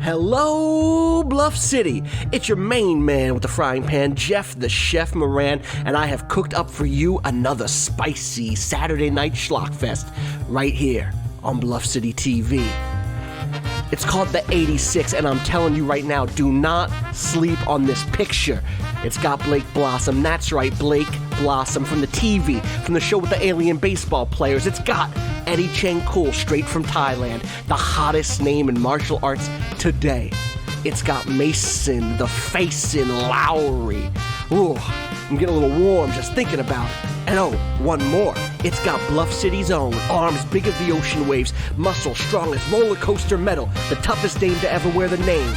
Hello, Bluff City. It's your main man with the frying pan, Jeff the Chef Moran, and I have cooked up for you another spicy Saturday night schlockfest right here on Bluff City TV. It's called The 86, and I'm telling you right now, do not sleep on this picture. It's got Blake Blossom, that's right, Blake Blossom from the TV, from the show with the alien baseball players. It's got Eddy Chankul, straight from Thailand, the hottest name in martial arts today. It's got Mason, the Facin' Lowry. Ooh, I'm getting a little warm just thinking about it. And oh, one more. It's got Bluff City's own, arms big as the ocean waves, muscle strong as roller coaster metal, the toughest dame to ever wear the name,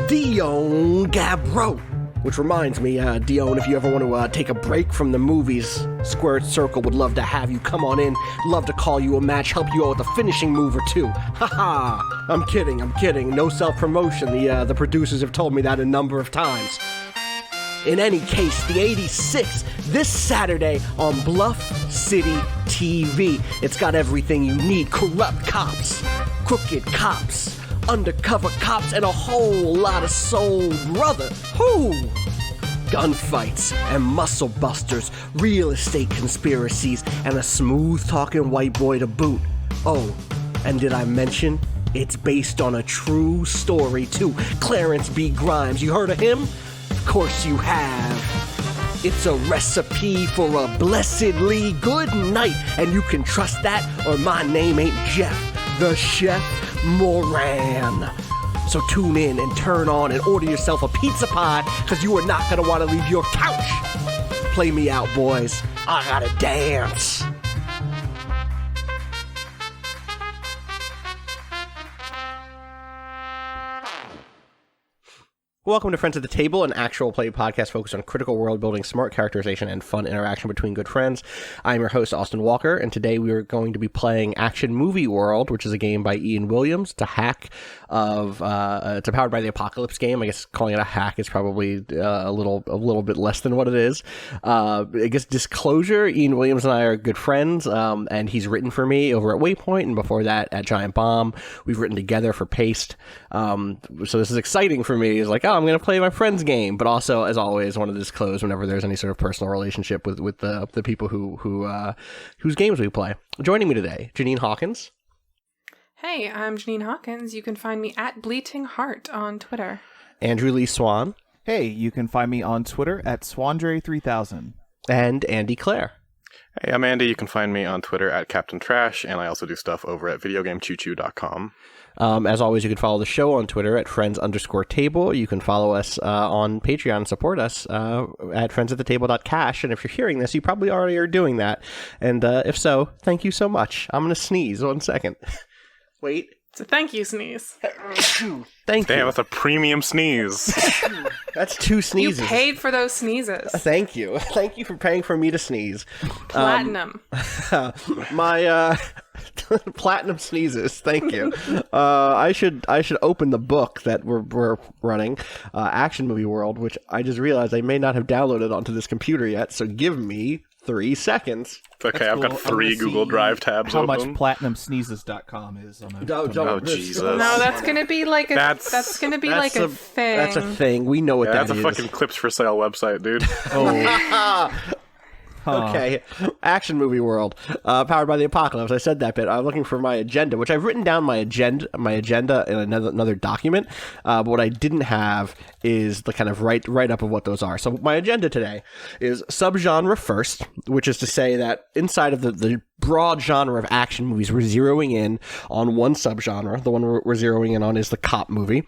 Dion Gabro. Which reminds me, Dion, if you ever want to take a break from the movies, Squared Circle would love to have you come on in, love to call you a match, help you out with a finishing move or two. Haha, I'm kidding, no self-promotion, the producers have told me that a number of times. In any case, the 86, this Saturday on Bluff City TV. It's got everything you need. Corrupt cops, crooked cops, undercover cops, and a whole lot of soul brother. Whoo! Gunfights and muscle busters, real estate conspiracies, and a smooth-talking white boy to boot. Oh, and did I mention it's based on a true story, too? Clarence B. Grimes, you heard of him? Of course you have. It's a recipe for a blessedly good night, and you can trust that, or my name ain't Jeff the Chef Moran. So tune in and turn on and order yourself a pizza pie, because you are not going to want to leave your couch. Play me out, boys. I gotta dance. Welcome to Friends at the Table, an actual play podcast focused on critical world building, smart characterization, and fun interaction between good friends. I'm your host, Austin Walker, and today we are going to be playing Action Movie World, which is a game by Ian Williams. It's a hack of, it's a Powered by the Apocalypse game. I guess calling it a hack is probably a little bit less than what it is. I guess disclosure, Ian Williams and I are good friends, and he's written for me over at Waypoint, and before that at Giant Bomb. We've written together for Paste. So this is exciting for me. It's like, oh, I'm going to play my friend's game, but also, as always, want to disclose whenever there's any sort of personal relationship with the people whose games we play. Joining me today, Janine Hawkins. Hey, I'm Janine Hawkins. You can find me at Bleating Heart on Twitter. Andrew Lee Swan. Hey, you can find me on Twitter at Swandre3000. And Andy Clare. Hey, I'm Andy. You can find me on Twitter at Captain Trash, and I also do stuff over at videogamechoochoo.com. As always, you can follow the show on Twitter at friends_table. You can follow us on Patreon and support us at friendsathetable.cash. And if you're hearing this, you probably already are doing that. And if so, thank you so much. I'm going to sneeze 1 second. Wait. It's a thank you sneeze. Thank you. Damn, that's a premium sneeze. That's 2 sneezes. You paid for those sneezes. Thank you. Thank you for paying for me to sneeze. Platinum. My platinum sneezes. Thank you. I should open the book that we're running, Action Movie World, which I just realized I may not have downloaded onto this computer yet. So give me 3 seconds. It's okay, That's I've got 3 Google Drive tabs how open. much platinumsneezes.com is on a Oh, Jesus. No, that's gonna be like a That's thing. That's a thing. We know what Yeah, that that's is. a fucking clips for sale website, dude. Okay, Action Movie World, Powered by the Apocalypse. I said that bit. I'm looking for my agenda, which I've written down my agenda in another document. But what I didn't have is the kind of write up of what those are. So my agenda today is subgenre first, which is to say that inside of the broad genre of action movies, we're zeroing in on one subgenre. The one we're zeroing in on is the cop movie.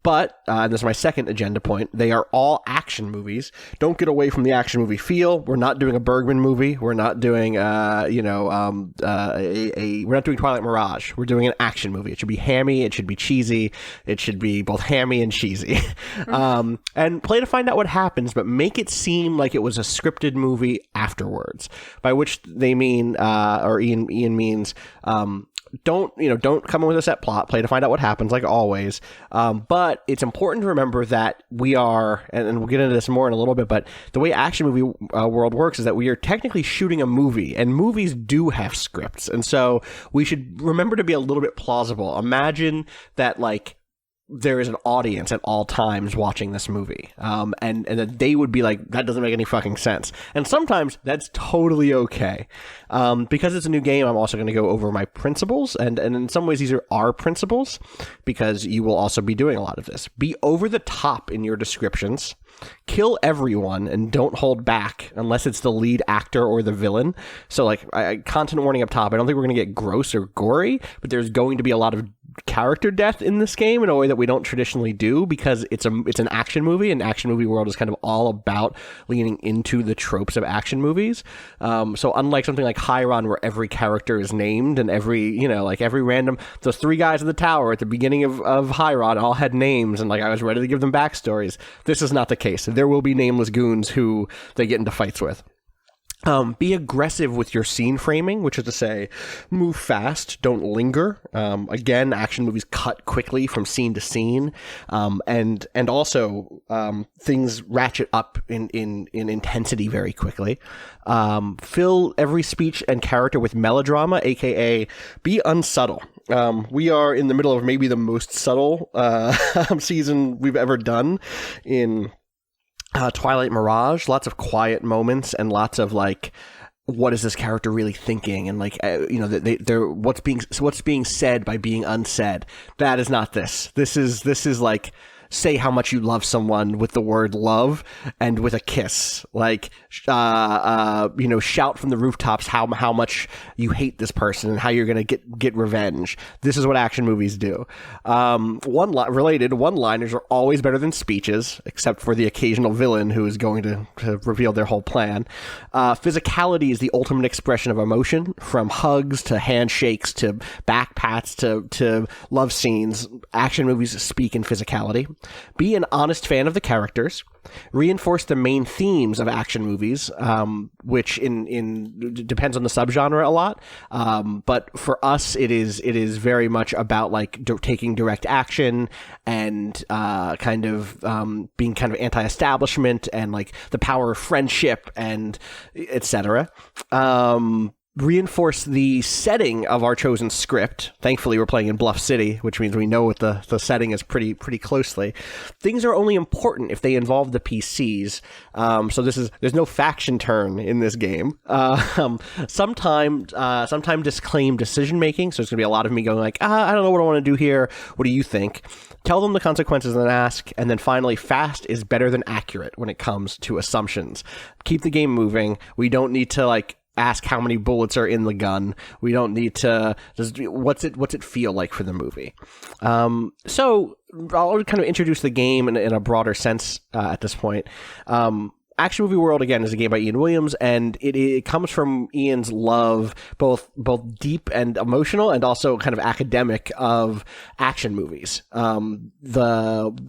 But, and this is my second agenda point, they are all action movies. Don't get away from the action movie feel. We're not doing a Bergman movie. We're not doing, we're not doing Twilight Mirage. We're doing an action movie. It should be hammy. It should be cheesy. It should be both hammy and cheesy. And play to find out what happens, but make it seem like it was a scripted movie afterwards. By which they mean, or Ian means, don't come in with a set plot. Play to find out what happens, like always. But it's important to remember that we are, and we'll get into this more in a little bit, but the way Action Movie World works is that we are technically shooting a movie, and movies do have scripts. And so we should remember to be a little bit plausible. Imagine that, like, there is an audience at all times watching this movie, and that they would be like, that doesn't make any fucking sense. And sometimes that's totally okay. Because it's a new game, I'm also going to go over my principles, and in some ways these are our principles, because you will also be doing a lot of this. Be over the top in your descriptions. Kill everyone and don't hold back unless it's the lead actor or the villain. So, like, content warning up top, I don't think we're going to get gross or gory, but there's going to be a lot of character death in this game in a way that we don't traditionally do, because it's an action movie, and action movie world is kind of all about leaning into the tropes of action movies. So unlike something like Chiron, where every character is named and every random, those 3 guys in the tower at the beginning of Chiron all had names, and like I was ready to give them backstories. This is not the case. There will be nameless goons who they get into fights with. Be aggressive with your scene framing, which is to say, move fast, don't linger. Again, action movies cut quickly from scene to scene, and also things ratchet up in intensity very quickly. Fill every speech and character with melodrama, aka be unsubtle. We are in the middle of maybe the most subtle season we've ever done in Twilight Mirage. Lots of quiet moments and lots of like, what is this character really thinking? And like, they're what's being said by being unsaid. That is not this. This is like, say how much you love someone with the word love and with a kiss. Like, shout from the rooftops how much you hate this person and how you're going to get revenge. This is what action movies do. One-liners are always better than speeches, except for the occasional villain who is going to reveal their whole plan. Physicality is the ultimate expression of emotion, from hugs to handshakes to back pats to love scenes. Action movies speak in physicality. Be an honest fan of the characters. Reinforce the main themes of action movies, which depends on the subgenre a lot. But for us, it is very much about like taking direct action and being kind of anti-establishment and like the power of friendship and etc. Reinforce the setting of our chosen script. Thankfully, we're playing in Bluff City, which means we know what the setting is pretty closely. Things are only important if they involve the PCs. So there's no faction turn in this game. Sometimes disclaim decision making. So it's gonna be a lot of me going like, I don't know what I want to do here. What do you think? Tell them the consequences and then ask. And then finally, fast is better than accurate when it comes to assumptions. Keep the game moving. We don't need to like ask how many bullets are in the gun. We don't need to just what's it feel like for the movie. So I'll kind of introduce the game in a broader sense at this point. Action Movie World, again, is a game by Ian Williams, and it comes from Ian's love, both deep and emotional, and also kind of academic, of action movies.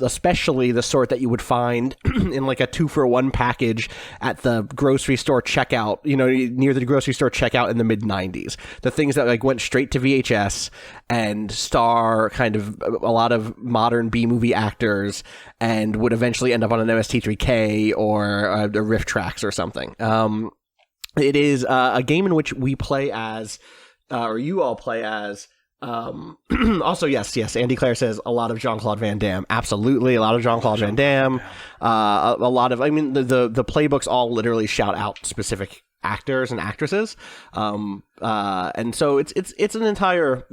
Especially the sort that you would find in like a 2-for-1 package at the grocery store checkout, near the grocery store checkout in the mid-90s. The things that like went straight to VHS and star kind of a lot of modern B-movie actors and would eventually end up on an MST3K or the riff tracks or something. It is a game in which we play as, or you all play as, also, yes, Andy Clare says a lot of Jean-Claude Van Damme. Absolutely, a lot of Jean-Claude Van Damme. A lot of, the playbooks all literally shout out specific actors and actresses, and so it's an entire,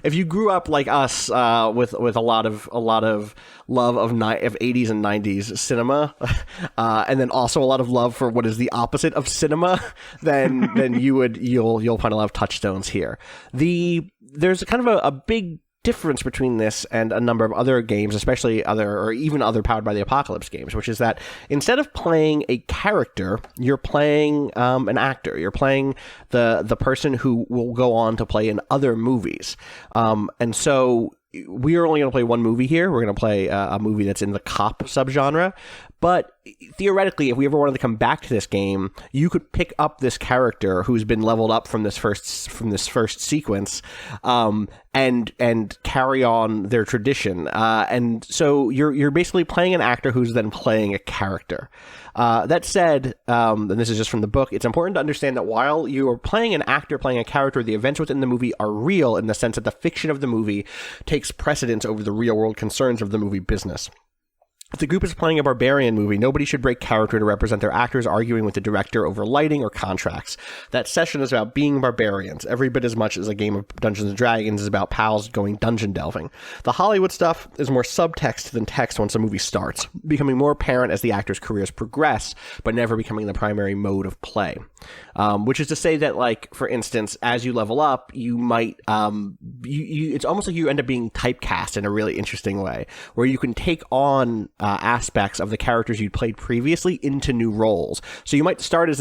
if you grew up like us with a lot of love of 80s and 90s cinema, and then also a lot of love for what is the opposite of cinema, then you'll find a lot of touchstones here. There's kind of a big difference between this and a number of other games, especially other Powered by the Apocalypse games, which is that instead of playing a character, you're playing an actor. You're playing the person who will go on to play in other movies. And so we are only going to play one movie here. We're going to play a movie that's in the cop subgenre, But theoretically, if we ever wanted to come back to this game, you could pick up this character who's been leveled up from this first sequence, and carry on their tradition. And so you're basically playing an actor who's then playing a character. That said, and this is just from the book, it's important to understand that while you are playing an actor playing a character, the events within the movie are real in the sense that the fiction of the movie takes precedence over the real-world concerns of the movie business. If the group is playing a barbarian movie, nobody should break character to represent their actors arguing with the director over lighting or contracts. That session is about being barbarians, every bit as much as a game of Dungeons & Dragons is about pals going dungeon delving. The Hollywood stuff is more subtext than text once a movie starts, becoming more apparent as the actors' careers progress, but never becoming the primary mode of play. Which is to say that, like, for instance, as you level up, you might, it's almost like you end up being typecast in a really interesting way, where you can take on aspects of the characters you'd played previously into new roles. So you might start as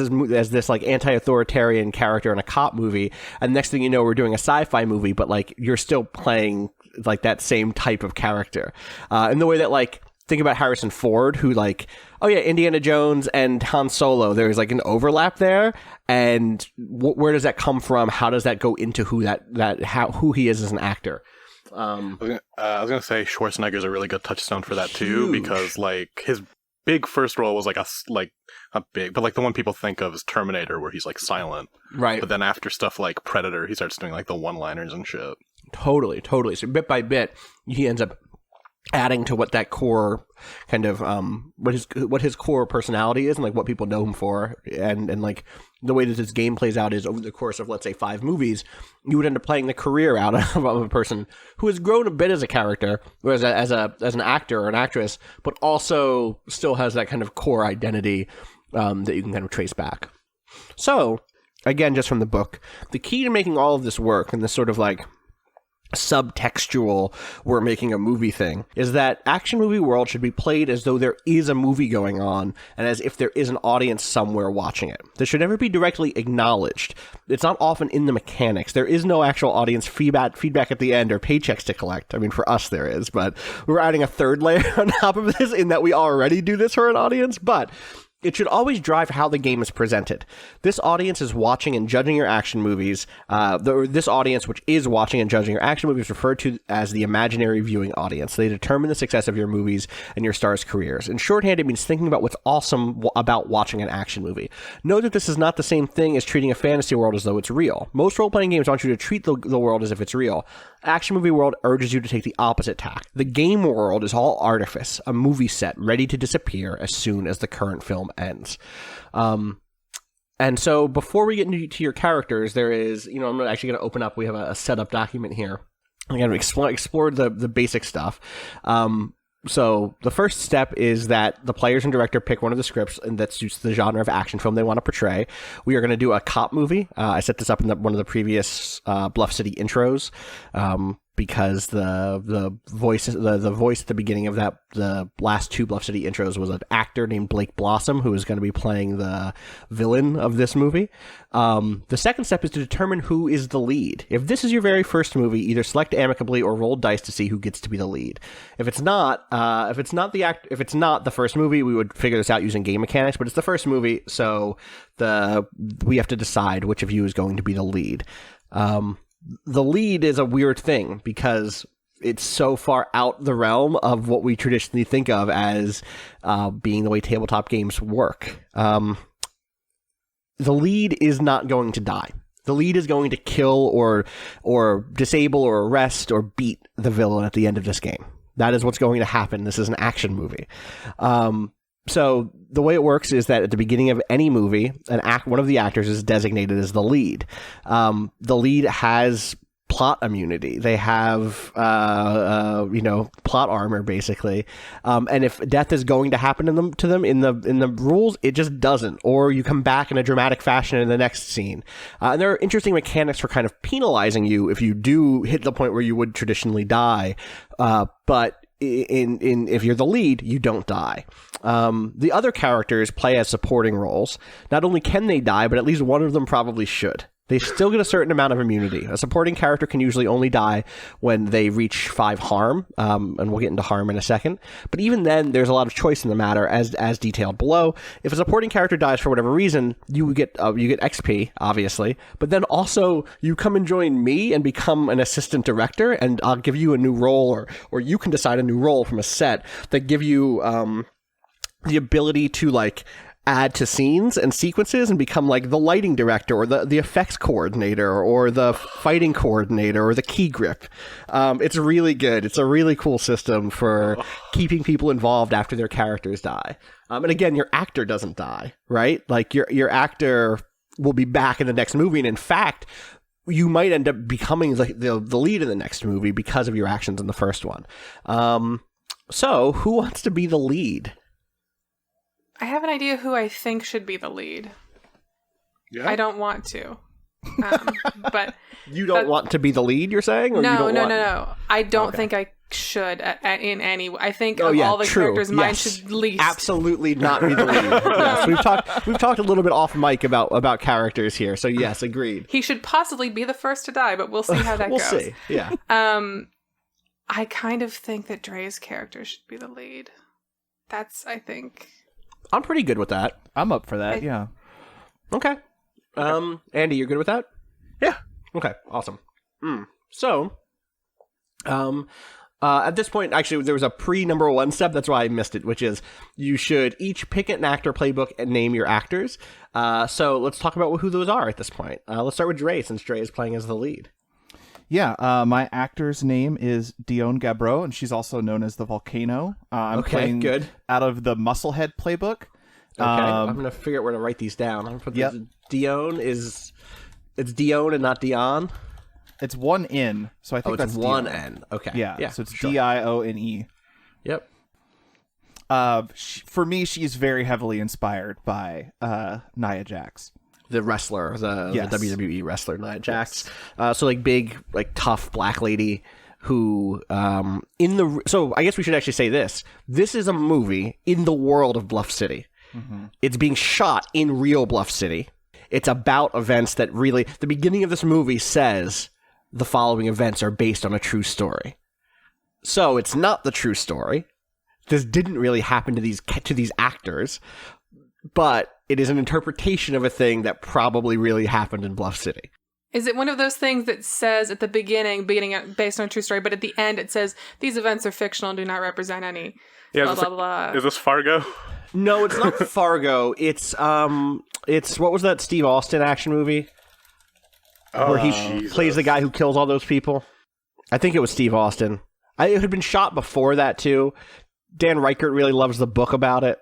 this like anti-authoritarian character in a cop movie, and next thing you know, we're doing a sci-fi movie, but like you're still playing like that same type of character. In the way that, like, think about Harrison Ford, who, like, oh yeah, Indiana Jones and Han Solo, there's like an overlap there, and where does that come from? How does that go into who he is as an actor? I was gonna say Schwarzenegger's a really good touchstone for that too, Huge. because like his big first role was like not big, but like the one people think of is Terminator, where he's like silent, Right. But then after stuff like Predator, he starts doing like the one-liners and shit. Totally. So bit by bit, he ends up adding to what that core kind of what his core personality is, and like what people know him for, and like the way that this game plays out is over the course of, let's say, 5 movies, you would end up playing the career out of a person who has grown a bit as a character, or as an actor or an actress, but also still has that kind of core identity that you can kind of trace back. So, again, just from the book, the key to making all of this work and this sort of like subtextual we're making a movie thing is that action movie world should be played as though there is a movie going on, and as if there is an audience somewhere watching it. This should never be directly acknowledged. It's not often in the mechanics. There is no actual audience feedback at the end or paychecks to collect. I mean, for us there is, but we're adding a third layer on top of this in that we already do this for an audience. But it should always drive how the game is presented. This audience is watching and judging your action movies. This audience, which is watching and judging your action movies, referred to as the imaginary viewing audience. They determine the success of your movies and your stars' careers. In shorthand, it means thinking about what's awesome about watching an action movie. Note that this is not the same thing as treating a fantasy world as though it's real. Most role-playing games want you to treat the world as if it's real. Action movie world urges you to take the opposite tack. The game world is all artifice, a movie set ready to disappear as soon as the current film ends. And so before we get into your characters, there is, I'm actually going to open up, we have a setup document here. I'm going to explore the basic stuff. So the first step is that the players and director pick one of the scripts and that suits the genre of action film they want to portray. We are going to do a cop movie. I set this up in one of the previous Bluff City intros, because the voice at the beginning of the last 2 Bluff City intros was an actor named Blake Blossom, who is going to be playing the villain of this movie. The second step is to determine who is the lead. If this is your very first movie, either select amicably or roll dice to see who gets to be the lead. If it's not the first movie, we would figure this out using game mechanics, but it's the first movie, so we have to decide which of you is going to be the lead. The lead is a weird thing because it's so far out the realm of what we traditionally think of as being the way tabletop games work. The lead is not going to die. The lead is going to kill or disable or arrest or beat the villain at the end of this game. That is what's going to happen. This is an action movie. So the way it works is that at the beginning of any movie, one of the actors is designated as the lead. The lead has plot immunity. They have, plot armor basically. And if death is going to happen to them in the rules, it just doesn't. Or you come back in a dramatic fashion in the next scene. And there are interesting mechanics for kind of penalizing you if you do hit the point where you would traditionally die. But if you're the lead, you don't die. The other characters play as supporting roles. Not only can they die, but at least one of them probably should. They still get a certain amount of immunity. A supporting character can usually only die when they reach 5 harm, and we'll get into harm in a second. But even then, there's a lot of choice in the matter, as detailed below. If a supporting character dies for whatever reason, you get XP, obviously. But then also, you come and join me and become an assistant director, and I'll give you a new role, or you can decide a new role from a set that give you the ability to, like, add to scenes and sequences and become like the lighting director or the effects coordinator or the fighting coordinator or the key grip. It's really good. It's a really cool system for keeping people involved after their characters die. And again, your actor doesn't die, right? Like your actor will be back in the next movie. And in fact, you might end up becoming the lead in the next movie because of your actions in the first one. So who wants to be the lead? I have an idea who I think should be the lead. Yeah. I don't want to. But You don't want to be the lead, you're saying? Or no. you don't I don't think I should in any way. I think of all the true. characters, mine Yes. should least. Absolutely not be the lead. Yes, we've talked a little bit off mic about characters here, so yes, agreed. He should possibly be the first to die, but we'll see how that We'll goes. see, yeah. I kind of think that Dre's character should be the lead. That's, I think... I'm pretty good with that. I'm up for that. Yeah. Okay. Andy, you're good with that? Yeah. Okay, awesome. So, at this point, actually, there was a pre-number 1 step. That's why I missed it, which is you should each pick an actor playbook and name your actors. So let's talk about who those are at this point. Let's start with Dre, since Dre is playing as the lead. Yeah, my actor's name is Dione Gabreau, and she's also known as the Volcano. I'm playing good. out of the Musclehead playbook. Okay, I'm going to figure out where to write these down. I'm going to put this. Dione it's Dione and not Dion? It's one N, so I think it's that's one Dione. N. Okay. Yeah, so it's sure. Dione. Yep. For me, she's very heavily inspired by Nia Jax. The wrestler, the Yes. WWE wrestler, Nia Jax. So like big, like tough black lady who so I guess we should actually say this. This is a movie in the world of Bluff City. Mm-hmm. It's being shot in real Bluff City. It's about events that really, the beginning of this movie says the following events are based on a true story. So it's not the true story. This didn't really happen to these actors, but it is an interpretation of a thing that probably really happened in Bluff City. Is it one of those things that says at the beginning based on a true story, but at the end it says these events are fictional and do not represent any blah, blah, blah. Is this Fargo? No, it's not Fargo. It's what was that Steve Austin action movie? Where he plays the guy who kills all those people? I think it was Steve Austin. It had been shot before that too. Dan Reichert really loves the book about it.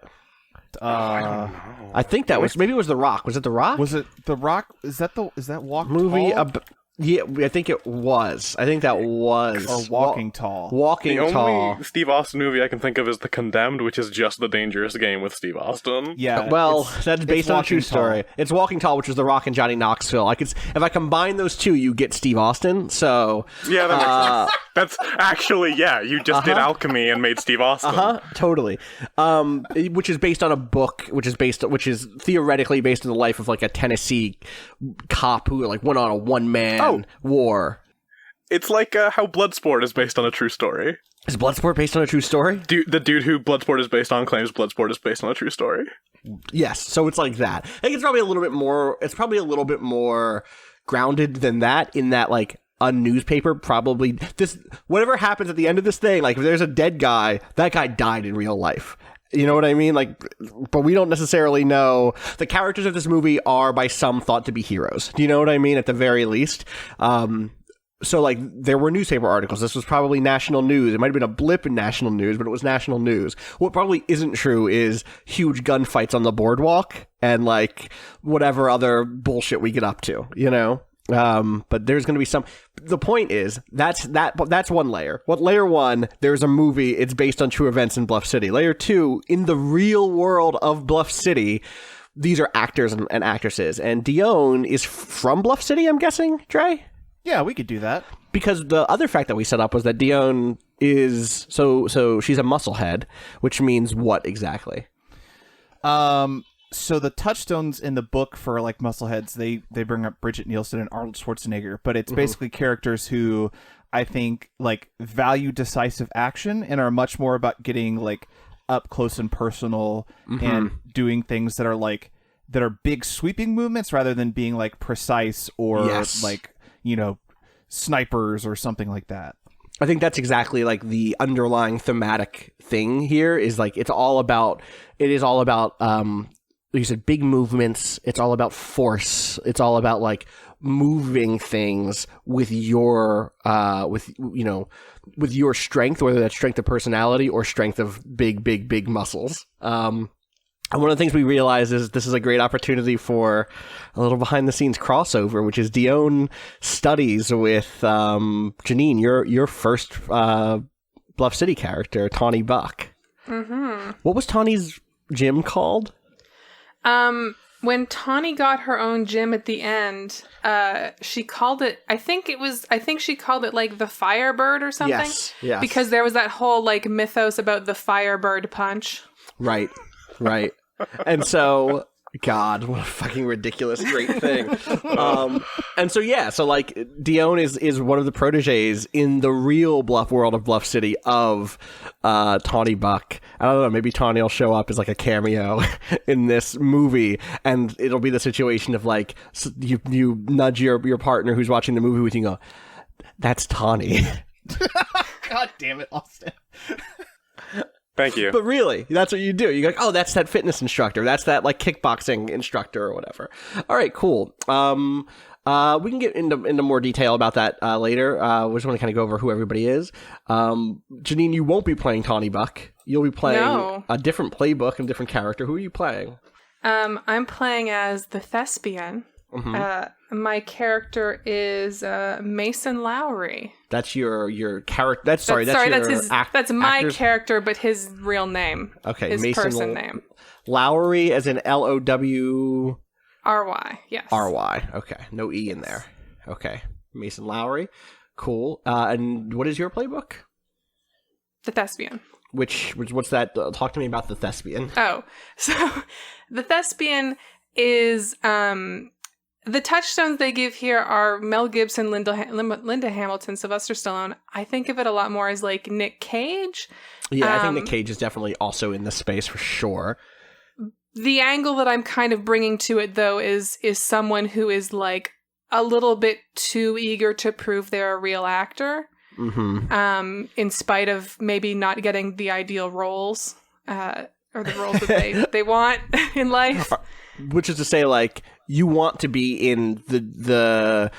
I don't know. I think that was maybe it was The Rock. Was it The Rock? Was it The Rock? Is that Walk movie? Tall? Yeah, I think it was. I think that was Or Walking Tall. Walking The Tall. only Steve Austin movie I can think of is The Condemned, which is just The Dangerous Game with Steve Austin. Yeah. Well, it's that's based on a true Walking story. Tall. It's Walking Tall, which is The Rock and Johnny Knoxville. If I combine those two, you get Steve Austin. So Yeah, that makes sense. That's actually, you just did Alchemy and made Steve Austin. Totally. Which is based on a book, which is theoretically based on the life of like a Tennessee cop who like went on a one-man war. It's like how Bloodsport is based on a true story. Is Bloodsport based on a true story? The dude who Bloodsport is based on claims Bloodsport is based on a true story. Yes, so it's like that. I think it's probably a little bit more grounded than that, in that like a newspaper probably whatever happens at the end of this thing, like if there's a dead guy, that guy died in real life. You know what I mean? Like, but we don't necessarily know. The characters of this movie are by some thought to be heroes. Do you know what I mean? At the very least. So, like, there were newspaper articles. This was probably national news. It might have been a blip in national news, but it was national news. What probably isn't true is huge gunfights on the boardwalk and, like, whatever other bullshit we get up to, you know? But there's going to be some... The point is, that's one layer. Layer 1, there's a movie, it's based on true events in Bluff City. Layer 2, in the real world of Bluff City, these are actors and actresses. And Dione is from Bluff City, I'm guessing, Dre? Yeah, we could do that. Because the other fact that we set up was that Dione is... So she's a musclehead, which means what exactly? So the touchstones in the book for like Muscleheads, they bring up Bridget Nielsen and Arnold Schwarzenegger, but it's basically characters who I think like value decisive action and are much more about getting like up close and personal and doing things that are big sweeping movements rather than being like precise or like, you know, snipers or something like that. I think that's exactly like the underlying thematic thing here is like it is all about like you said, big movements. It's all about force. It's all about like moving things with your with your strength, whether that's strength of personality or strength of big muscles. And one of the things we realize is this is a great opportunity for a little behind the scenes crossover, which is Dione studies with Janine, your first Bluff City character, Tawny Buck. Mm-hmm. What was Tawny's gym called? When Tawny got her own gym at the end, she called it, I think she called it like the Firebird or something. Yes. Because there was that whole like mythos about the Firebird punch. Right. And so, God, what a fucking ridiculous great thing. And so like Dione is one of the proteges in the real Bluff world of Bluff City of Tawny Buck. I don't know, maybe Tawny will show up as like a cameo in this movie, and it'll be the situation of like you nudge your partner who's watching the movie with you and go, that's Tawny. God damn it, Austin. Thank you. But really, that's what you do. You go, oh, that's that fitness instructor. That's that like kickboxing instructor or whatever. All right, cool. We can get into more detail about that later. We just want to kind of go over who everybody is. Janine, you won't be playing Tawny Buck. You'll be playing a different playbook and different character. Who are you playing? I'm playing as the thespian. Mm-hmm. My character is Mason Lowry. That's your character. That's my character, but his real name. Okay, his Mason person name. Lowry, as in Lowry. Yes. RY. Okay, no E in there. Okay, Mason Lowry. Cool. And what is your playbook? The thespian. What's that? Talk to me about the thespian. Oh, so the thespian is the touchstones they give here are Mel Gibson, Linda Hamilton, Sylvester Stallone. I think of it a lot more as like Nick Cage. Yeah, I think Nick Cage is definitely also in this space for sure. The angle that I'm kind of bringing to it, though, is someone who is like a little bit too eager to prove they're a real actor. Mm-hmm. In spite of maybe not getting the ideal roles or the roles that they want in life. Which is to say, like, you want to be in the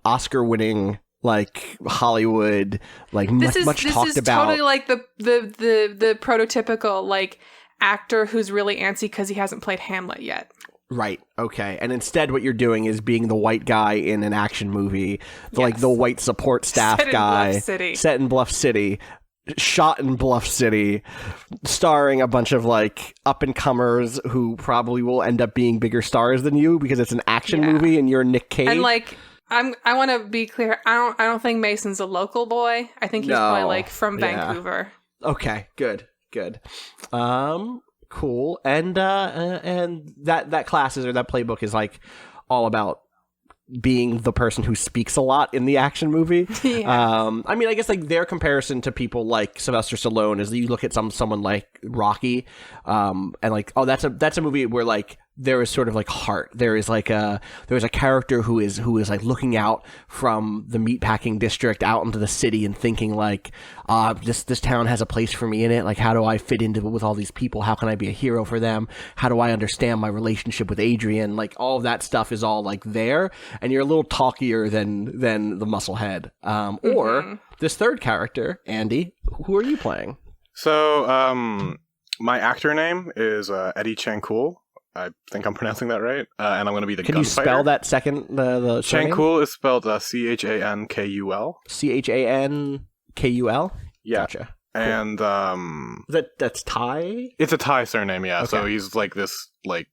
Oscar-winning, like, Hollywood, like, much talked about. This is totally like the prototypical, like, actor who's really antsy because he hasn't played Hamlet yet. Right. Okay. And instead, what you're doing is being the white guy in an action movie, like the white support staff guy, set in Bluff City, shot in Bluff City, starring a bunch of like up and comers who probably will end up being bigger stars than you because it's an action movie and you're Nick Cage. And like, I want to be clear. I don't think Mason's a local boy. I think he's probably like from Vancouver. Okay. Good. Cool. And that classes or that playbook is like all about being the person who speaks a lot in the action movie. I mean, I guess like their comparison to people like Sylvester Stallone is that you look at someone like Rocky, and like, oh, that's a movie where like there is sort of like heart. There's a character who is like looking out from the meatpacking district out into the city and thinking like, this town has a place for me in it. Like, how do I fit into with all these people? How can I be a hero for them? How do I understand my relationship with Adrian? Like, all of that stuff is all like there, and you're a little talkier than the musclehead. Or this third character, Andy. Who are you playing? So, my actor name is Eddy Chankul. I think I'm pronouncing that right. And I'm going to be the gunfighter. Can you spell that second? The Chankul is spelled Chankul. Chankul? Yeah. Gotcha. Cool. And that's Thai? It's a Thai surname, yeah. Okay. So he's like this like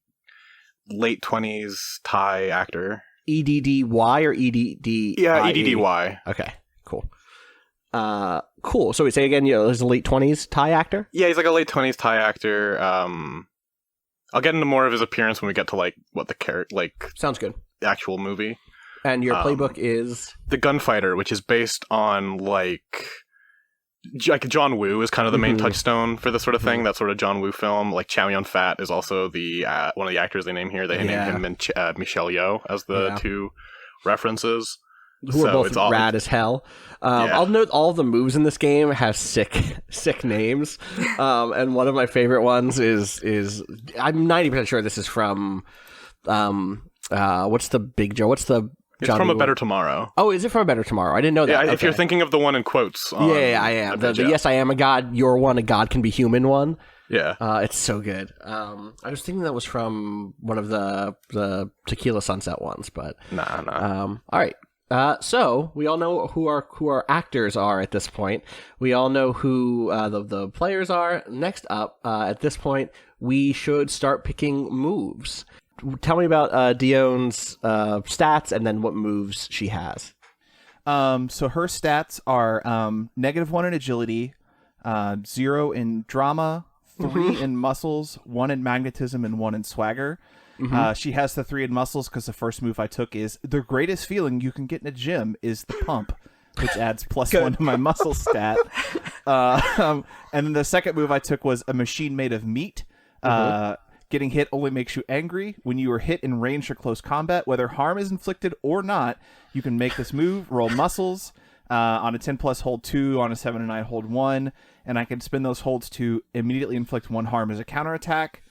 late 20s Thai actor. EDDY or EDD? Yeah, EDDY. Okay, cool. Cool. So we say again, he's a late 20s Thai actor? Yeah, he's like a late 20s Thai actor. I'll get into more of his appearance when we get to like what the Sounds good. the actual movie. And your playbook is The Gunfighter, which is based on like John Woo is kind of the main touchstone for this sort of thing. That sort of John Woo film. Like Chow Yun-fat is also the one of the actors they name here. They name him and Michelle Yeoh as the two references. Who are both rad as hell. I'll note all the moves in this game have sick names. And one of my favorite ones is I'm 90% sure this is from what's the big Joe? What's the It's from A Better Tomorrow. Oh, is it from A Better Tomorrow? I didn't know that. Yeah, if you're thinking of the one in quotes. I am. The yes, I am a god, you're one, a god can be human one. Yeah. It's so good. I was thinking that was from one of the Tequila Sunset ones, but... Nah. All right. So we all know who our actors are at this point. We all know who the players are. Next up, at this point, we should start picking moves. Tell me about Dion's stats and then what moves she has. So her stats are -1 in agility, 0 in drama, 3 in muscles, 1 in magnetism, and 1 in swagger. She has the 3 in muscles because the first move I took is the greatest feeling you can get in a gym is the pump, which adds +1 to my muscle stat. And then the second move I took was a machine made of meat. Getting hit only makes you angry. When you are hit in range or close combat, whether harm is inflicted or not, you can make this move, roll muscles. On a 10+, hold 2. On a 7 and 9, hold 1. And I can spin those holds to immediately inflict 1 harm as a counterattack.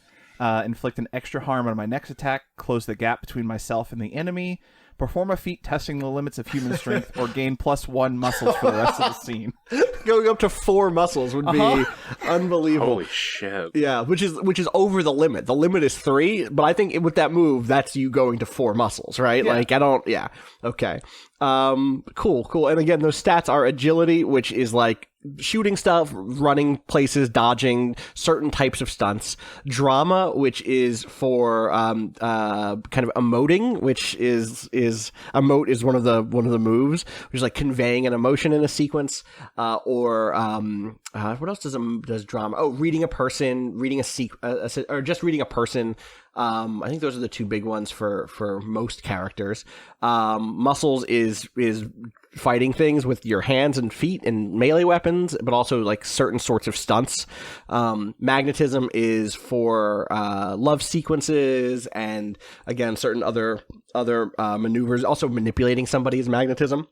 Inflict an extra harm on my next attack. Close the gap between myself and the enemy. Perform a feat testing the limits of human strength or gain +1 muscles for the rest of the scene. Going up to 4 muscles would be unbelievable. Holy shit. Yeah, which is over the limit. The limit is 3, but I think with that move, that's you going to 4 muscles, right? Yeah. Okay. Cool. And again, those stats are agility, which is like shooting stuff, running places, dodging certain types of stunts. Drama, which is for kind of emoting, which is emote is one of the moves, which is like conveying an emotion in a sequence. Or what else does drama? Oh, reading a person, reading or just reading a person. I think those are the 2 big ones for most characters. Muscles is fighting things with your hands and feet and melee weapons, but also like certain sorts of stunts. Magnetism is for love sequences and again certain other maneuvers. Also manipulating somebody's magnetism.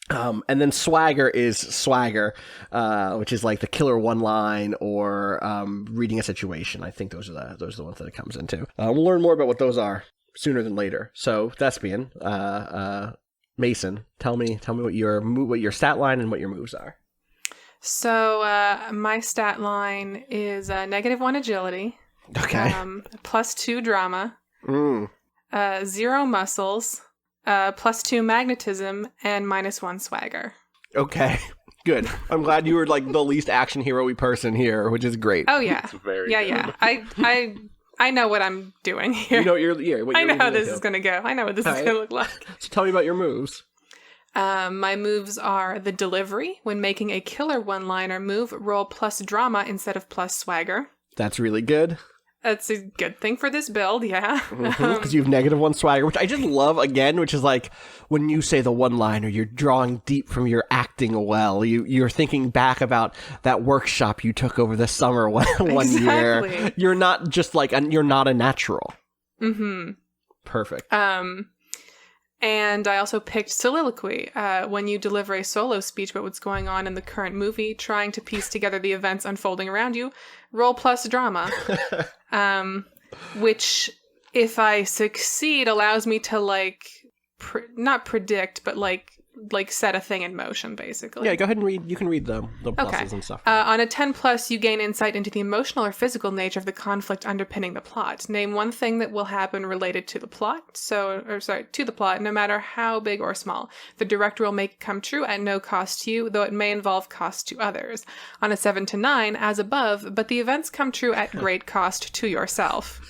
And then swagger is swagger, which is like the killer one line or reading a situation. I think those are the ones that it comes into. We'll learn more about what those are sooner than later. So Thespian, Mason, tell me what your stat line and what your moves are. So my stat line is -1 agility. Okay. +2 drama. 0 muscles. +2 magnetism and -1 swagger. Okay, good. I'm glad you were like the least action hero-y person here, which is great. Oh yeah, very yeah. I know what I'm doing here. You know what I know how this is gonna go. I know what this is gonna look like. So tell me about your moves. My moves are the delivery. When making a killer one-liner move, roll + drama instead of + swagger. That's really good. That's a good thing for this build, yeah. Because you have -1 swagger, which I just love again, which is like when you say the one-liner, you're drawing deep from your acting well. You're thinking back about that workshop you took over the summer one year. You're not just like, you're not a natural. Mm-hmm. Perfect. And I also picked soliloquy. When you deliver a solo speech about what's going on in the current movie, trying to piece together the events unfolding around you, roll + drama. Which, if I succeed, allows me to like, not predict, but like set a thing in motion, basically. Yeah, go ahead and read. You can read the pluses and stuff. On a 10+, you gain insight into the emotional or physical nature of the conflict underpinning the plot. Name one thing that will happen related to the plot. To the plot, no matter how big or small. The director will make it come true at no cost to you, though it may involve cost to others. On a 7 to 9, as above, but the events come true at great cost to yourself.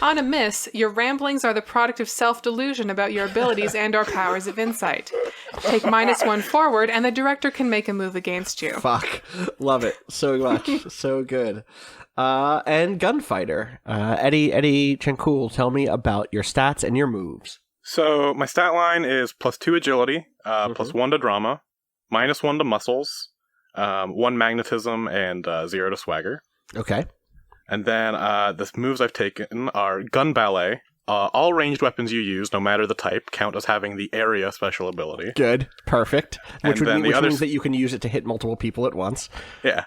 On a miss, your ramblings are the product of self-delusion about your abilities and/or powers of insight. take -1 forward, and the director can make a move against you. Fuck. Love it so much. So good. And Gunfighter. Eddy Chankul, tell me about your stats and your moves. So my stat line is +2 agility, +1 to drama, -1 to muscles, 1 magnetism, and 0 to swagger. Okay. And then the moves I've taken are Gun Ballet. All ranged weapons you use, no matter the type, count as having the area special ability. Good. Perfect. Which And means that you can use it to hit multiple people at once. Yeah.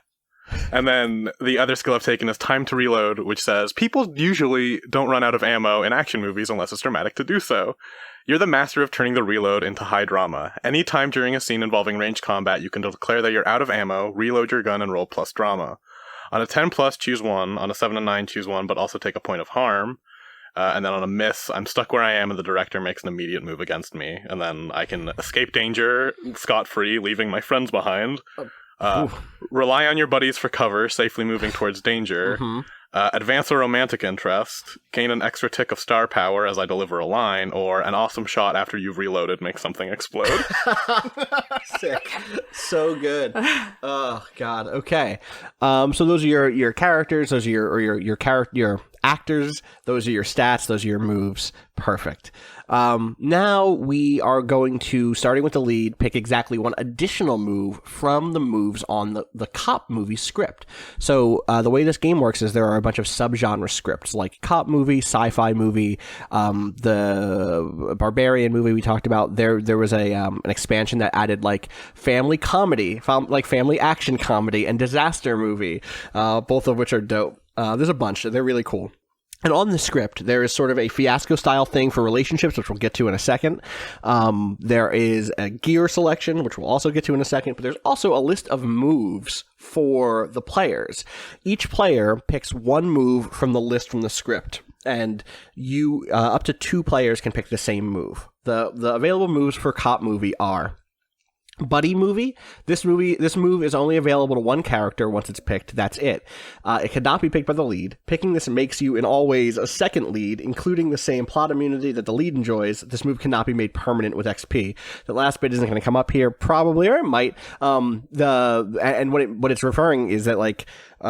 And then the other skill I've taken is Time to Reload, which says, people usually don't run out of ammo in action movies unless it's dramatic to do so. You're the master of turning the reload into high drama. Any time during a scene involving ranged combat, you can declare that you're out of ammo, reload your gun, and roll plus drama. On a 10+, choose 1. On a 7 and 9, choose 1, but also take a point of harm. And then on a miss, I'm stuck where I am and the director makes an immediate move against me. And then I can escape danger scot-free, leaving my friends behind. Rely on your buddies for cover, safely moving towards danger. Advance a romantic interest. Gain an extra tick of star power as I deliver a line. Or an awesome shot after you've reloaded makes something explode. Sick. So good. Oh, God. Okay. So those are your characters. Those are your actors. Those are your stats. Those are your moves. Perfect. Now we are going to, starting with the lead, pick exactly one additional move from the moves on the cop movie script. So the way this game works is there are a bunch of subgenre scripts like cop movie, sci-fi movie, the barbarian movie we talked about. There was an expansion that added like family comedy, like family action comedy, and disaster movie, both of which are dope. There's a bunch. They're really cool. And on the script, there is sort of a fiasco-style thing for relationships, which we'll get to in a second. There is a gear selection, which we'll also get to in a second. But there's also a list of moves for the players. Each player picks one move from the list from the script. And you, up to 2 players can pick the same move. The available moves for cop movie are... Buddy movie. This move is only available to one character once it's picked. That's it. It cannot be picked by the lead. Picking this makes you in all ways a second lead, including the same plot immunity that the lead enjoys. This move cannot be made permanent with XP. The last bit isn't going to come up here, probably, or it might. What it's referring is that like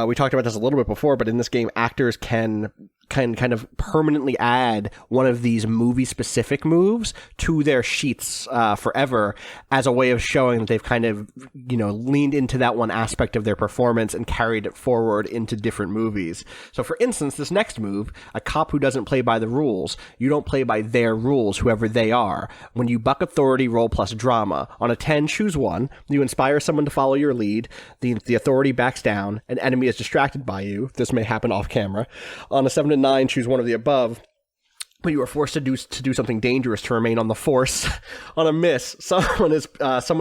we talked about this a little bit before, but in this game, actors can kind of permanently add one of these movie-specific moves to their sheets forever as a way of showing that they've kind of, leaned into that one aspect of their performance and carried it forward into different movies. So, for instance, this next move, a cop who doesn't play by the rules, you don't play by their rules, whoever they are. When you buck authority, roll plus drama. On a 10, choose 1. You inspire someone to follow your lead. The authority backs down. An enemy is distracted by you. This may happen off camera. On a 7 to 9, choose one of the above. But you are forced to do something dangerous to remain on the force. On a miss, someone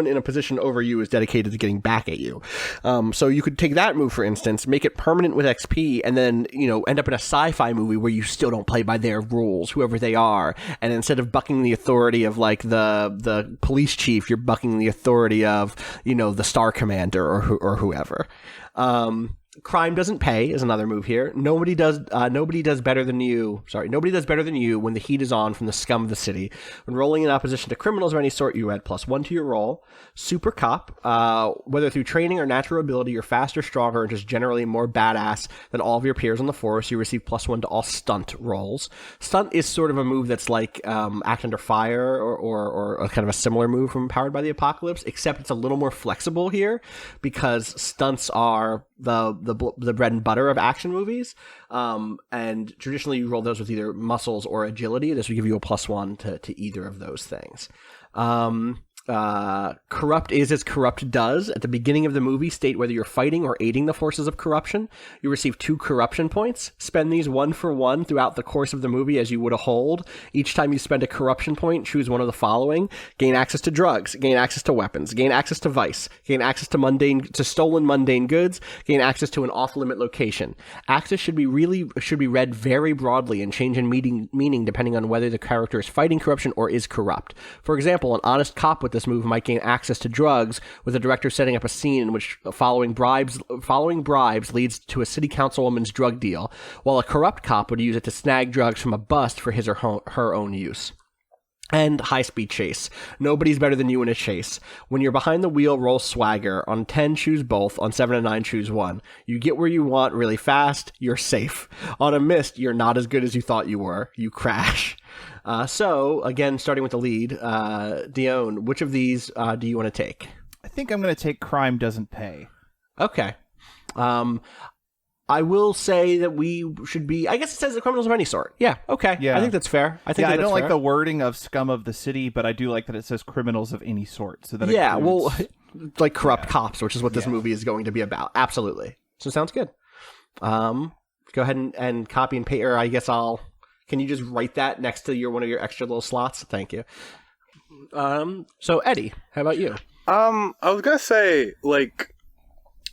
in a position over you is dedicated to getting back at you. So you could take that move, for instance, make it permanent with XP, and then end up in a sci-fi movie where you still don't play by their rules, whoever they are. And instead of bucking the authority of like the police chief, you're bucking the authority of the Star Commander or whoever. Crime doesn't pay is another move here. Nobody does better than you. Nobody does better than you when the heat is on from the scum of the city. When rolling in opposition to criminals of any sort, you add +1 to your roll. Super cop. Whether through training or natural ability, you're faster, stronger, and just generally more badass than all of your peers on the force. You receive +1 to all stunt rolls. Stunt is sort of a move that's like Act Under Fire or a kind of a similar move from Powered by the Apocalypse, except it's a little more flexible here because stunts are the bread and butter of action movies, and traditionally you roll those with either muscles or agility. This would give you a +1 to either of those things. Corrupt is as corrupt does. At the beginning of the movie, state whether you're fighting or aiding the forces of corruption. You receive 2 corruption points. Spend these 1 for 1 throughout the course of the movie as you would a hold. Each time you spend a corruption point, choose one of the following: gain access to drugs, gain access to weapons, gain access to vice, gain access to stolen mundane goods, gain access to an off-limit location. Access should be read very broadly and change in meaning depending on whether the character is fighting corruption or is corrupt. For example, an honest cop with this move might gain access to drugs, with the director setting up a scene in which following bribes leads to a city councilwoman's drug deal, while a corrupt cop would use it to snag drugs from a bust for his or her own use. And high-speed chase. Nobody's better than you in a chase. When you're behind the wheel, roll swagger. On 10, choose both. On 7 and 9, choose one. You get where you want really fast, you're safe. On a mist, you're not as good as you thought you were. You crash. So, again, starting with the lead, Dion, which of these do you want to take? I think I'm going to take Crime Doesn't Pay. Okay. I will say that we should be... I guess it says the criminals of any sort. Yeah, okay. Yeah. I think that's fair. I don't like the wording of scum of the city, but I do like that it says criminals of any sort. So that includes... like corrupt cops, which is what this movie is going to be about. Absolutely. So sounds good. Go ahead and copy and paste, or I guess can you just write that next to one of your extra little slots? Thank you. So Eddie, how about you? I was gonna say, like,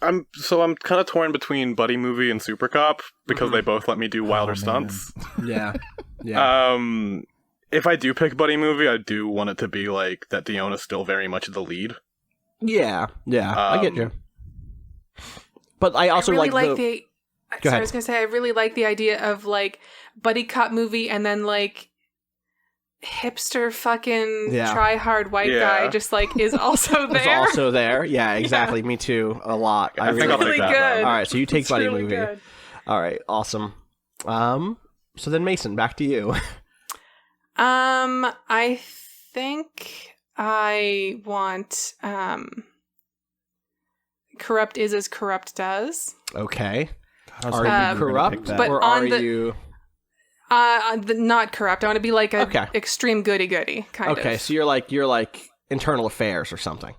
I'm kind of torn between Buddy Movie and Super Cop because they both let me do wilder stunts. Yeah. If I do pick Buddy Movie, I do want it to be like that Dion is still very much the lead. Yeah, I get you. But I also really like the... Go ahead. I was going to say, I really like the idea of, like, buddy cop movie and then, like, hipster fucking try-hard white guy just, like, is also there. Is also there. Yeah, exactly. Me too. A lot. I think I'll take that. Good. All right, so you take it's Buddy really Movie. Good. All right, awesome. So then Mason, back to you. I think I want Corrupt is as corrupt does. Okay. Are you corrupt, but or are you... not corrupt. I want to be like a extreme goody kind of. Okay, so you're like internal affairs or something.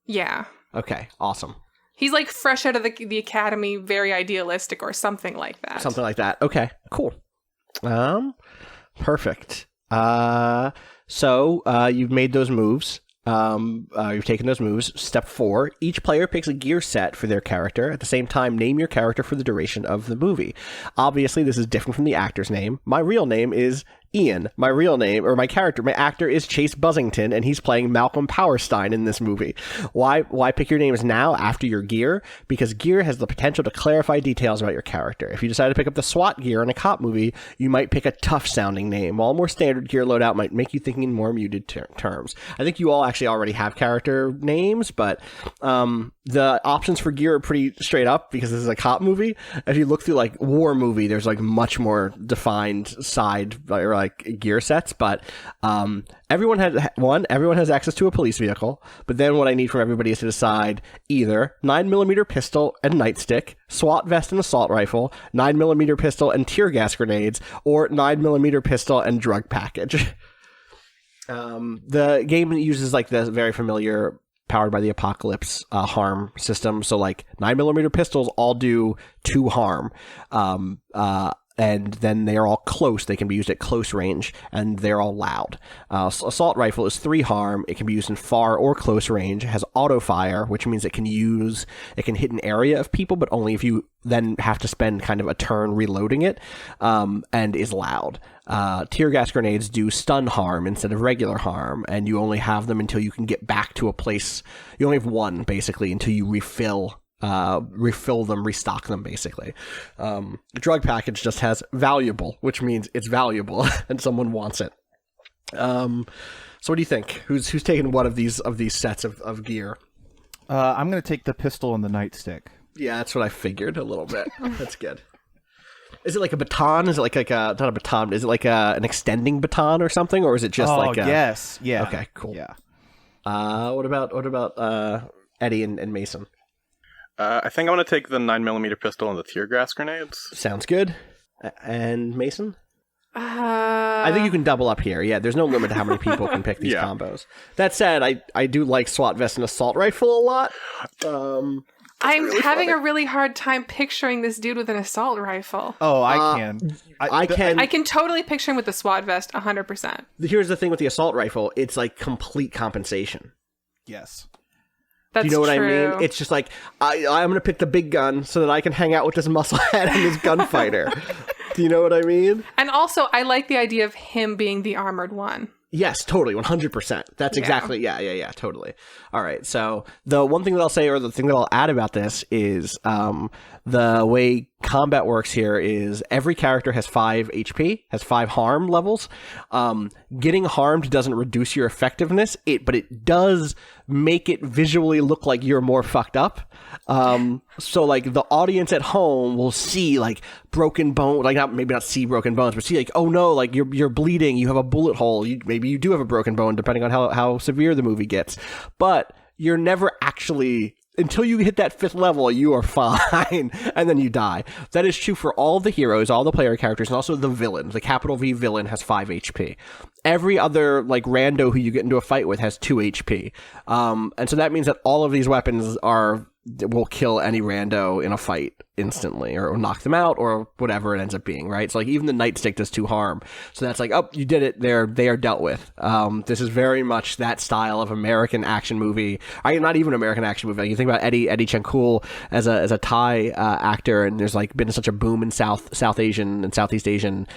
Yeah. Okay, awesome. He's like fresh out of the academy, very idealistic or something like that. Something like that. Okay, cool. Perfect. So you've made those moves. You've taken those moves. Step 4, each player picks a gear set for their character. At the same time, name your character for the duration of the movie. Obviously, this is different from the actor's name. My real name is Ian. My actor is Chase Buzzington, and he's playing Malcolm Powerstein in this movie. Why pick your names now after your gear? Because gear has the potential to clarify details about your character. If you decide to pick up the SWAT gear in a cop movie, you might pick a tough-sounding name, while a more standard gear loadout might make you think in more muted terms. I think you all actually already have character names, but the options for gear are pretty straight up because this is a cop movie. If you look through like war movie, there's like much more defined side or like gear sets, but everyone has access to a police vehicle. But then what I need from everybody is to decide either 9mm pistol and nightstick, SWAT vest and assault rifle, 9mm pistol and tear gas grenades, or 9mm pistol and drug package. The game uses like the very familiar Powered by the Apocalypse harm system. So like 9mm pistols all do 2 harm. And then they are all close. They can be used at close range, and they're all loud. Assault rifle is 3 harm. It can be used in far or close range. It has auto fire, which means it can hit an area of people, but only if you then have to spend kind of a turn reloading it, and is loud. Tear gas grenades do stun harm instead of regular harm, and you only have them until you can get back to a place. You only have one, basically, until you restock them, basically. The drug package just has valuable, which means it's valuable and someone wants it. So what do you think? Who's taking one of these sets of gear? I'm going to take the pistol and the nightstick. Yeah, that's what I figured a little bit. That's good. Is it like a baton? Is it like not a baton? Is it like an extending baton or something? Or is it just yes. Yeah. Okay, cool. Yeah. What about Eddie and Mason? I think I want to take the 9mm pistol and the tear gas grenades. Sounds good. And Mason? I think you can double up here. Yeah, there's no limit to how many people can pick these combos. That said, I do like SWAT vest and assault rifle a lot. I'm really having a really hard time picturing this dude with an assault rifle. Oh, I can. I can totally picture him with the SWAT vest, 100%. Here's the thing with the assault rifle. It's like complete compensation. Yes. That's Do you know what true. I mean? It's just like, I'm going to pick the big gun so that I can hang out with this musclehead and this gunfighter. Do you know what I mean? And also, I like the idea of him being the armored one. Yes, totally, 100%. That's exactly, yeah, totally. All right, so the one thing that I'll say, or the thing that I'll add about this is the way combat works here is every character has 5 HP, has 5 harm levels. Getting harmed doesn't reduce your effectiveness, but it does make it visually look like you're more fucked up. So like the audience at home will see like broken bone, like maybe not see broken bones, but see like, oh no, like you're bleeding, you have a bullet hole, maybe you do have a broken bone, depending on how severe the movie gets. But you're never actually, until you hit that 5th level, you are fine, and then you die. That is true for all the heroes, all the player characters, and also the villain. The capital V villain has 5 HP. Every other, like, rando who you get into a fight with has 2 HP. And so that means that all of these weapons will kill any rando in a fight instantly, or knock them out, or whatever it ends up being, right? So like even the nightstick does 2 harm. So that's like, oh, you did it. They are dealt with. This is very much that style of American action movie. Not even American action movie. Like you think about Eddy Chankul as a Thai actor, and there's like been such a boom in South Asian and Southeast Asian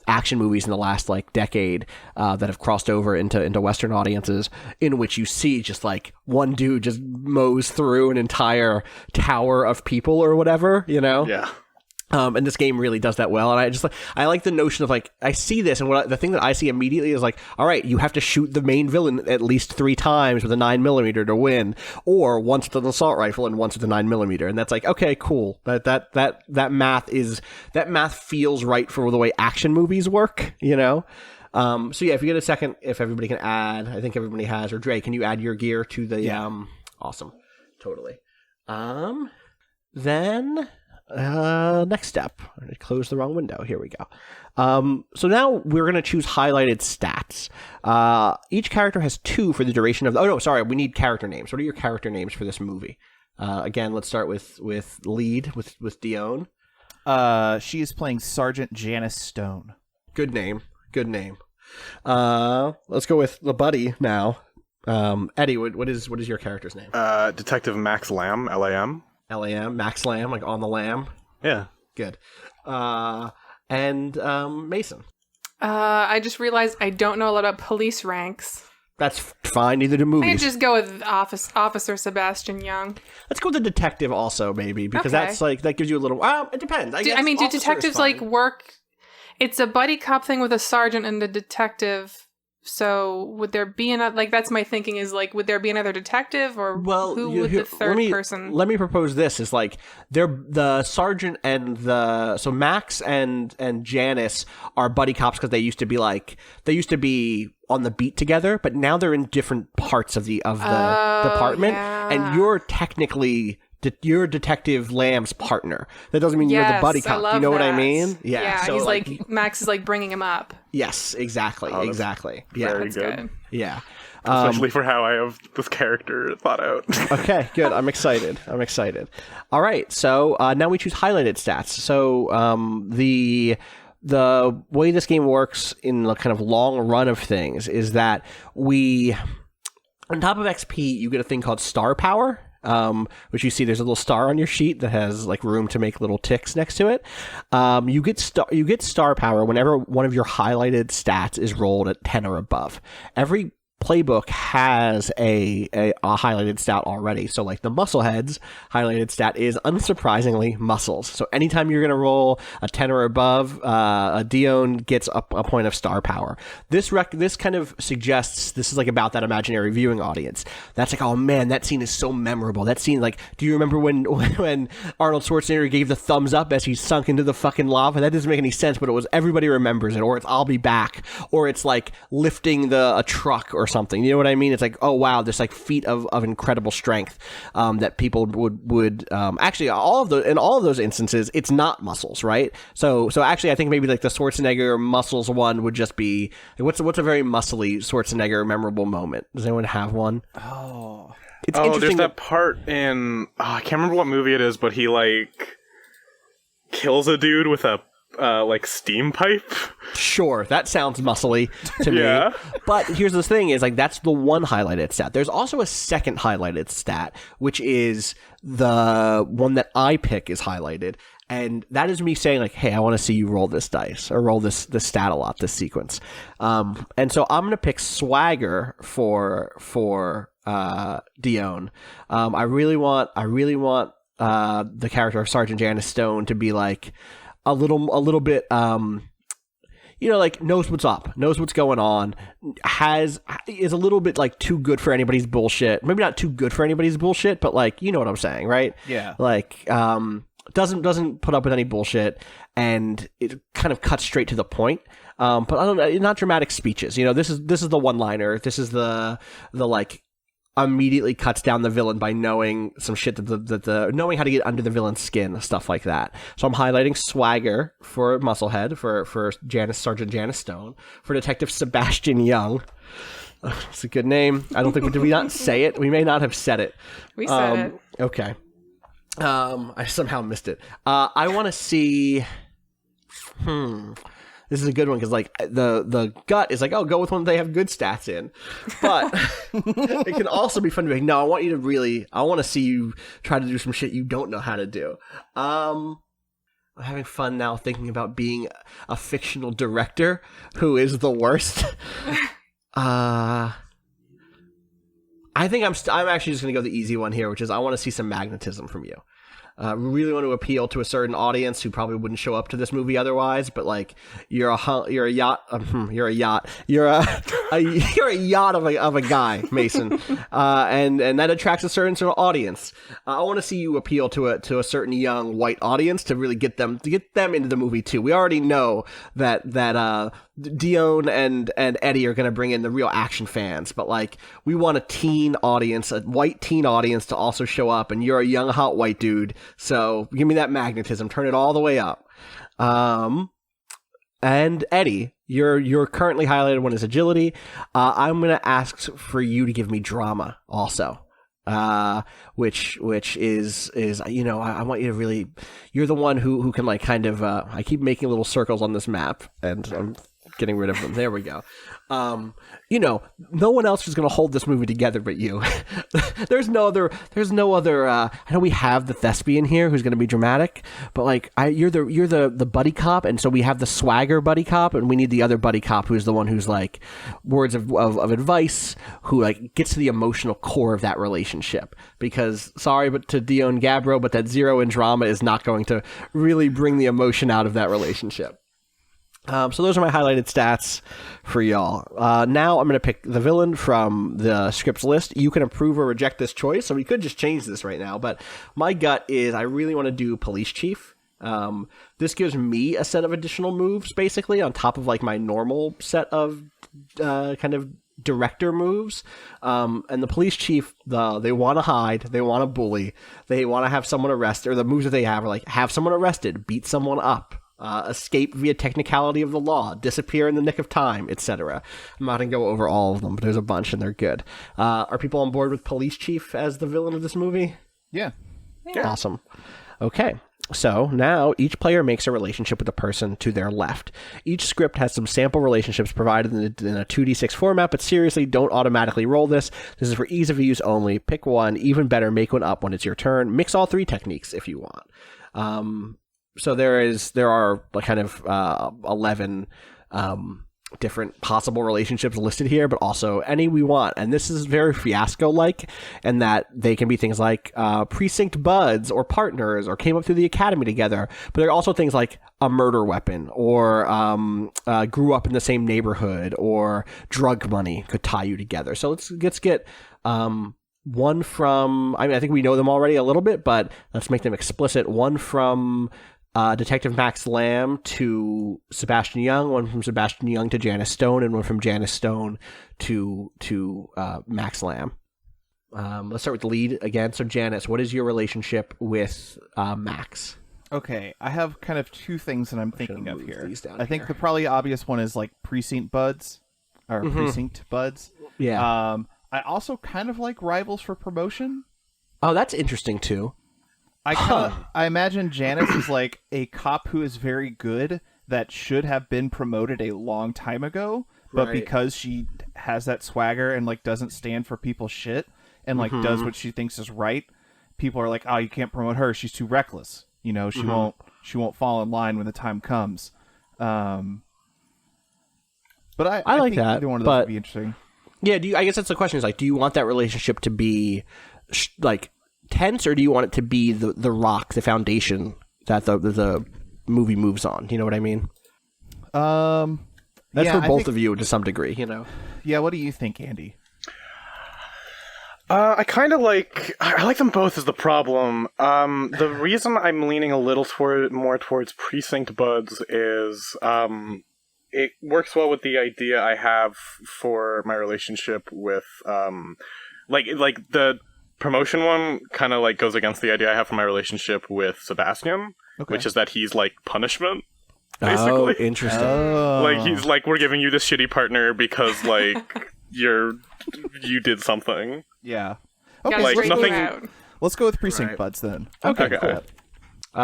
action movies in the last like decade that have crossed over into Western audiences, in which you see just like one dude just mows through an entire tower of people or whatever, you know? Yeah. And this game really does that well. And I like the notion of like, I see this, and the thing that I see immediately is like, all right, you have to shoot the main villain at least 3 times with a 9mm to win, or once with an assault rifle and once with a 9mm. And that's like, okay, cool. That math feels right for the way action movies work, you know? So yeah, if you get a second, if everybody can add, I think everybody has, or Dre, can you add your gear to the, awesome. Totally. Then next step. I closed the wrong window. Here we go. So now we're going to choose highlighted stats. Each character has 2 for the duration of the... Oh, no, sorry. We need character names. What are your character names for this movie? Again, let's start with lead, with Dion. She is playing Sergeant Janice Stone. Good name. Let's go with the buddy now. Eddie, what is your character's name? Detective Max Lamb, Lam. Lam, Max Lamb, like on the lamb. Yeah. Good. And Mason. I just realized I don't know a lot about police ranks. That's fine. Neither do I movies. could just go with Officer Sebastian Young. Let's go with the detective also, maybe, because Okay. that's like that gives you a little. Well, it depends. I guess Do officer is detectives fine. like work? It's a buddy cop thing with a sergeant and a detective. So would there be another? Like that's my thinking is like, would there be another detective, or who would the third person? Let me propose this: is like they're the sergeant and so Max and Janice are buddy cops because they used to be on the beat together, but now they're in different parts of the department, and you're technically. You're Detective Lamb's partner. That doesn't mean you're the buddy cop. I love You know what I that. mean? Yeah, so he's like Max is like bringing him up. Yes, exactly. Oh, Exactly. Yeah. very That's good. good. Yeah. Especially for how I have this character thought out. Okay, good. I'm excited. All right. So now we choose highlighted stats. So the way this game works in the kind of long run of things is that on top of XP, you get a thing called star power. Which you see there's a little star on your sheet that has like room to make little ticks next to it. You get star power whenever one of your highlighted stats is rolled at 10 or above. Every playbook has a highlighted stat already. So like the Muscleheads highlighted stat is unsurprisingly muscles. So anytime you're going to roll a 10 or above, a Dion gets a point of star power. This kind of suggests this is like about that imaginary viewing audience. That's like, oh man, that scene is so memorable. That scene, like, do you remember when Arnold Schwarzenegger gave the thumbs up as he sunk into the fucking lava? That doesn't make any sense, but it was everybody remembers it. Or it's I'll be back. Or it's like lifting a truck or something. You know what I mean? It's like, oh wow, this like feat of incredible strength that people would actually in all of those instances, it's not muscles, right? So actually, I think maybe like the Schwarzenegger muscles one would just be what's a very muscly Schwarzenegger memorable moment? Does anyone have one? It's interesting. There's that part in I can't remember what movie it is, but he like kills a dude with a like steam pipe. Sure, that sounds muscly to Yeah. me. But here's the thing: is like that's the one highlighted stat. There's also a second highlighted stat, which is the one that I pick is highlighted, and that is me saying like, "Hey, I want to see you roll this dice or roll this stat a lot, this sequence." And so I'm gonna pick swagger for Dion. I really want the character of Sergeant Janice Stone to be like a little bit like knows what's up, knows what's going on, is a little bit like too good for anybody's bullshit. Maybe not too good for anybody's bullshit, but like you know what I'm saying, right? Yeah. Like doesn't put up with any bullshit, and it kind of cuts straight to the point. But I don't know, not dramatic speeches. This is the one-liner. This is the like immediately cuts down the villain by knowing some shit that knowing how to get under the villain's skin, stuff like that. So I'm highlighting swagger for Musclehead, for Sergeant Janice Stone, for Detective Sebastian Young. It's a good name. I don't think did we not say it? We may not have said it. We said it. Okay. I somehow missed it. I want to see. This is a good one because like the gut is like, oh, go with one they have good stats in, but it can also be fun to be like, no, I want to see you try to do some shit you don't know how to do. I'm having fun now thinking about being a fictional director who is the worst. I think I'm actually just gonna go the easy one here, which is I want to see some magnetism from you. Really want to appeal to a certain audience who probably wouldn't show up to this movie otherwise, but like you're a yacht of a guy, Mason, and that attracts a certain sort of audience. I want to see you appeal to a certain young white audience to really get them into the movie too. We already know that Dion and Eddy are going to bring in the real action fans, but like we want a white teen audience to also show up, and you're a young hot white dude, so give me that magnetism, turn it all the way up. And Eddy, you're currently highlighted one is agility. I'm going to ask for you to give me drama also. Which is I want you to really, you're the one who can like kind of I keep making little circles on this map and I'm getting rid of them. There we go. No one else is going to hold this movie together but you. There's no other I know we have the thespian here who's going to be dramatic, but like you're the buddy cop, and so we have the swagger buddy cop, and we need the other buddy cop who's the one who's like words of advice, who like gets to the emotional core of that relationship, because sorry but to Dion Gabbro, but that 0 in drama is not going to really bring the emotion out of that relationship. So those are my highlighted stats for y'all. Now I'm going to pick the villain from the script's list. You can approve or reject this choice, so we could just change this right now, but my gut is I really want to do police chief. This gives me a set of additional moves, basically, on top of like my normal set of kind of director moves. And the police chief, they want to hide, they want to bully, they want to have someone arrested, or the moves that they have are like have someone arrested, beat someone up, escape via technicality of the law, disappear in the nick of time, etc. I'm not going to go over all of them, but there's a bunch and they're good. Are people on board with police chief as the villain of this movie? Yeah. Awesome. Okay. So now each player makes a relationship with the person to their left. Each script has some sample relationships provided in a 2d6 format, but seriously, don't automatically roll this. This is for ease of use only. Pick one. Even better, make one up when it's your turn. Mix all 3 techniques if you want. So there are like kind of 11 different possible relationships listed here, but also any we want. And this is very Fiasco-like, in that they can be things like precinct buds or partners or came up through the academy together. But there are also things like a murder weapon or grew up in the same neighborhood, or drug money could tie you together. So let's get one from, I think we know them already a little bit, but let's make them explicit. One from Detective Max Lamb to Sebastian Young, one from Sebastian Young to Janice Stone, and one from Janice Stone to Max Lamb. Let's start with the lead again. So Janice, what is your relationship with Max? Okay, I have kind of 2 things that I'm thinking of here. I think the probably obvious one is like precinct buds, or precinct buds. Yeah. I also kind of like rivals for promotion. Oh, that's interesting too. I imagine Janice is like a cop who is very good that should have been promoted a long time ago, but because she has that swagger and like doesn't stand for people's shit and like does what she thinks is right, people are like, "Oh, you can't promote her. She's too reckless. She won't fall in line when the time comes." But I like think that. Either one of those would be interesting. Yeah, I guess that's the question. Is like, do you want that relationship to be like tense, or do you want it to be the rock, the foundation that the movie moves on? You know what I mean? That's for both of you to some degree, you know. Yeah, what do you think, Andy? I kind of I like them both is the problem. The reason I'm leaning a little more towards Precinct Buds is it works well with the idea I have for my relationship with like the promotion one kind of goes against the idea I have for my relationship with Sebastian, which is that he's punishment. Basically. Oh, interesting. He's we're giving you this shitty partner because you did something. Yeah. Okay, nothing. Let's go with Precinct Buds then. Okay, cool.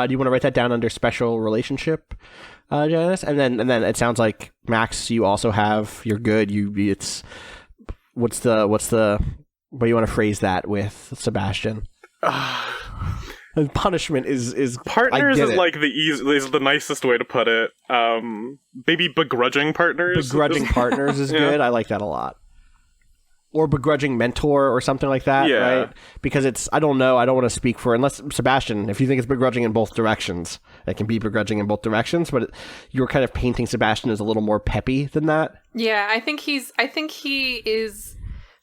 Do you want to write that down under special relationship, Janice? And then it sounds like Max, you also have. You're good. What do you want to phrase that with, Sebastian? Punishment is partners is the nicest way to put it. Maybe begrudging partners. Begrudging partners is good. I like that a lot. Or begrudging mentor or something like that, right? Because I don't know, I don't want to speak for, unless, Sebastian, if you think it's begrudging in both directions, it can be begrudging in both directions, but you're kind of painting Sebastian as a little more peppy than that. Yeah, I think he is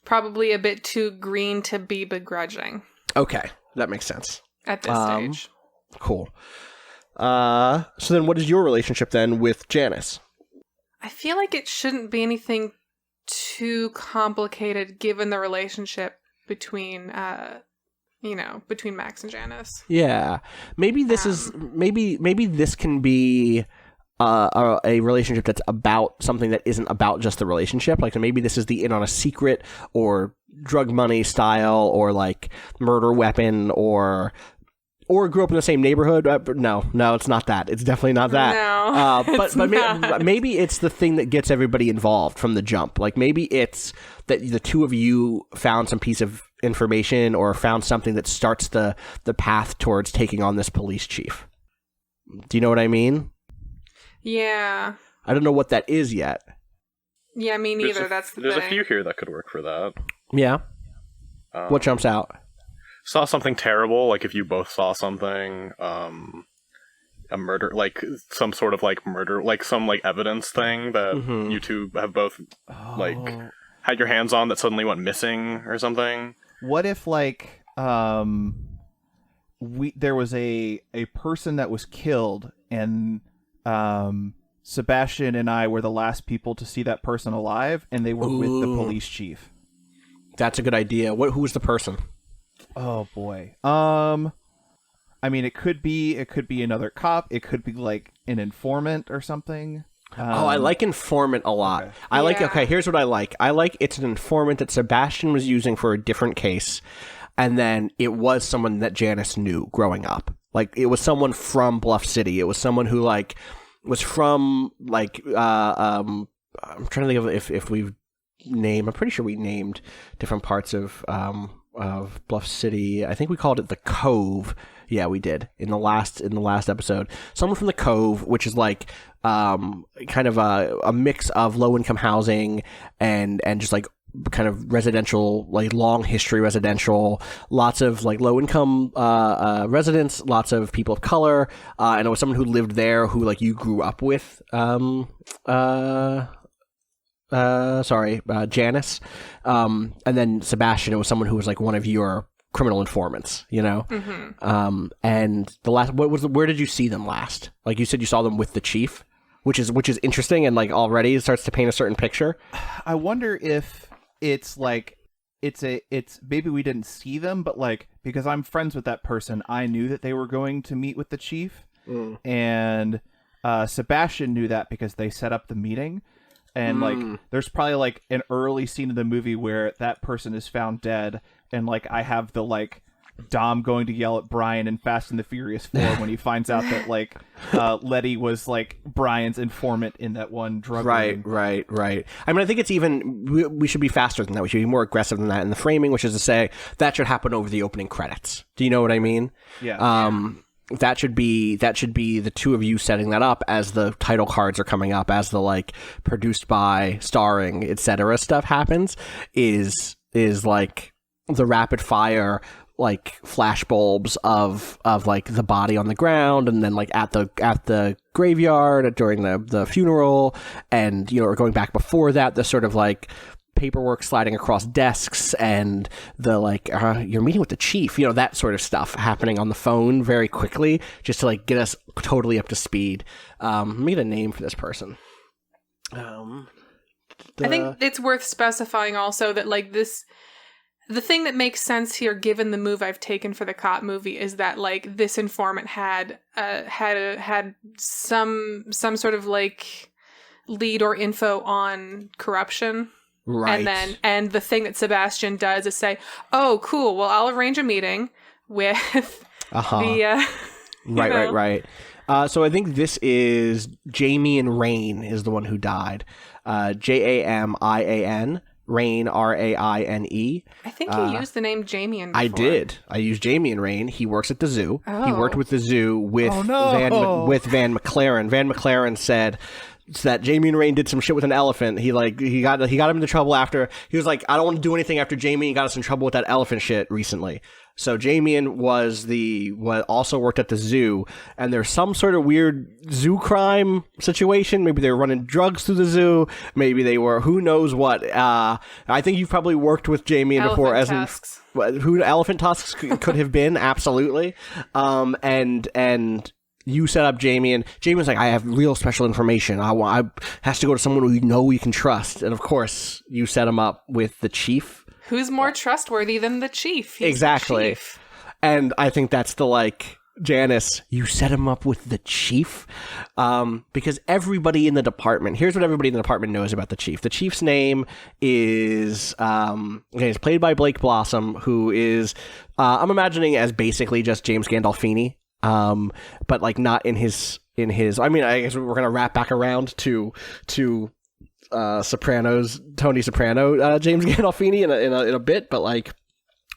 probably a bit too green to be begrudging. Okay, that makes sense. At this stage. Cool. So then what is your relationship then with Janice? I feel like it shouldn't be anything too complicated given the relationship between between Max and Janice. Yeah. Maybe this is maybe this can be a relationship that's about something that isn't about just the relationship. Maybe this is the in on a secret or drug money style or murder weapon or grew up in the same neighborhood. No, it's not that. It's definitely not that. No, but maybe it's the thing that gets everybody involved from the jump. Maybe it's that the two of you found some piece of information or found something that starts the path towards taking on this police chief. Do you know what I mean? Yeah. I don't know what that is yet. Yeah, me neither. There's a few here that could work for that. Yeah. What jumps out? Saw something terrible, if you both saw something, a murder, some sort of murder, some evidence thing that you two have both had your hands on that suddenly went missing or something. What if there was a person that was killed and Sebastian and I were the last people to see that person alive, and they were with the police chief. That's a good idea. Who was the person? Oh boy. I mean, it could be another cop. It could be an informant or something. I like informant a lot. Okay. Here's what I like. It's an informant that Sebastian was using for a different case, and then it was someone that Janice knew growing up. It was someone from Bluff City. It was someone who was from I'm trying to think of if we've named. I'm pretty sure we named different parts of Bluff City. I think we called it the Cove. Yeah, we did in the last episode. Someone from the Cove, which is kind of a mix of low income housing and just kind of residential, long history residential, lots of low income residents, lots of people of color, and it was someone who lived there who you grew up with. Janice, and then Sebastian, it was someone who was one of your criminal informants, you know. And the last, where did you see them last? You said you saw them with the chief, which is interesting, and already it starts to paint a certain picture. I wonder if it's it's maybe we didn't see them, but because I'm friends with that person, I knew that they were going to meet with the chief, and Sebastian knew that because they set up the meeting. And there's probably an early scene in the movie where that person is found dead, and I have the Dom going to yell at Brian in Fast and the Furious 4 when he finds out that Letty was Brian's informant in that one drug ring. Right. I mean, I think it's even we should be faster than that. We should be more aggressive than that in the framing, which is to say that should happen over the opening credits. Do you know what I mean? Yeah. That should be the two of you setting that up as the title cards are coming up, as the produced by, starring, etc. stuff happens, is the rapid fire like flashbulbs of like the body on the ground, and then like at the graveyard during the funeral, and or going back before that, the sort of like paperwork sliding across desks, and the like you're meeting with the chief, that sort of stuff happening on the phone very quickly, just to like get us totally up to speed. Let me get a name for this person. I think it's worth specifying also that like the thing that makes sense here, given the move I've taken for the cop movie, is that like this informant had some sort of like lead or info on corruption. Right. And the thing that Sebastian does is say, "Oh, cool. Well, I'll arrange a meeting with the." Right. So I think this is Jamian Rain is the one who died. Jamian. Rain, Raine. I think you used the name Jamian before. I did. I used Jamian Rain. He works at the zoo. Oh. He worked with the zoo with Van McLaren. Van McLaren said that Jamian Rain did some shit with an elephant. He got him into trouble after. He was like, I don't want to do anything after Jamian got us in trouble with that elephant shit recently. So Jamian also worked at the zoo, and there's some sort of weird zoo crime situation. Maybe they were running drugs through the zoo. Maybe they were, who knows what. I think you've probably worked with Jamian before. Tusks. Who elephant tusks could have been, absolutely. And you set up Jamian. Jamian's like, I have real special information. I has to go to someone who we can trust. And of course, you set him up with the chief. Who's more trustworthy than the chief? He's exactly. the chief. And I think that's the like, Janice, you set him up with the chief, because everybody in the department, here's what everybody in the department knows about the chief. The chief's name is, it's played by Blake Blossom, who is, I'm imagining as basically just James Gandolfini, but like not in his, I mean, I guess we're going to wrap back around to Sopranos, Tony Soprano, James Gandolfini in a bit, but like,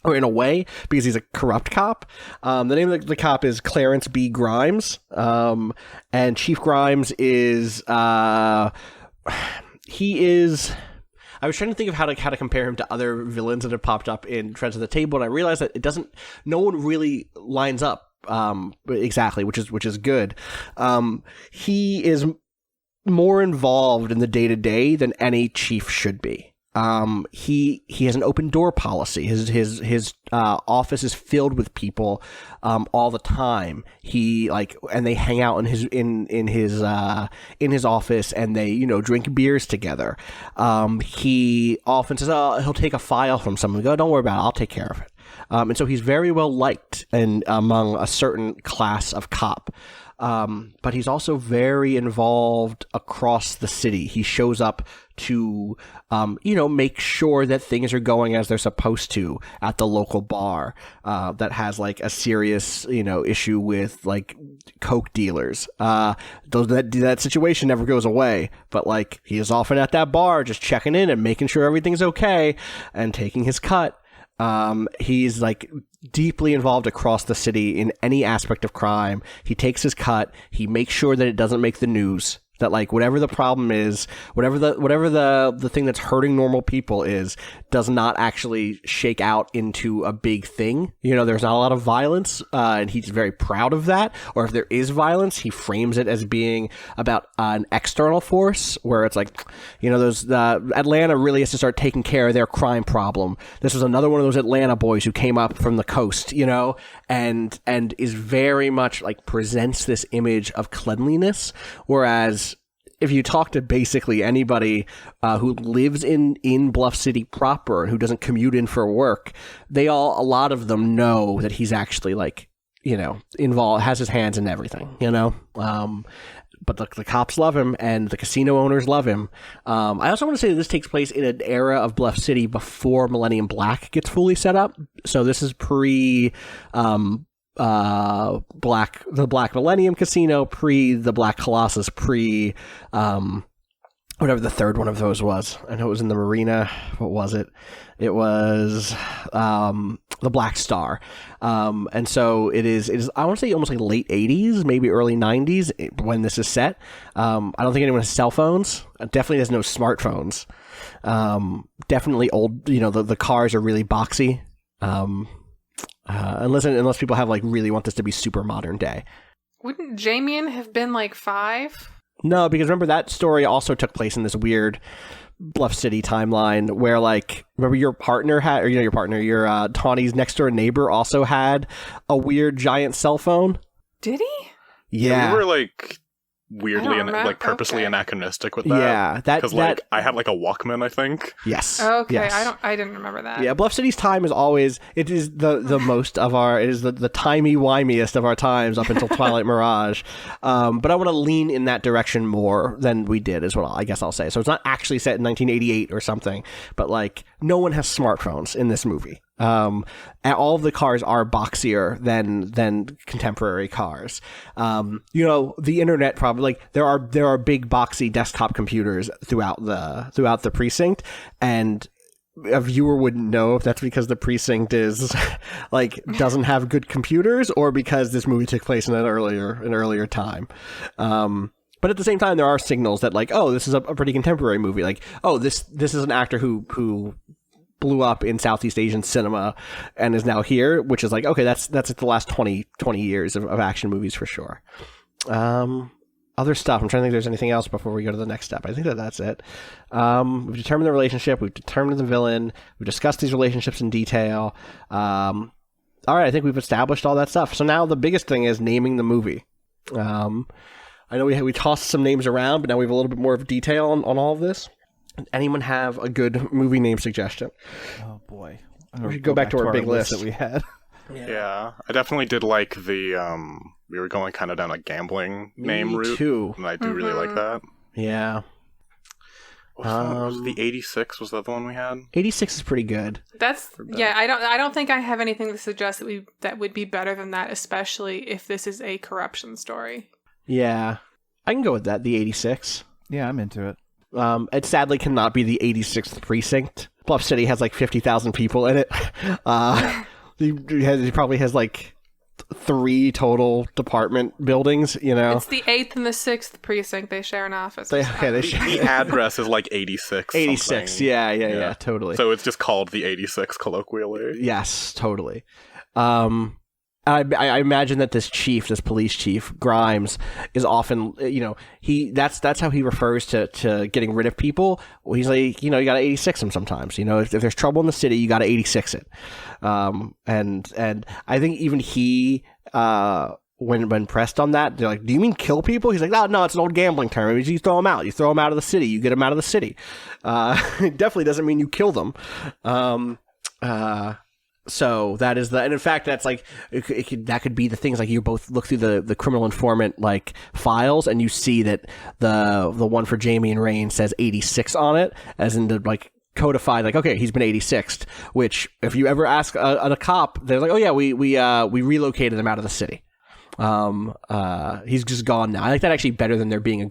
or in a way, because he's a corrupt cop. The name of the cop is Clarence B. Grimes, and Chief Grimes is he is. I was trying to think of how to compare him to other villains that have popped up in Friends of the Table, and I realized that it doesn't. No one really lines up exactly, which is good. He is more involved in the day-to-day than any chief should be. He has an open door policy. His office is filled with people all the time. And they hang out in his office, and they drink beers together. He often says, he'll take a file from someone. Go, don't worry about it, I'll take care of it. And so he's very well liked among a certain class of cop. But he's also very involved across the city. He shows up to, make sure that things are going as they're supposed to at the local bar, that has like a serious, issue with like coke dealers. That situation never goes away, but like he is often at that bar just checking in and making sure everything's okay and taking his cut. He's like deeply involved across the city in any aspect of crime. He takes his cut. He makes sure that it doesn't make the news. That like whatever the problem is, whatever the thing that's hurting normal people is, does not actually shake out into a big thing. There's not a lot of violence, and he's very proud of that. Or if there is violence, he frames it as being about an external force, where it's like, Atlanta really has to start taking care of their crime problem. This was another one of those Atlanta boys who came up from the coast, and is very much like presents this image of cleanliness, whereas if you talk to basically anybody who lives in Bluff City proper and who doesn't commute in for work, a lot of them know that he's actually like, involved, has his hands in everything, but the cops love him and the casino owners love him. I also want to say that this takes place in an era of Bluff City before Millennium Black gets fully set up. So this is pre the Black Millennium Casino, pre the Black Colossus, pre whatever the third one of those was. I know it was in the marina. What was it? It was the Black Star. And so it is I want to say almost like late 80s, maybe early 90s when this is set. I don't think anyone has cell phones. Definitely has no smartphones. Definitely old, the cars are really boxy. unless people have like really want this to be super modern day. Wouldn't Jamien have been like 5? No, because remember that story also took place in this weird Bluff City timeline where, like, remember your partner had, or your partner, your Tawny's next door neighbor also had a weird giant cell phone. Did he? Yeah, we were like weirdly and like purposely anachronistic with that. Yeah, because like I had like a Walkman, I think. Yes. Okay, yes. I didn't remember that. Yeah, Bluff City's time is always, it is the most of our, it is the timey-wimeyest of our times up until Twilight Mirage. But I want to lean in that direction more than we did, is what I guess I'll say. So it's not actually set in 1988 or something, but like no one has smartphones in this movie. And all of the cars are boxier than contemporary cars. The internet probably, like, there are big boxy desktop computers throughout the precinct, and a viewer wouldn't know if that's because the precinct is like doesn't have good computers or because this movie took place in an earlier time. But at the same time, there are signals that, like, oh, this is a pretty contemporary movie. Like, oh, this is an actor who blew up in Southeast Asian cinema and is now here, which is like, okay, that's the last 20 years of action movies for sure. Other stuff. I'm trying to think if there's anything else before we go to the next step. I think that's it. We've determined the relationship. We've determined the villain. We've discussed these relationships in detail. All right, I think we've established all that stuff. So now the biggest thing is naming the movie. I know we tossed some names around, but now we have a little bit more of detail on all of this. Anyone have a good movie name suggestion? Oh boy, we should go back to our big list that we had. Yeah, I definitely did like the we were going kind of down a gambling name route too, and I do really like that. Yeah. Was the 86 was the other one we had? 86 is pretty good. I don't think I have anything to suggest that would be better than that, especially if this is a corruption story. Yeah, I can go with that. The 86. Yeah, I'm into it. It sadly cannot be the 86th precinct. Bluff City has like 50,000 people in it. He probably has like 3 total department buildings, you know. It's the 8th and the 6th precinct. They share an office. They share. The address is like 86. 86, something. Yeah, totally. So it's just called the 86 colloquially. Yes, totally. I imagine that this police chief, Grimes, is often, that's how he refers to getting rid of people. Well, he's like, you got to 86 them sometimes. If there's trouble in the city, you got to 86 it. And I think even he, when pressed on that, they're like, do you mean kill people? He's like, no, it's an old gambling term. It means you throw them out. You throw them out of the city. You get them out of the city. It definitely doesn't mean you kill them. So that is and in fact, that's like, that could be the things, like you both look through the criminal informant like files and you see that the one for Jamie and Rain says 86 on it, as in the like codified, like, okay, he's been 86'd, which if you ever ask a cop, they're like, oh yeah, we relocated him out of the city. He's just gone now. I like that actually better than there being a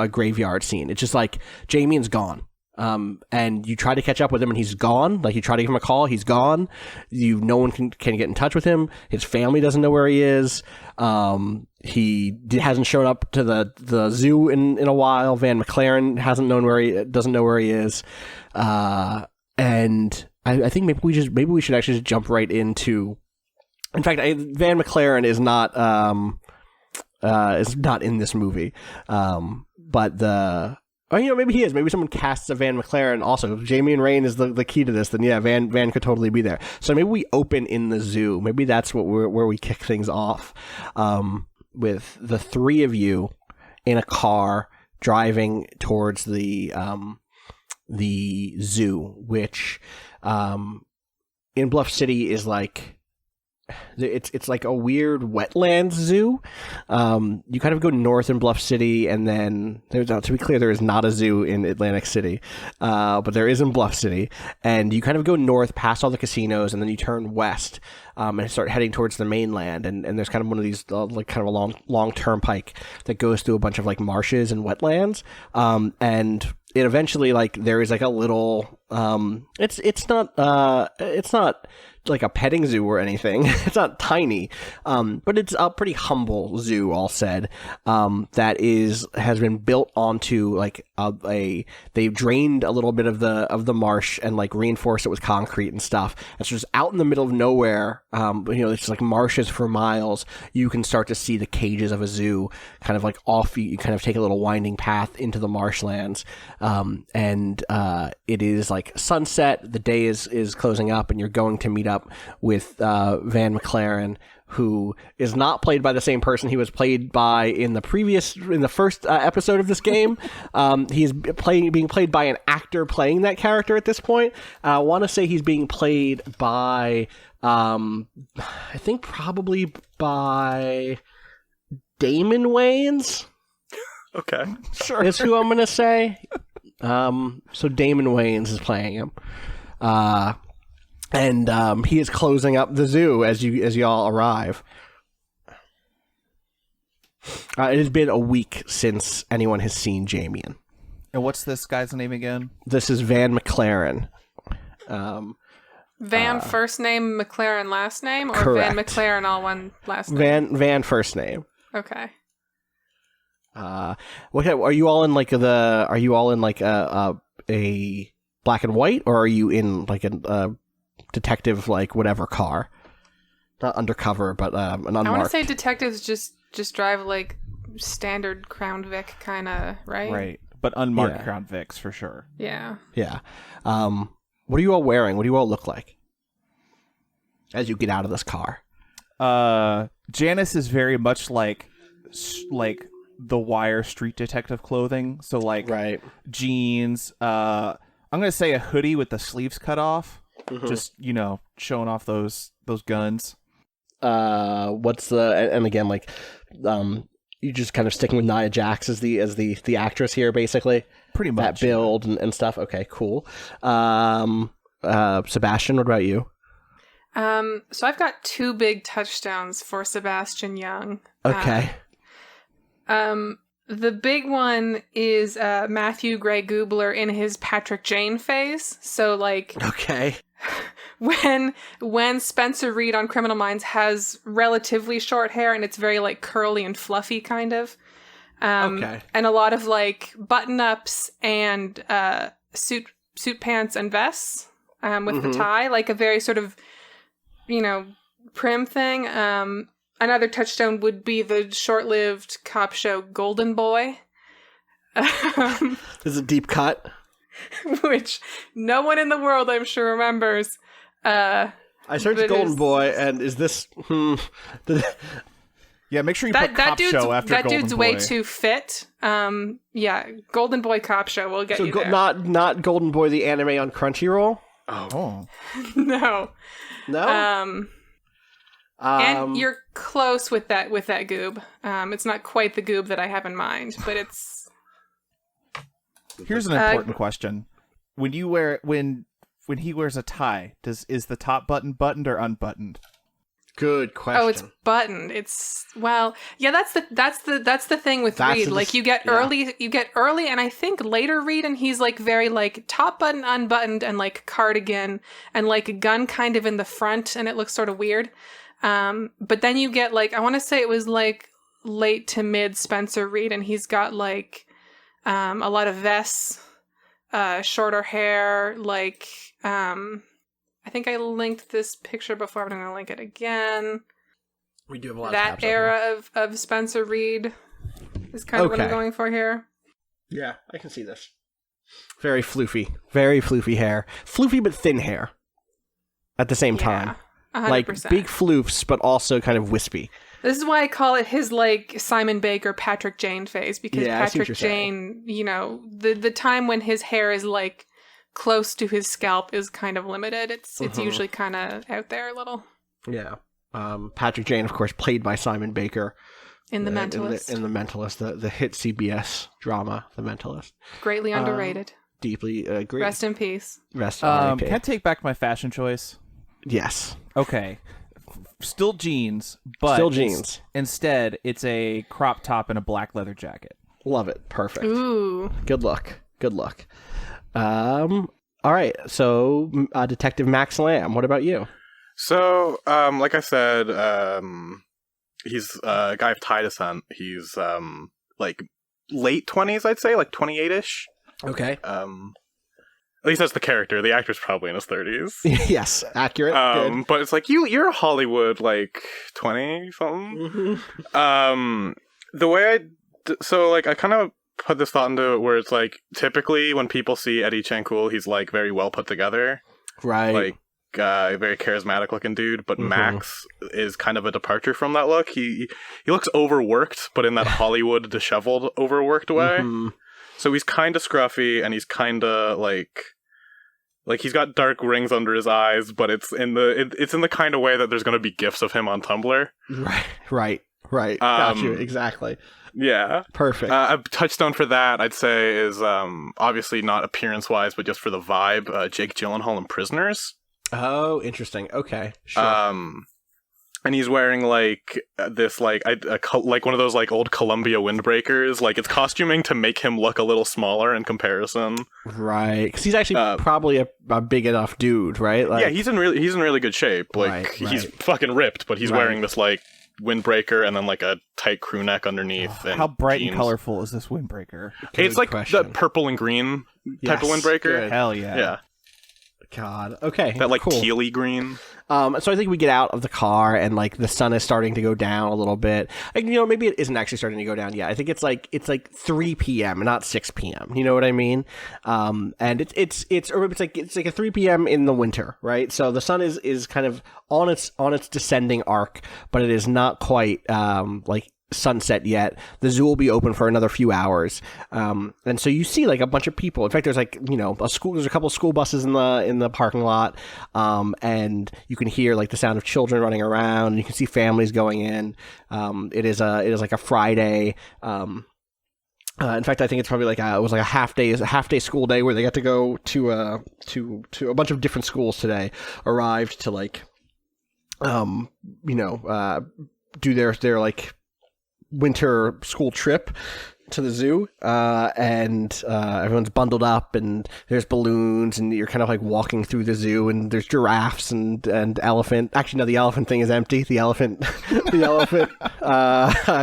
graveyard scene. It's just like Jamie's gone. And you try to catch up with him and he's gone. Like, you try to give him a call, he's gone. No one can get in touch with him. His family doesn't know where he is. He hasn't shown up to the zoo in a while. Van McLaren doesn't know where he is. And I think maybe we should actually just jump right into. In fact, Van McLaren is not in this movie. But maybe he is. Maybe someone casts a Van McLaren also. If Jamie and Rain is the key to this, then yeah, Van could totally be there. So maybe we open in the zoo. Maybe that's where we kick things off, with the 3 of you in a car driving towards the zoo, which in Bluff City is like. It's like a weird wetlands zoo. You kind of go north in Bluff City, and then to be clear, there is not a zoo in Atlantic City, but there is in Bluff City. And you kind of go north past all the casinos, and then you turn west and start heading towards the mainland. And there's kind of one of these like kind of a long turnpike that goes through a bunch of like marshes and wetlands. And it eventually, like, there is like a little. It's not like a petting zoo or anything. It's not tiny, but it's a pretty humble zoo, all said. That has been built onto like they've drained a little bit of the marsh and like reinforced it with concrete and stuff. It's just out in the middle of nowhere. It's like marshes for miles. You can start to see the cages of a zoo, kind of like off. You kind of take a little winding path into the marshlands, and it is like sunset. The day is closing up, and you're going to meet up with Van McLaren, who is not played by the same person he was played by in the first episode of this game. He's being played by an actor playing that character at this point. I want to say he's being played by, I think probably by Damon Wayans. Okay, sure. Is who I'm going to say. So Damon Wayans is playing him. And he is closing up the zoo as y'all arrive. It has been a week since anyone has seen Jamian. And what's this guy's name again? This is Van McLaren. Van first name, McLaren last name, or correct. Van McLaren all one last name? Van first name. Okay. What are you all in like a black and white, or are you in like a detective like whatever car? Not undercover, but an unmarked. I want to say detectives just drive like standard Crown Vic kind of, right? Right, but unmarked Crown Vics for sure. Yeah. Yeah. What are you all wearing? What do you all look like as you get out of this car? Janice is very much like the Wire street detective clothing. So like jeans. I'm gonna say a hoodie with the sleeves cut off, just showing off those guns. What's the and again like you just kind of sticking with Nia Jax as the actress here, basically. Pretty much that build and stuff. Okay, cool. Sebastian, what about you? So I've got 2 big touchdowns for Sebastian Young. Okay. The big one is Matthew Gray Gubler in his Patrick Jane phase. So like, okay, when Spencer Reid on Criminal Minds has relatively short hair and it's very like curly and fluffy kind of. And a lot of like button ups and suit pants and vests with the tie, like a very sort of prim thing. Another touchstone would be the short-lived cop show Golden Boy. This is a deep cut. Which no one in the world, I'm sure, remembers. I searched Golden Boy, and is this... Yeah, make sure you put cop show after Golden Boy. That dude's way too fit. Yeah, Golden Boy cop show will get you there. Not Golden Boy, the anime on Crunchyroll? Oh. No? No? And you're close with that goob. It's not quite the goob that I have in mind, but it's... Here's an important question. When he wears a tie, is the top button buttoned or unbuttoned? Good question. Oh, it's buttoned. That's the thing with Reed. Like you get early, and I think later Reed, and he's like very like top button unbuttoned and like cardigan and like a gun kind of in the front, and it looks sort of weird. But then you get like, I want to say it was like late to mid Spencer Reid, and he's got like a lot of vests, shorter hair, like I think I linked this picture before, but I'm going to link it again. We do have a lot that of era of Spencer Reid is kind of what I'm going for here. Yeah, I can see this. Very floofy hair. Floofy but thin hair at the same time. 100%. Like big floofs, but also kind of wispy. This is why I call it his like Simon Baker, Patrick Jane phase, because Patrick Jane, the time when his hair is like close to his scalp is kind of limited. It's usually kind of out there a little. Yeah. Patrick Jane, of course, played by Simon Baker in The Mentalist. In The Mentalist, the hit CBS drama, The Mentalist. Greatly underrated. Deeply agree. Rest in peace. Rest in peace. Can I take back my fashion choice? Yes. Okay. Still jeans, but instead it's a crop top and a black leather jacket. Love it. Perfect. Ooh. Good luck. All right. So, Detective Max Lamb, what about you? So, like I said, he's a guy of Thai descent. He's like late 20s, I'd say, like 28-ish. Okay. At least that's the character. The actor's probably in his 30s. Yes, accurate. Good. But it's like you're a Hollywood like 20 something. Mm-hmm. The way I kind of put this thought into it where it's like typically when people see Eddy Chankul, he's like very well put together, Right. like a very charismatic looking dude. But Max is kind of a departure from that look. He looks overworked, but in that Hollywood disheveled overworked way. Mm-hmm. So he's kind of scruffy, and he's kind of like he's got dark rings under his eyes, but it's in the kind of way that there's going to be gifs of him on Tumblr. Right. Got you, exactly. Yeah. Perfect. A touchstone for that, I'd say, is obviously not appearance-wise, but just for the vibe, Jake Gyllenhaal in Prisoners. Oh, interesting. Okay. Sure. And he's wearing like this like like one of those like old Columbia windbreakers. Like it's costuming to make him look a little smaller in comparison. Right, because he's actually probably a big enough dude, right? Like, yeah, he's in really good shape. Like he's fucking ripped, but he's wearing this like windbreaker and then like a tight crew neck underneath. And how bright jeans. and colorful is this windbreaker? It's like the purple and green type of windbreaker. Good. Hell yeah. Yeah. God. Okay. That like cool. tealy green. So I think we get out of the car and like the sun is starting to go down a little bit. Like, maybe it isn't actually starting to go down yet. I think it's like 3 p.m. not 6 p.m. You know what I mean? And it's like a 3 p.m. in the winter, right? So the sun is kind of on its descending arc, but it is not quite like sunset yet. The zoo will be open for another few hours, and so you see like a bunch of people. In fact, there's like there's a couple of school buses in the parking lot, and you can hear like the sound of children running around, and you can see families going in. It is like a Friday. In fact, I think it's probably like it was like a half day school day where they got to go to a bunch of different schools today. Arrived to like do their like winter school trip to the zoo, and everyone's bundled up, and there's balloons, and you're kind of like walking through the zoo, and there's giraffes and elephant. Actually, no, the elephant thing is empty. The elephant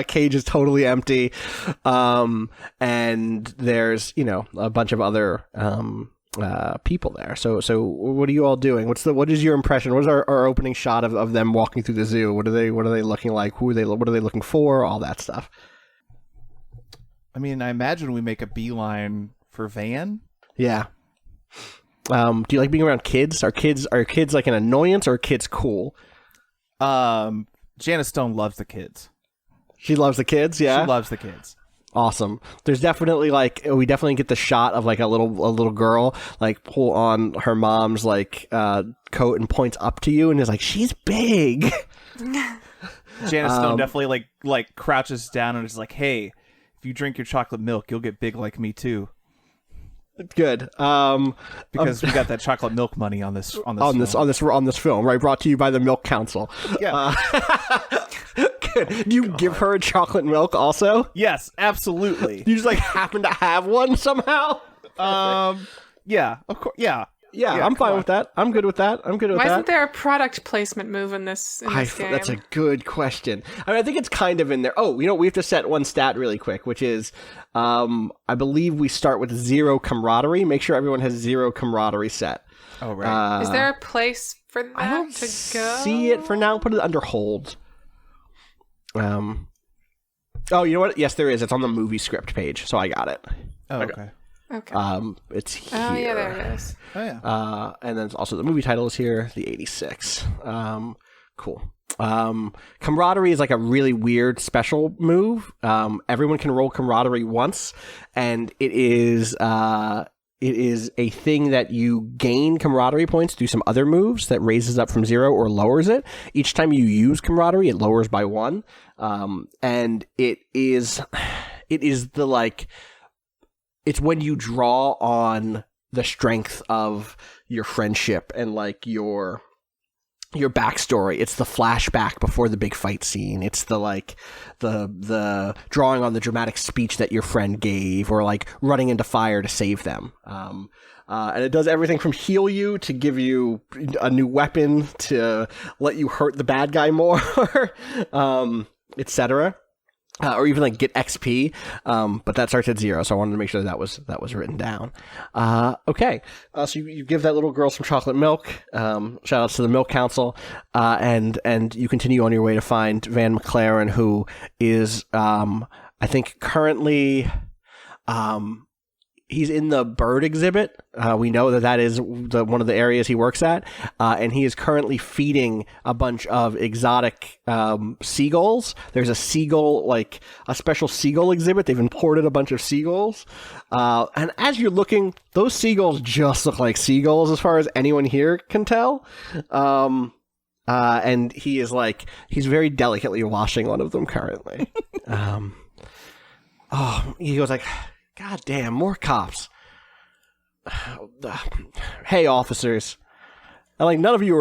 cage is totally empty, and there's a bunch of other people there. So what are you all doing? What is your impression? What is our opening shot of them walking through the zoo? What are they looking like? What are they looking for? All that stuff. I mean, I imagine we make a beeline for Van. Yeah. Do you like being around kids? Are kids like an annoyance, or are kids cool? Janice Stone loves the kids. She loves the kids, yeah? She loves the kids. Awesome. There's definitely we definitely get the shot of like a little girl like pull on her mom's like coat and points up to you and is like, she's big. Janice Stone definitely like crouches down and is like, hey, if you drink your chocolate milk, you'll get big like me too. Good. Because we got that chocolate milk money on this film, right? Brought to you by the Milk Council. Yeah. Good. Do you give her chocolate milk also? Yes, absolutely. You just like happen to have one somehow? Yeah, of course. Yeah, I'm fine with that. I'm good with that. Why isn't there a product placement move in this game? That's a good question. I mean, I think it's kind of in there. Oh, we have to set one stat really quick, which is, I believe we start with 0 camaraderie. Make sure everyone has 0 camaraderie set. Oh, right. Is there a place for that I don't to go? See it for now. Put it under hold. Oh, you know what? Yes, there is. It's on the movie script page, so I got it. Oh, okay. Okay. It's here. Oh, yeah, there it is. Oh, yeah. And then also the movie title is here, the 86. Cool. Camaraderie is like a really weird special move. Everyone can roll camaraderie once, and it is a thing that you gain camaraderie points through some other moves that raises up from 0 or lowers it. Each time you use camaraderie, it lowers by 1. And it is the like, it's when you draw on the strength of your friendship and like your your backstory. It's the flashback before the big fight scene. It's the the drawing on the dramatic speech that your friend gave, or like running into fire to save them. And it does everything from heal you to give you a new weapon to let you hurt the bad guy more, etc. Or even like get XP, but that starts at 0. So I wanted to make sure that was written down. Okay, so you give that little girl some chocolate milk. Shout outs to the Milk Council, and you continue on your way to find Van McLaren, who is I think currently he's in the bird exhibit. We know that is one of the areas he works at, and he is currently feeding a bunch of exotic seagulls. There's a seagull, like a special seagull exhibit. They've imported a bunch of seagulls, and as you're looking, those seagulls just look like seagulls as far as anyone here can tell. And he's very delicately washing one of them currently. He goes like, God damn, more cops. Hey, officers. And like none of you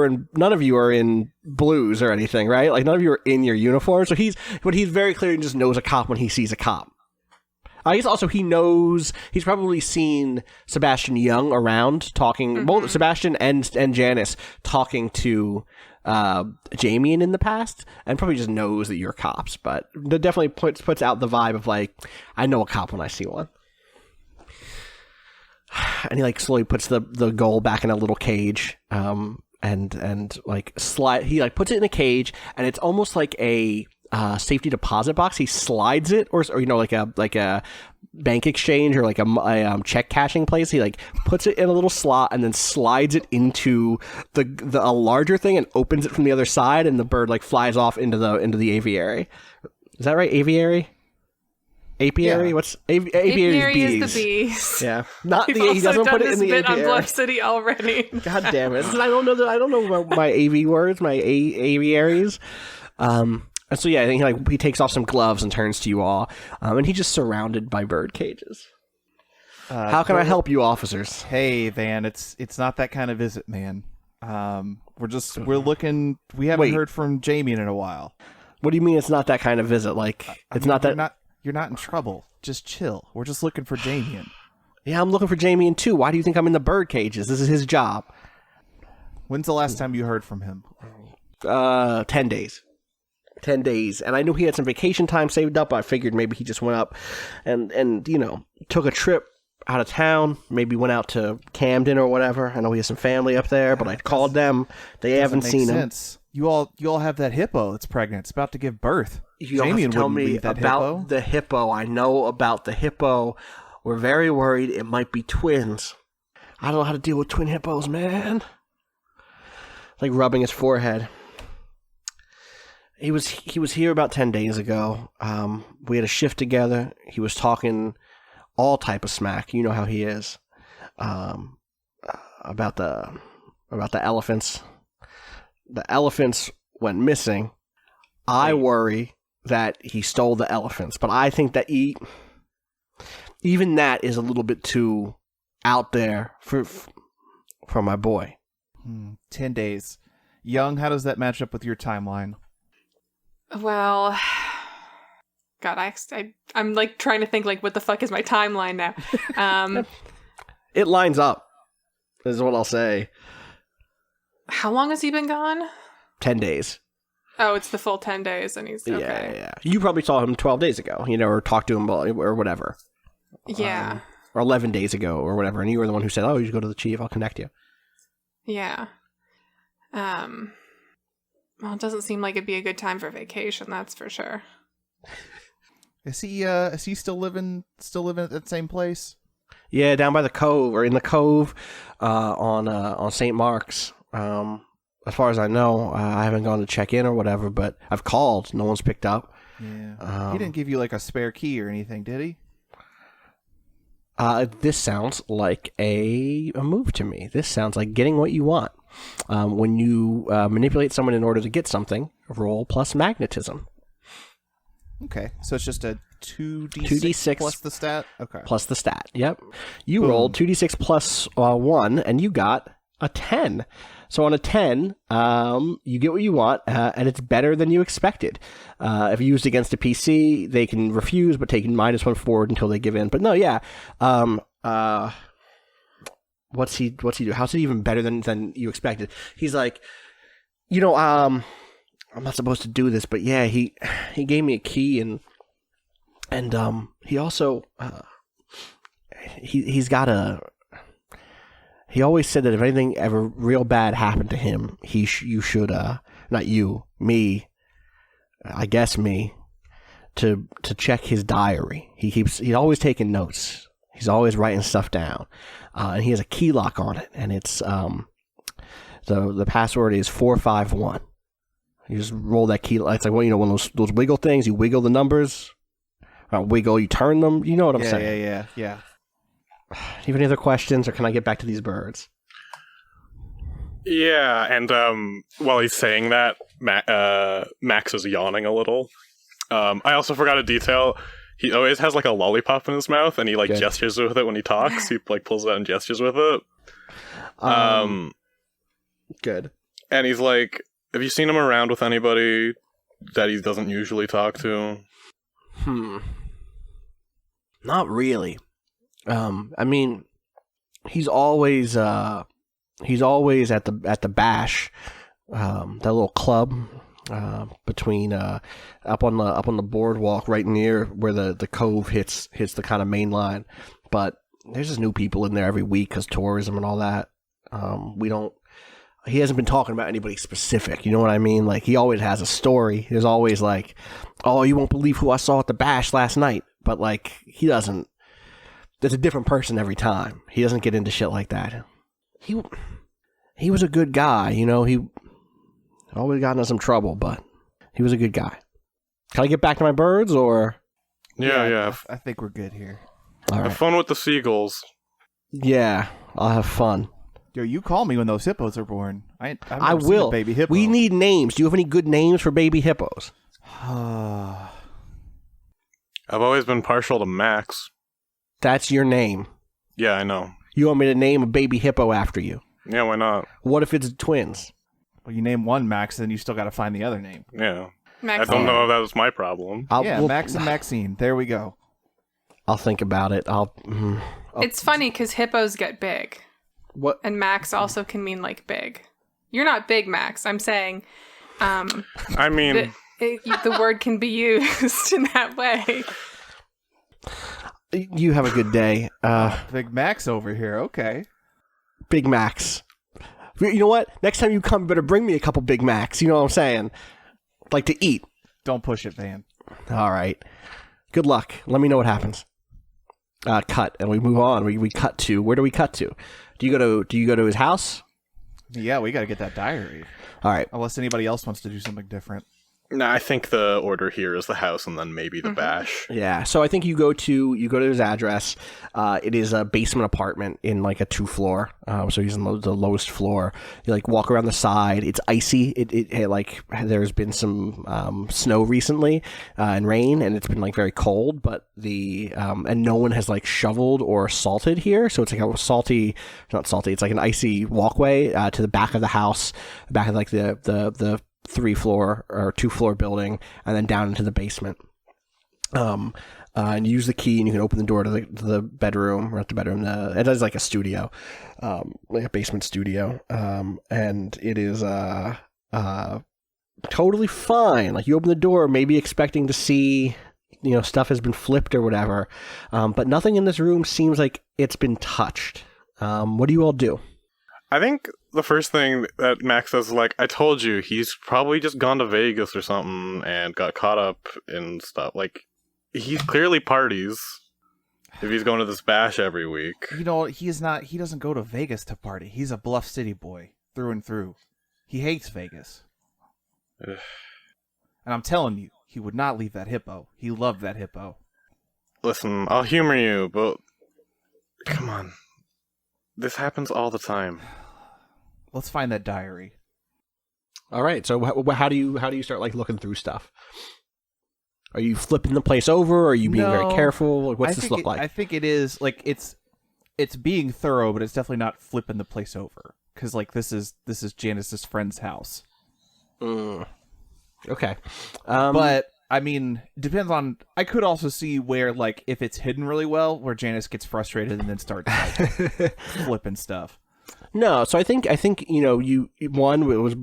are in blues or anything, right? Like none of you are in your uniform. So he's very clearly just knows a cop when he sees a cop. I guess also he's probably seen Sebastian Young around talking, both Sebastian and Janice talking to Jamie in the past, and probably just knows that you're cops, but that definitely puts out the vibe of like, I know a cop when I see one. And he like slowly puts the goal back in a little cage, and like he like puts it in a cage, and it's almost like a safety deposit box. He slides it, or like a bank exchange, or like a check cashing place. He like puts it in a little slot and then slides it into a larger thing and opens it from the other side, and the bird like flies off into the aviary. Is that right? Aviary? Apiary? Yeah. What's apiary? Is the bees. Yeah, not the. He doesn't put it in the apiary. On Bluff City already. God damn it! I don't know my AV words, my aviaries. And so yeah, I think he takes off some gloves and turns to you all, and he's just surrounded by bird cages. How can I help you, officers? Hey, Van, it's not that kind of visit, man. We're looking. We haven't heard from Jamie in a while. What do you mean it's not that kind of visit? Like not that. You're not in trouble. Just chill. We're just looking for Damien. Yeah, I'm looking for Damien too. Why do you think I'm in the bird cages? This is his job. When's the last time you heard from him? 10 days. 10 days. And I knew he had some vacation time saved up. I figured maybe he just went up and took a trip out of town. Maybe went out to Camden or whatever. I know he has some family up there, but I called them. They haven't seen him. You all have that hippo that's pregnant. It's about to give birth. You don't have to tell me about the hippo. I know about the hippo. We're very worried it might be twins. I don't know how to deal with twin hippos, man. Like rubbing his forehead. He was here about 10 days ago. We had a shift together. He was talking all type of smack. You know how he is. About the elephants. The elephants went missing. I worry that he stole the elephants, but I think that even that is a little bit too out there for my boy. 10 days. Young, how does that match up with your timeline? Well, God, I'm like trying to think like what the fuck is my timeline now? It lines up, is what I'll say. How long has he been gone? 10 days. Oh, it's the full 10 days, and he's okay. Yeah. You probably saw him 12 days ago, or talked to him or whatever. Yeah. Or 11 days ago or whatever, and you were the one who said, "Oh, you should go to the chief. I'll connect you." Yeah. Well, it doesn't seem like it'd be a good time for vacation. That's for sure. Is he still living at that same place? Yeah, down by the cove, or in the cove, on St. Mark's. As far as I know, I haven't gone to check in or whatever, but I've called. No one's picked up. Yeah. He didn't give you like a spare key or anything, did he? This sounds like a move to me. This sounds like getting what you want. When you manipulate someone in order to get something, roll plus magnetism. Okay, so it's just a 2d6 plus the stat? Okay. Plus the stat, yep. You rolled 2d6 plus 1, and you got a 10. So on a 10, you get what you want, and it's better than you expected. If used against a PC, they can refuse, but take -1 forward until they give in. But no, yeah. What's he do? How's it even better than you expected? He's like, I'm not supposed to do this, but yeah, he gave me a key, and he also he's got a. He always said that if anything ever real bad happened to him, you should not you, me, I guess me, to check his diary. He's always taking notes. He's always writing stuff down, and he has a key lock on it, and it's the password is 451. You just roll that key. It's like one of those wiggle things. You wiggle the numbers, wiggle. You turn them. You know what I'm saying? Yeah. Do you have any other questions, or can I get back to these birds? Yeah, and while he's saying that, Max is yawning a little. I also forgot a detail. He always has like a lollipop in his mouth, and he like gestures with it when he talks. He like pulls it out and gestures with it. Good. And he's like, have you seen him around with anybody that he doesn't usually talk to? Not really. I mean, he's always at the bash, that little club, between up on the boardwalk right near where the cove hits the kind of main line. But there's just new people in there every week because tourism and all that. He hasn't been talking about anybody specific. You know what I mean? Like, he always has a story. There's always like, oh, you won't believe who I saw at the bash last night. But like, he doesn't. There's a different person every time. He doesn't get into shit like that. He was a good guy, He always got into some trouble, but he was a good guy. Can I get back to my birds, or? Yeah. I think we're good here. All right. Have fun with the seagulls. Yeah, I'll have fun. Yo, you call me when those hippos are born. I will. Baby hippo. We need names. Do you have any good names for baby hippos? I've always been partial to Max. That's your name. Yeah, I know. You want me to name a baby hippo after you? Yeah, why not? What if it's twins? Well, you name one Max, then you still got to find the other name. Yeah. Maxine. I don't know if that was my problem. Max and Maxine. There we go. I'll think about it. It's funny because hippos get big. What? And Max also can mean like big. You're not big, Max. I'm saying. I mean, the word can be used in that way. You have a good day. Big Max over here. Okay. Big Macs. You know what? Next time you come, you better bring me a couple Big Macs. You know what I'm saying? Like to eat. Don't push it, Van. All right. Good luck. Let me know what happens. Cut, and we move on. We cut to, where do we cut to? Do you go to his house? Yeah, we got to get that diary. All right. Unless anybody else wants to do something different. no, I think the order here is the house and then maybe the bash. Yeah, so I think you go to his address. It is a basement apartment in like a 2-floor. So he's in the lowest floor. You like walk around the side. It's icy. It like there's been some snow recently and rain, and it's been like very cold. But and no one has like shoveled or salted here, so it's like a not salty. It's like an icy walkway to the back of the house, back of like the 3-floor or 2-floor building, and then down into the basement. And you use the key, and you can open the door to the bedroom, or not the bedroom. It is like a studio, like a basement studio, and it is totally fine. Like you open the door, maybe expecting to see, stuff has been flipped or whatever, but nothing in this room seems like it's been touched. What do you all do? I think the first thing that Max says is like, I told you, he's probably just gone to Vegas or something and got caught up in stuff. Like, he clearly parties if he's going to this bash every week. He doesn't go to Vegas to party. He's a Bluff City boy through and through. He hates Vegas. And I'm telling you, he would not leave that hippo. He loved that hippo. Listen, I'll humor you, but come on. This happens all the time. Let's find that diary. All right. So how do you start like looking through stuff? Are you flipping the place over? Are you being very careful? Like, what's this look like? I think it is like it's being thorough, but it's definitely not flipping the place over. because like this is Janice's friend's house. Okay. But I mean, depends on. I could also see where, like, if it's hidden really well, where Janice gets frustrated and then starts like, flipping stuff. No, so I think we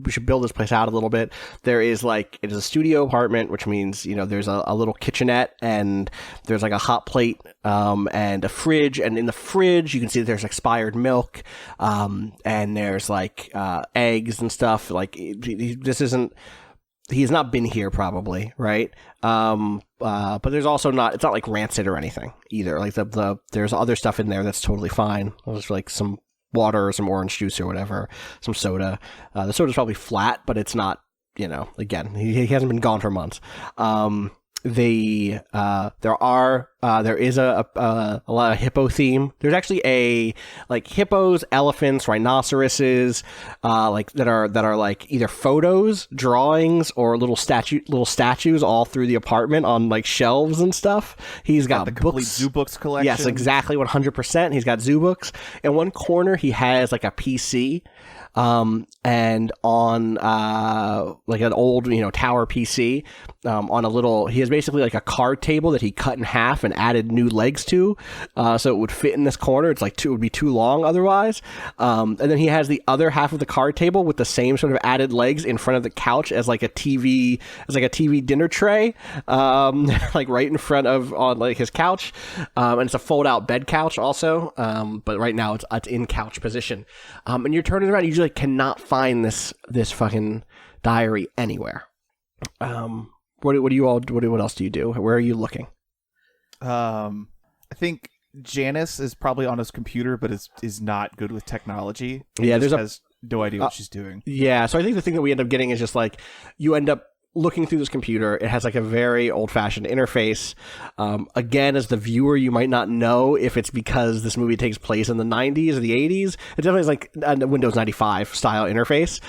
should build this place out a little bit. There is it is a studio apartment, which means there's a little kitchenette and there's like a hot plate and a fridge, and in the fridge you can see that there's expired milk and there's eggs and stuff. He's not been here probably, right? But there's also it's not like rancid or anything either. Like there's other stuff in there that's totally fine. There's like some water or some orange juice or whatever, some soda. The soda's probably flat, but it's not, again, he hasn't been gone for months. There is a lot of hippo theme. There's actually hippos, elephants, rhinoceroses, that are either photos, drawings, or little statues all through the apartment on shelves and stuff. He's got the books. complete zoo books collection. Yes, exactly, 100%. He's got zoo books. In one corner, he has a PC. And on an old tower PC, he has basically a card table that he cut in half and added new legs to, so it would fit in this corner. It would be too long otherwise. And then he has the other half of the card table with the same sort of added legs in front of the couch as a TV dinner tray, right in front of on his couch. And it's a fold out bed couch also, but right now it's in couch position. And you're turning around, you cannot find this fucking diary anywhere. What else do you do? Where are you looking? I think Janice is probably on his computer, but is not good with technology. Yeah, has no idea what she's doing. Yeah, so I think the thing that we end up getting is just you end up looking through this computer. It has a very old-fashioned interface. Again, as the viewer, you might not know if it's because this movie takes place in the 90s or the 80s. It definitely is a Windows 95 style interface.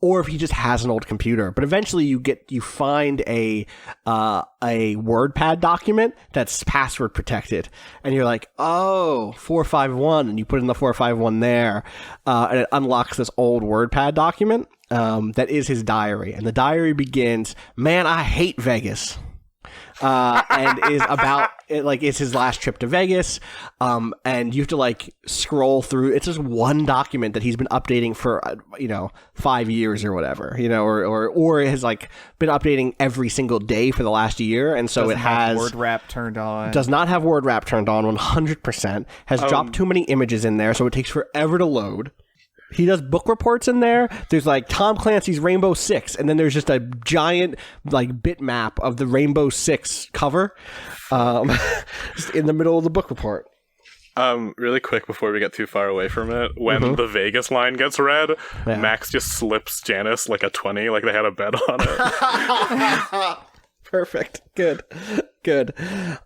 Or if he just has an old computer. But eventually you find a WordPad document that's password protected. And you're like, oh, 451. And you put in the 451 there. And it unlocks this old WordPad document. That is his diary, and the diary begins, "Man, I hate Vegas," and is about it's his last trip to Vegas, and you have to scroll through. It's just one document that he's been updating for 5 years or whatever, or has been updating every single day for the last year, and so it has word wrap turned on. Does not have word wrap turned on 100%. Has dropped too many images in there, so it takes forever to load. He does book reports in there. There's Tom Clancy's Rainbow Six, and then there's just a giant bitmap of the Rainbow Six cover, just in the middle of the book report. Really quick before we get too far away from it, when the Vegas line gets read, Max just slips Janice a 20, like they had a bet on it. Perfect. Good.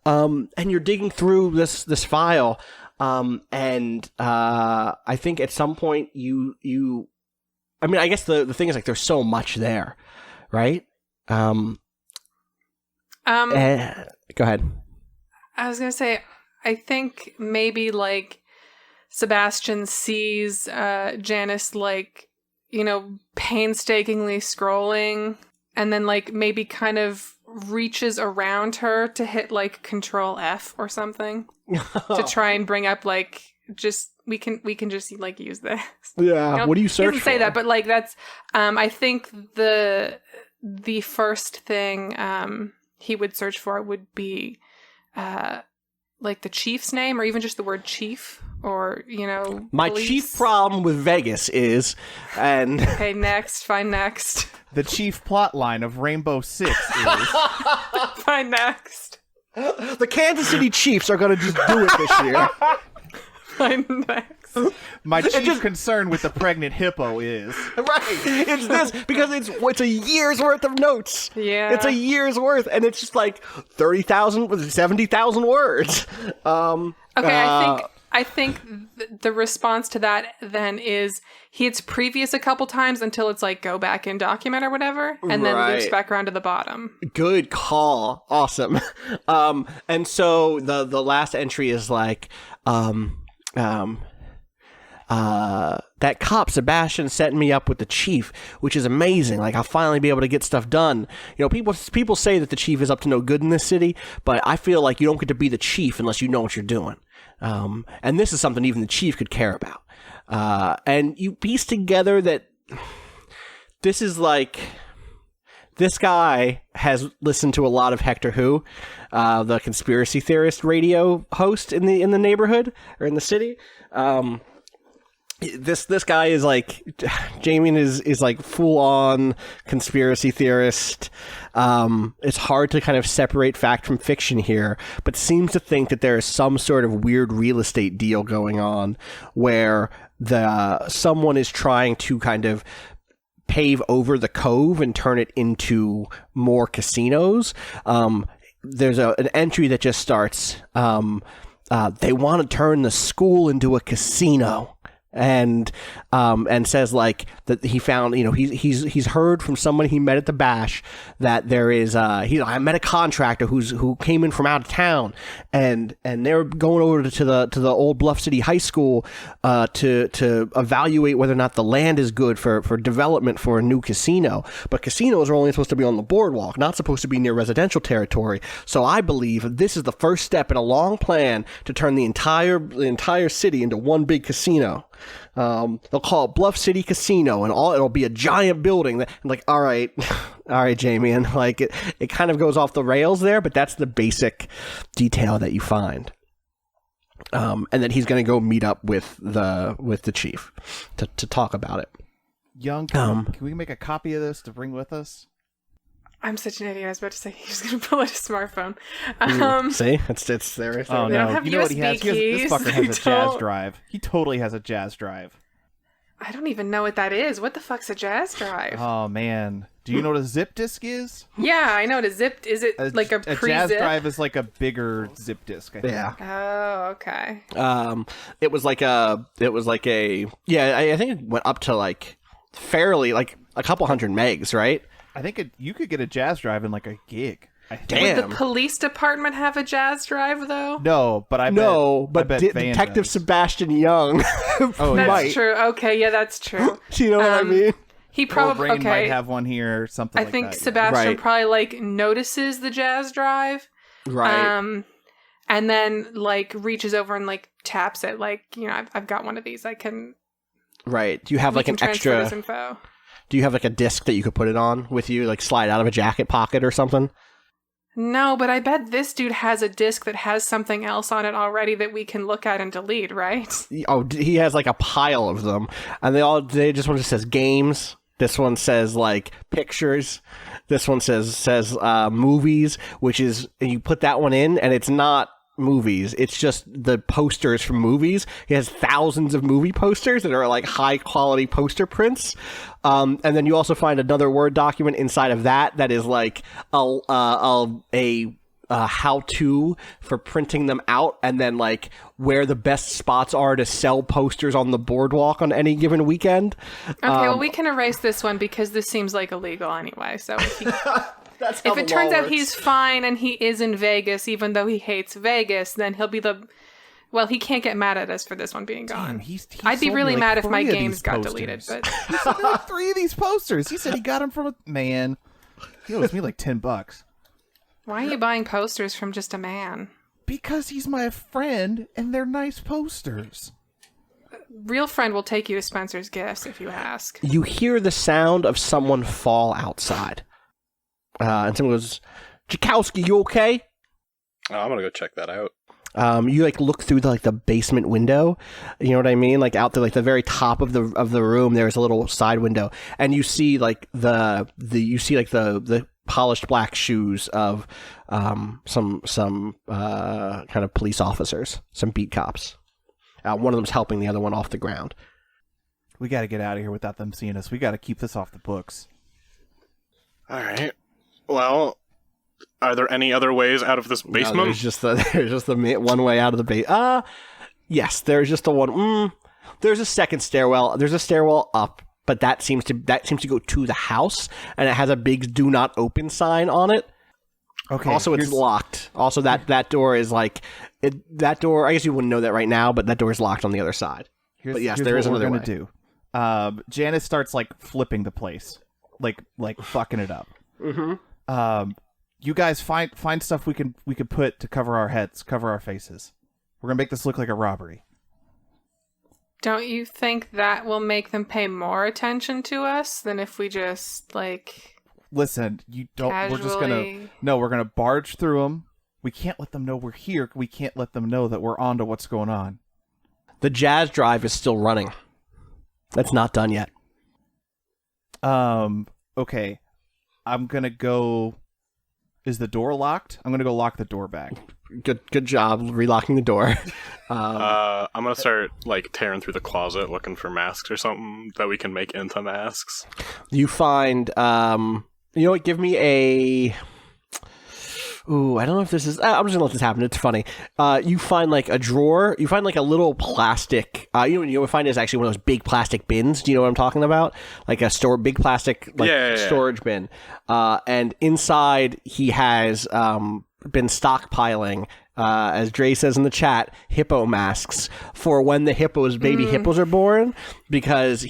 And you're digging through this file. And I think at some point I guess the thing is there's so much there, right? Go ahead. I was gonna say, I think maybe Sebastian sees Janice painstakingly scrolling, and then maybe kind of reaches around her to hit Control F or something to try and bring up just we can just use this. Yeah. What do you search for? He doesn't say that, but that's I think the first thing he would search for would be the chief's name, or even just the word chief, or my police. Chief problem with Vegas is, and okay, find next. The chief plot line of Rainbow Six is find next. The Kansas City Chiefs are going to just do it this year. Find next. My chief concern with the pregnant hippo is right. It's this because it's a year's worth of notes. Yeah, it's a year's worth, and it's just 30,000, 70,000 words. Okay, I think the response to that then is he hits previous a couple times until it's go back in document or whatever, and then loops back around to the bottom. Good call. Awesome. And so the last entry is that cop Sebastian setting me up with the chief, which is amazing. Like, I'll finally be able to get stuff done. You know, people say that the chief is up to no good in this city, but I feel like you don't get to be the chief unless you know what you're doing. And this is something even the chief could care about. And you piece together that this is like, this guy has listened to a lot of Hector Who, the conspiracy theorist radio host in the neighborhood or in the city. This guy is like, Jamie is like full on conspiracy theorist. It's hard to kind of separate fact from fiction here, but seems to think that there is some sort of weird real estate deal going on where someone is trying to kind of pave over the cove and turn it into more casinos. There's an entry that just starts, they want to turn the school into a casino. And says like that he found, you know, he's heard from somebody he met at the bash that there is I met a contractor who came in from out of town, and they're going over to the old Bluff City High School to evaluate whether or not the land is good for development for a new casino. But casinos are only supposed to be on the boardwalk, not supposed to be near residential territory. So I believe this is the first step in a long plan to turn the entire city into one big casino. They'll call it Bluff City Casino, and it'll be a giant building that, I'm like, all right, Jamie, and like it kind of goes off the rails there, but that's the basic detail that you find. And then he's going to go meet up with the chief to talk about it. Young, can we make a copy of this to bring with us? I'm such an idiot. I was about to say he was going to pull out his smartphone. See? It's there. Oh, they no. don't have You know what USB he has? keys. This fucker has a jazz drive. He totally has a jazz drive. I don't even know what that is. What the fuck's a jazz drive? Oh, man. Do you know what a zip disk is? Yeah, I know what a zip... Is it like a pre-zip? A jazz drive is like a bigger zip disk, I think. Yeah. Oh, okay. It was like a... Yeah, I think it went up to like fairly, like a couple hundred megs, right? I think you could get a jazz drive in like a gig. Damn. Would the police department have a jazz drive, though? No, but I bet Van Detective does. Sebastian Young Oh, That's might. true. Okay, yeah, that's true. Do you know what I mean? He Or probably... Brain might Okay, have one here or something I like think that. Sebastian Right. probably, like, notices the jazz drive. Right. And then, like, reaches over and, like, taps it. Like, you know, I've got one of these. I can... Right. Do you have like an transfer extra... this info. Do you have like a disc that you could put it on with you, like slide out of a jacket pocket or something? No, but I bet this dude has a disc that has something else on it already that we can look at and delete, right? Oh, he has like a pile of them, and they just one just says games. This one says like pictures. This one says movies, which is, and you put that one in, and it's not movies, it's just the posters from movies. He has thousands of movie posters that are like high quality poster prints, and then you also find another Word document inside of that is like a how-to for printing them out, and then like where the best spots are to sell posters on the boardwalk on any given weekend. Okay, well, we can erase this one because this seems like illegal anyway. So if it turns out he's fine and he is in Vegas, even though he hates Vegas, then he'll be well, he can't get mad at us for this one being gone. Damn, I'd be sold really me, mad like, if my 3 of games these got posters. deleted, but He sold me like 3 of these posters. He said he got them from a man. He owes me like $10. why are you buying posters from just a man? Because he's my friend and they're nice posters. Real friend will take you to Spencer's Gifts if you ask. You hear the sound of someone fall outside. And someone goes, Jakowski, you okay? Oh, I'm gonna go check that out. You like look through the basement window, you know what I mean? Like out there, like the very top of the room, there's a little side window, and you see like the polished black shoes of some kind of police officers, some beat cops. One of them's helping the other one off the ground. We got to get out of here without them seeing us. We got to keep this off the books. All right. Well, are there any other ways out of this basement? No, there's just the one way out of the base. Yes, there's just the one. There's a second stairwell. There's a stairwell up, but that seems to go to the house, and it has a big "Do Not Open" sign on it. Okay. Also, it's locked. Also, that door is like that door. I guess you wouldn't know that right now, but that door is locked on the other side. But yes, here's there is what another we're way. gonna do. Janice starts like flipping the place, like fucking it up. You guys find stuff we can put to cover our heads, cover our faces. We're gonna make this look like a robbery. Don't you think that will make them pay more attention to us than if we just, like... Listen, you don't... Casually... We're gonna barge through them. We can't let them know we're here. We can't let them know that we're on to what's going on. The jazz drive is still running. That's not done yet. Okay. I'm gonna go... Is the door locked? I'm gonna go lock the door back. Good job relocking the door. I'm gonna start like tearing through the closet looking for masks or something that we can make into masks. You find, you know what? Give me a. Ooh, I don't know if this is. I'm just gonna let this happen. It's funny. You find like a drawer. You find like a little plastic. You find is actually one of those big plastic bins. Do you know what I'm talking about? Like a big plastic storage bin. And inside he has been stockpiling, as Dre says in the chat, hippo masks for when the baby hippos are born, because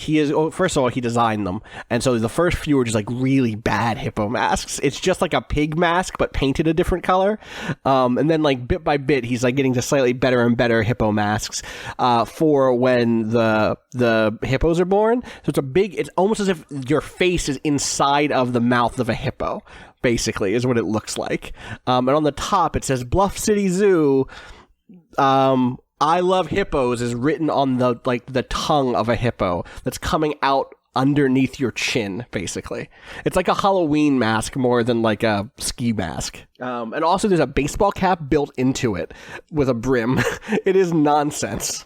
first of all, he designed them. And so the first few are just like really bad hippo masks. It's just like a pig mask, but painted a different color. And then like bit by bit, he's like getting to slightly better and better hippo masks, for when the hippos are born. So it's almost as if your face is inside of the mouth of a hippo. Basically, is what it looks like. And on the top, it says Bluff City Zoo. I love hippos is written on the tongue of a hippo that's coming out underneath your chin. Basically, it's like a Halloween mask more than like a ski mask. And also, there's a baseball cap built into it with a brim. It is nonsense.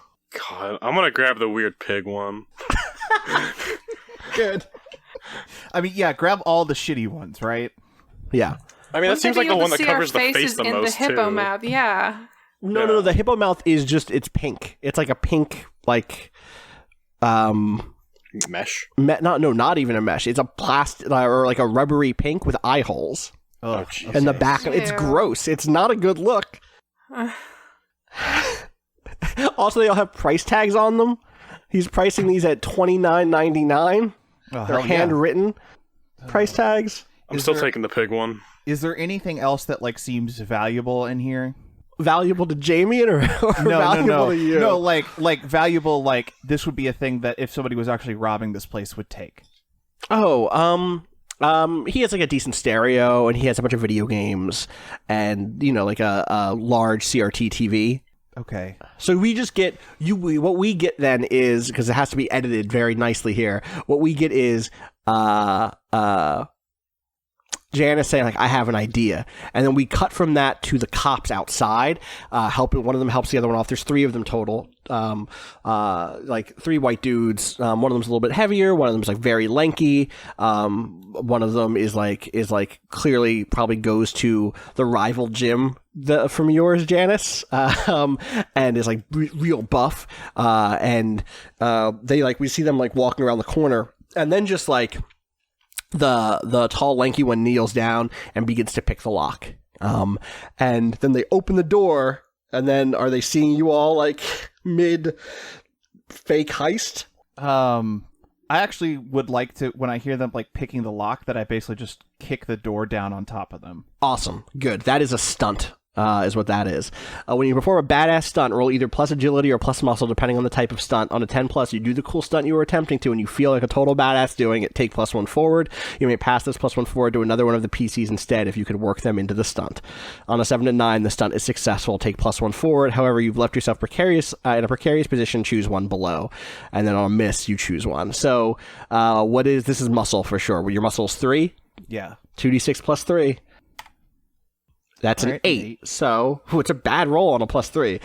God, I'm gonna grab the weird pig one. Good. I mean, yeah, grab all the shitty ones, right? Yeah. I mean, that seems like the one that covers the face the most, in the hippo too. mouth, yeah. No, the hippo mouth is it's pink. It's like a pink, like, mesh? Not even a mesh. It's a plastic, or like a rubbery pink with eye holes. Oh, and the back, it's gross. It's not a good look. Also, they all have price tags on them. He's pricing these at $29.99. They're handwritten price tags. I'm still taking the pig one. Is there anything else that like seems valuable in here? Valuable to Jamie or valuable to you? No, like valuable. Like this would be a thing that if somebody was actually robbing this place would take. Oh, he has like a decent stereo, and he has a bunch of video games, and like a large CRT TV. Okay. So we just get what we get then is, because it has to be edited very nicely here. What we get is Janice saying, like, I have an idea. And then we cut from that to the cops outside, helping. One of them helps the other one off. There's 3 of them total. Like 3 white dudes. One of them's a little bit heavier. One of them's like very lanky. One of them is like clearly probably goes to the rival gym from yours, Janice. And is like real buff. And we see them like walking around the corner, and then just like the tall, lanky one kneels down and begins to pick the lock. And then they open the door, and then are they seeing you all like mid fake heist? I actually would like to, when I hear them like picking the lock, that I basically just kick the door down on top of them. Awesome. Good. That is a stunt. Is what that is. When you perform a badass stunt, roll either plus agility or plus muscle, depending on the type of stunt. On a 10+, you do the cool stunt you were attempting to, and you feel like a total badass doing it. Take +1 forward. You may pass this +1 forward to another one of the PCs instead if you could work them into the stunt. On a 7 to 9, the stunt is successful. Take +1 forward. However, you've left yourself in a precarious position. Choose one below, and then on a miss, you choose one. So, this is muscle for sure. Your muscle's 3. Yeah. 2d6 + 3. That's an 8. So it's a bad roll on a +3.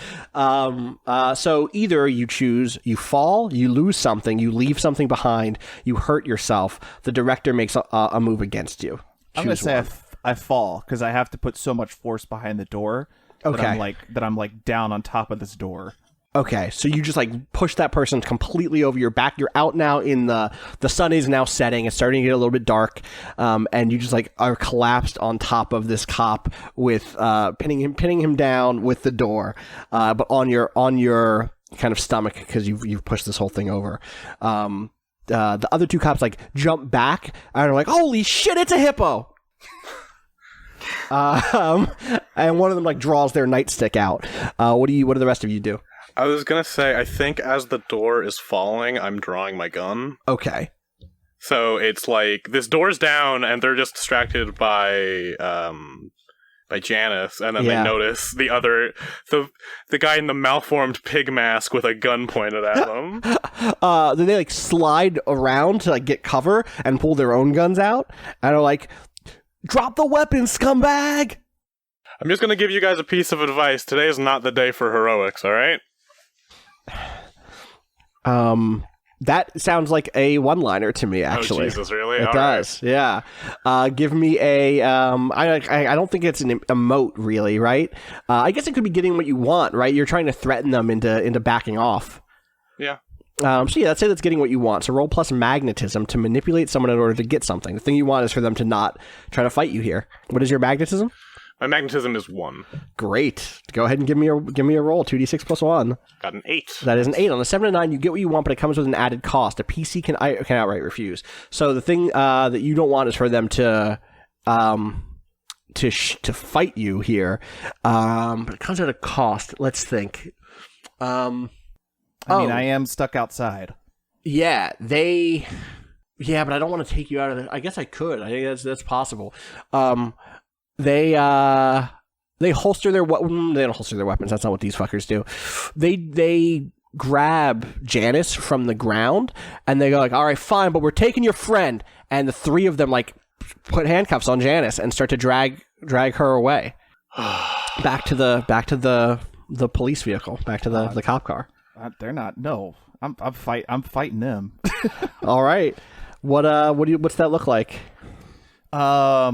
So either you choose, you fall, you lose something, you leave something behind, you hurt yourself. The director makes a move against you. I'm going to say I fall because I have to put so much force behind the door. Okay. That I'm like down on top of this door. Okay, so you just like push that person completely over your back. You're out now in the sun is now setting. It's starting to get a little bit dark, and you just like are collapsed on top of this cop with pinning him down with the door. But on your kind of stomach because you've pushed this whole thing over. The other two cops like jump back and are like, "Holy shit, it's a hippo!" And one of them like draws their nightstick out. What do the rest of you do? I was gonna say, I think as the door is falling, I'm drawing my gun. Okay. So it's like this door's down, and they're just distracted by Janice, and then they notice the guy in the malformed pig mask with a gun pointed at them. Then they like slide around to like get cover and pull their own guns out, and are like, "Drop the weapon, scumbag!" I'm just gonna give you guys a piece of advice. Today is not the day for heroics. All right. That sounds like a one-liner to me, actually. Oh, Jesus, really? It All does, right. yeah. Give me a, I don't think it's an emote, really, right? I guess it could be getting what you want, right? You're trying to threaten them into backing off. Yeah. So yeah, let's say that's getting what you want. So roll plus magnetism to manipulate someone in order to get something. The thing you want is for them to not try to fight you here. What is your magnetism? My magnetism is 1. Great. Go ahead and give me a roll. 2d6 plus 1. Got an 8. That is an 8. On a 7 to 9, you get what you want, but it comes with an added cost. A PC can outright refuse. So the thing that you don't want is for them to fight you here. But it comes at a cost. Let's think. I mean, I am stuck outside. Yeah, yeah, but I don't want to take you out of there. I guess I could. I think that's possible. They holster their weapons. They don't holster their weapons. That's not what these fuckers do. They grab Janice from the ground and they go like, "All right, fine, but we're taking your friend." And the three of them like put handcuffs on Janice and start to drag her away back to the police vehicle, back to the cop car. They're not. No, I'm fighting them. All right. What's that look like? How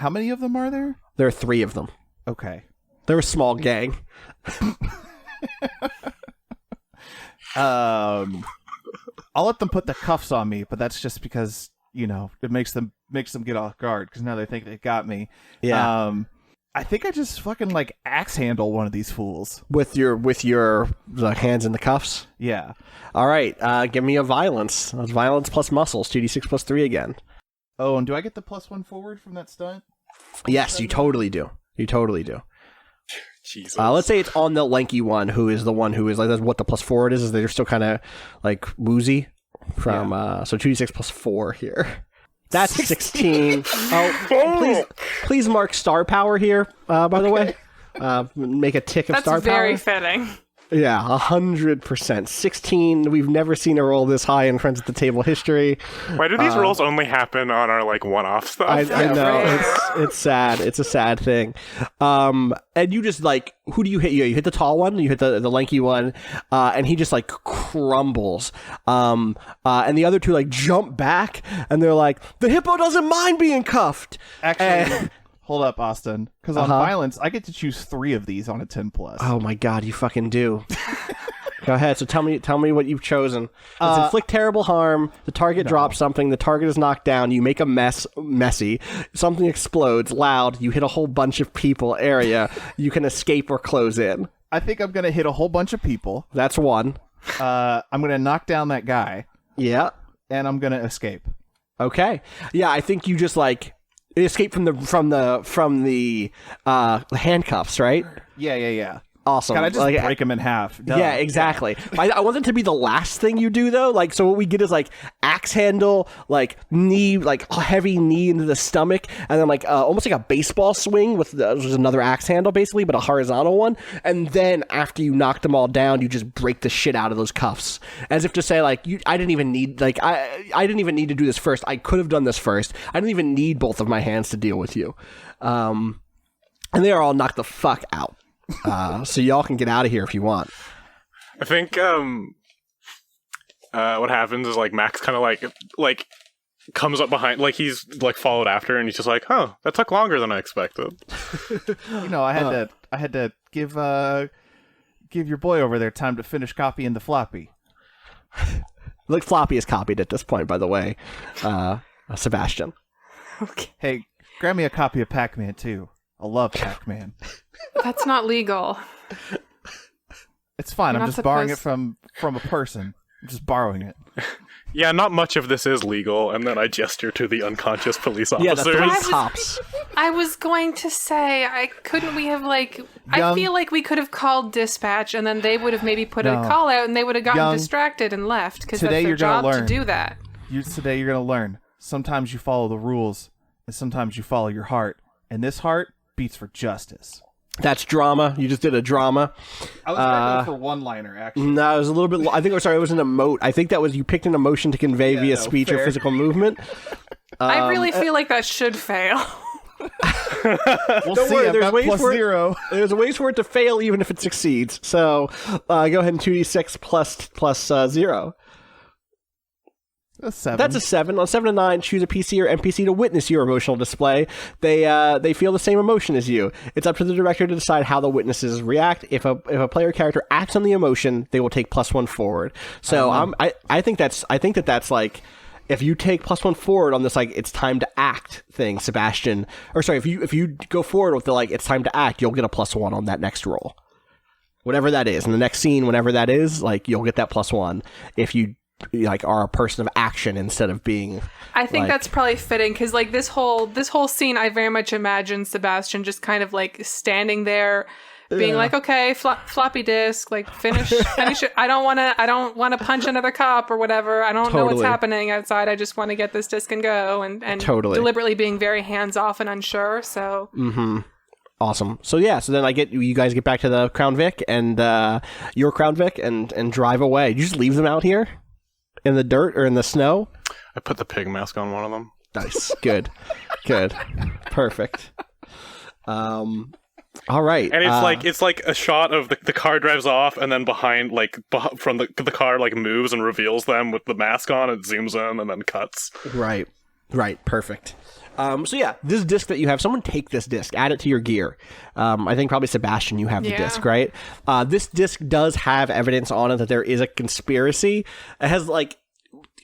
many of them are there? There are 3 of them. Okay. They're a small gang. I'll let them put the cuffs on me, but that's just because, it makes them get off guard because now they think they got me. Yeah. I think I just fucking like axe handle one of these fools with your hands in the cuffs. Yeah. All right. Give me a violence. That's violence plus muscles. 2d6 plus 3 again. Oh, and do I get the +1 forward from that stunt? Yes, you totally do. You totally do. Jesus. Let's say it's on the lanky one, who is the one who is like, that's what the +4 is they're still kind of like woozy from, so 2d6 plus 4 here. That's 16. Oh, please mark star power here, by the way. Make a tick of star power. That's very fitting. Yeah, 100%. 16. We've never seen a roll this high in Friends at the Table history. Why do these rolls only happen on our like one-off stuff? I know it's sad. It's a sad thing. And you just like, who do you hit? You hit the tall one. You hit the lanky one, and he just like crumbles. And the other two like jump back, and they're like, "The hippo doesn't mind being cuffed." Actually. Hold up, Austin. Because on violence, I get to choose 3 of these on a 10+. Oh my god, you fucking do. Go ahead. So tell me what you've chosen. It's inflict terrible harm. The target drops something. The target is knocked down. You make a messy. Something explodes loud. You hit a whole bunch of people. Area. You can escape or close in. I think I'm gonna hit a whole bunch of people. That's 1. I'm gonna knock down that guy. Yeah. And I'm gonna escape. Okay. Yeah, I think you just like escape from the handcuffs, right? Yeah. Awesome. Can I just break him in half? Duh. Yeah, exactly. I want it to be the last thing you do, though. Like, so what we get is like axe handle, like knee, like heavy knee into the stomach, and then like almost like a baseball swing with there's another axe handle, basically, but a horizontal one. And then after you knock them all down, you just break the shit out of those cuffs, as if to say, like, I didn't even need to do this first. I could have done this first. I didn't even need both of my hands to deal with you. And they are all knocked the fuck out. So y'all can get out of here if you want. I think what happens is like Max kind of like comes up behind, like he's like followed after, and he's just like, "Oh, that took longer than I expected." I had to give your boy over there time to finish copying the floppy. Look, floppy is copied at this point, by the way. Sebastian. Okay. Hey, grab me a copy of Pac-Man too. I love Pac-Man. That's not legal. It's fine. You're I'm not just borrowing it supposed- from a person. I'm just borrowing it. Yeah, not much of this is legal, and then I gesture to the unconscious police officers. Yeah, the three I was- cops. I was going to say, couldn't we have like? I Young- feel like we could have called dispatch, and then they would have maybe put a No. call out, and they would have gotten Young, distracted and left because that's today their you're gonna job to learn. do that. Today you're going to learn. Sometimes you follow the rules, and sometimes you follow your heart. And this heart beats for justice. That's drama. You just did a drama. I was going to go for one-liner, actually. No, it was a little bit. I think. Sorry, it was an emote. I think that was you picked an emotion to convey via speech or fair. physical movement. I really feel like that should fail. We'll Don't see. worry, I've there's got ways plus for it. 0. There's ways for it to fail even if it succeeds. So go ahead and 2d6 plus 0. A 7. That's a 7. On 7 to 9, choose a PC or NPC to witness your emotional display. They feel the same emotion as you. It's up to the director to decide how the witnesses react. If a player character acts on the emotion, they will take +1 forward. So I think that's like, if you take +1 forward on this, like, it's time to act thing, Sebastian. Or sorry, if you go forward with the, like, it's time to act, you'll get a +1 on that next roll. Whatever that is. In the next scene, whenever that is, like, you'll get that +1 if you like are a person of action instead of being. I think like, that's probably fitting because like this whole scene, I very much imagine Sebastian just kind of like standing there, being like, okay, floppy disk, like finish it. I don't want to punch another cop or whatever. I don't know what's Totally. happening outside. I just want to get this disc and go, and Totally. deliberately being very hands off and unsure. So Awesome. So yeah, so then you guys get back to the Crown Vic and your Crown Vic and drive away. You just leave them out here in the dirt or in the snow. I put the pig mask on one of them. Nice. Good. Perfect. All right. And it's like a shot of the car drives off, and then behind, like, from the car, like, moves and reveals them with the mask on, it zooms in and then cuts. Right. Perfect. So yeah, this disc that you have, someone take this disc, add it to your gear. I think probably Sebastian, you have the Yeah. disc, right? This disc does have evidence on it that there is a conspiracy. It has like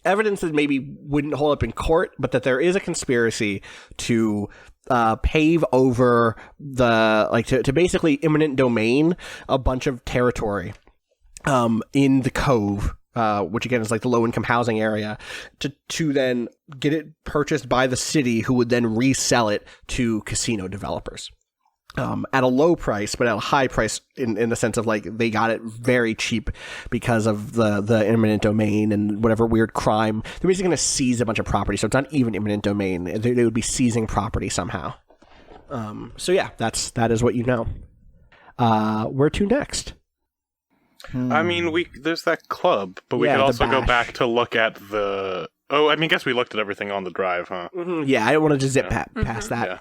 evidence that maybe wouldn't hold up in court, but that there is a conspiracy to pave over to basically eminent domain a bunch of territory in the Cove. Which again is like the low-income housing area, to then get it purchased by the city, who would then resell it to casino developers at a low price, but at a high price in the sense of like they got it very cheap because of the eminent domain and whatever weird crime. They're basically going to seize a bunch of property, so it's not even eminent domain. They would be seizing property somehow. So yeah, that is what you know. Where to next? I mean, there's that club, but we Yeah, could the also go bash. back to look at the... Oh, I mean, I guess we looked at everything on the drive, huh? Yeah, I don't want to just zip past that. Yeah.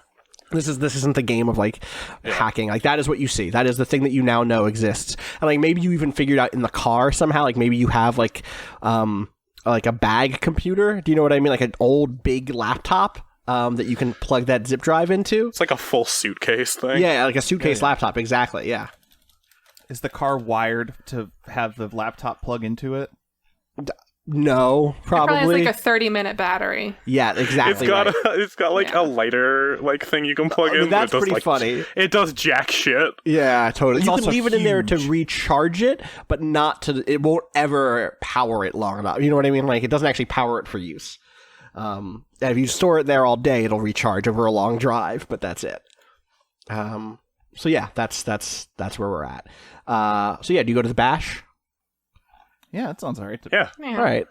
This isn't the game of like hacking. Like that is what you see. That is the thing that you now know exists. And like maybe you even figured out in the car somehow. Like maybe you have like a bag computer. Do you know what I mean? Like an old big laptop that you can plug that zip drive into. It's like a full suitcase thing. Yeah, like a suitcase laptop. Exactly. Yeah. Is the car wired to have the laptop plug into it? No, probably has probably. like a 30-minute battery. Yeah, exactly. It's got like a lighter like thing you can plug in. That's It does, pretty like, funny. It does jack shit. Yeah, totally. You can also leave it in there to huge. recharge it, but not to. It won't ever power it long enough. You know what I mean? Like it doesn't actually power it for use. And if you store it there all day, it'll recharge over a long drive, but that's it. So yeah, that's where we're at. So yeah, do you go to the bash? Yeah, that sounds alright. Yeah. All right.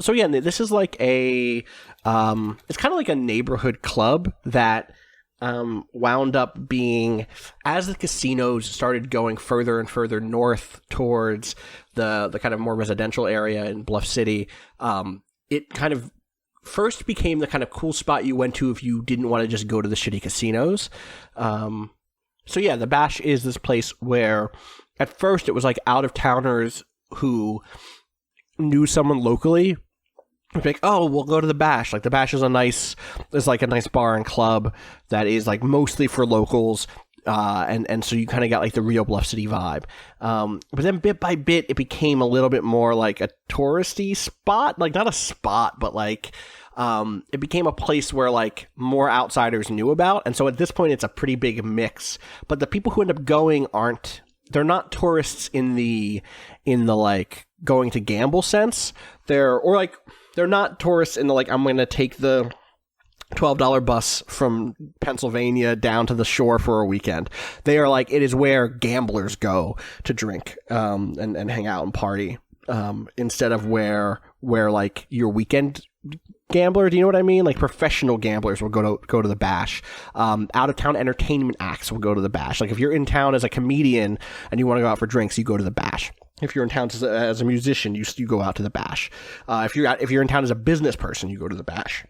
So yeah, this is like it's kind of like a neighborhood club that wound up being, as the casinos started going further and further north towards the kind of more residential area in Bluff City, it kind of first became the kind of cool spot you went to if you didn't want to just go to the shitty casinos. So yeah, the bash is this place where at first it was like out-of-towners who knew someone locally would be like, oh, we'll go to the bash. Like the bash is a nice bar and club that is like mostly for locals. And so you kind of got like the real Bluff City vibe. But then bit by bit, it became a little bit more like a touristy spot, like not a spot, but like, it became a place where like more outsiders knew about. And so at this point, it's a pretty big mix, but the people who end up going aren't they're not tourists in the like going to gamble sense. They're not tourists in the like, I'm going to take the $12 bus from Pennsylvania down to the shore for a weekend. They are like, it is where gamblers go to drink and hang out and party, instead of where like your weekend gambler, do you know what I mean? Like professional gamblers will go to the bash. Out of town entertainment acts will go to the bash. Like if you're in town as a comedian and you want to go out for drinks, you go to the bash. If you're in town as a musician, you go out to the bash. If you're in town as a business person, you go to the bash.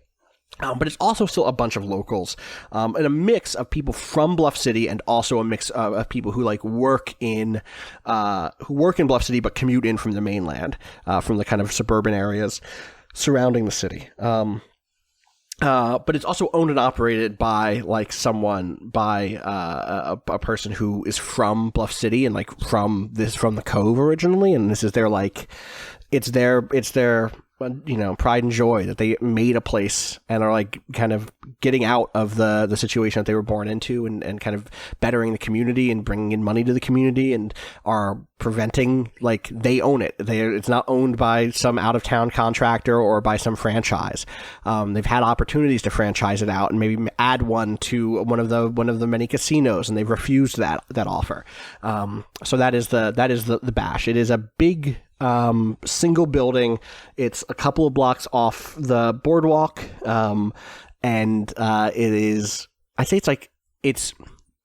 But it's also still a bunch of locals, and a mix of people from Bluff City, and also a mix of people who like work in Bluff City but commute in from the mainland, from the kind of suburban areas surrounding the city. But it's also owned and operated by like a person who is from Bluff City and like from the Cove originally, and this is their like it's their pride and joy that they made a place and are like kind of getting out of the situation that they were born into, and kind of bettering the community and bringing in money to the community, and are preventing, like, they own it. It's not owned by some out of town contractor or by some franchise. They've had opportunities to franchise it out and maybe add one to one of the many casinos, and they've refused that offer. So that is the bash. It is a big single building. It's a couple of blocks off the boardwalk, and it is, I'd say it's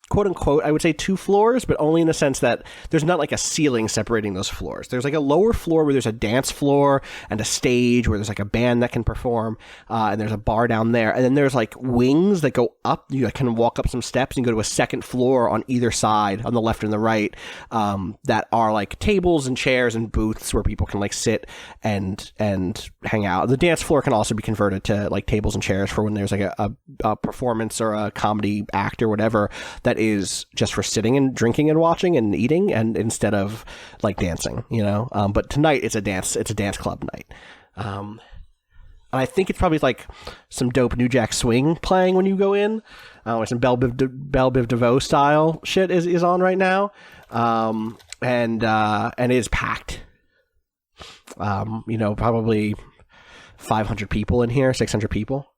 quote unquote, I would say 2 floors, but only in the sense that there's not like a ceiling separating those floors. There's like a lower floor where there's a dance floor and a stage where there's like a band that can perform, and there's a bar down there. And then there's like wings that go up. You can walk up some steps and go to a second floor on either side, on the left and the right, that are like tables and chairs and booths where people can like sit and hang out. The dance floor can also be converted to like tables and chairs for when there's like a performance or a comedy act or whatever that is just for sitting and drinking and watching and eating, and instead of like dancing, but tonight it's a dance club night. And I think it's probably like some dope New Jack Swing playing when you go in, or some Belle Biv DeVoe style shit is on right now. And it is packed. Probably 500 people in here, 600 people.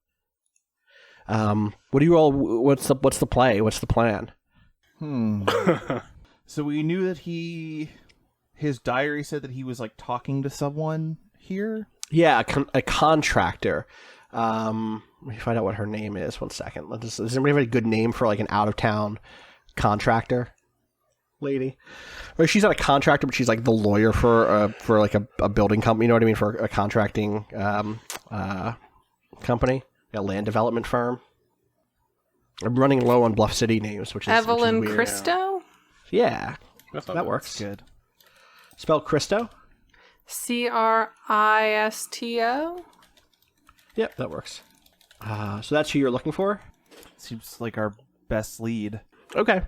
What do you all? What's the play? What's the plan? So we knew that his diary said that he was like talking to someone here. Yeah, a contractor. Let me find out what her name is. 1 second. Does anybody have a good name for like an out of town contractor lady? Or she's not a contractor, but she's like the lawyer for like a building company. You know what I mean? For a contracting company. A land development firm. I'm running low on Bluff City names, which is Evelyn weird. Christo? Yeah, that works. Good. Spell Christo? Cristo? Yep, that works. So that's who you're looking for? Seems like our best lead. Okay.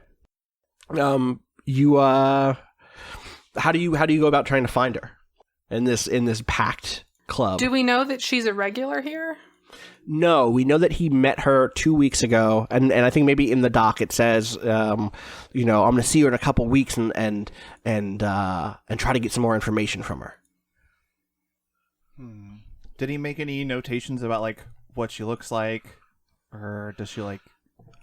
You how do you go about trying to find her in this packed club? Do we know that she's a regular here? No, we know that he met her 2 weeks ago, and I think maybe in the doc it says, I'm going to see her in a couple weeks and try to get some more information from her. Did he make any notations about like what she looks like, or does she like?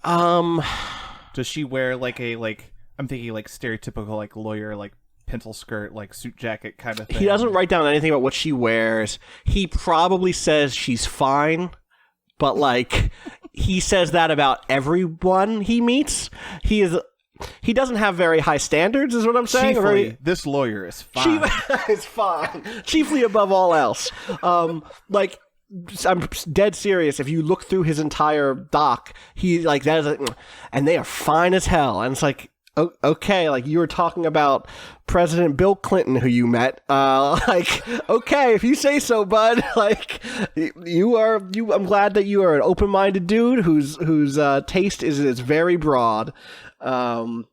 Does she wear like I'm thinking like stereotypical like lawyer like pencil skirt like suit jacket kind of thing? He doesn't write down anything about what she wears. He probably says she's fine. But, like, he says that about everyone he meets. He doesn't have very high standards, is what I'm saying. This lawyer is fine. Is fine. Chiefly above all else. Like, I'm dead serious. If you look through his entire doc, he, like, that is and they are fine as hell. And it's like, okay, like you were talking about President Bill Clinton, who you met. Okay, if you say so, bud. Like, I'm glad that you are an open-minded dude whose taste is very broad. I'm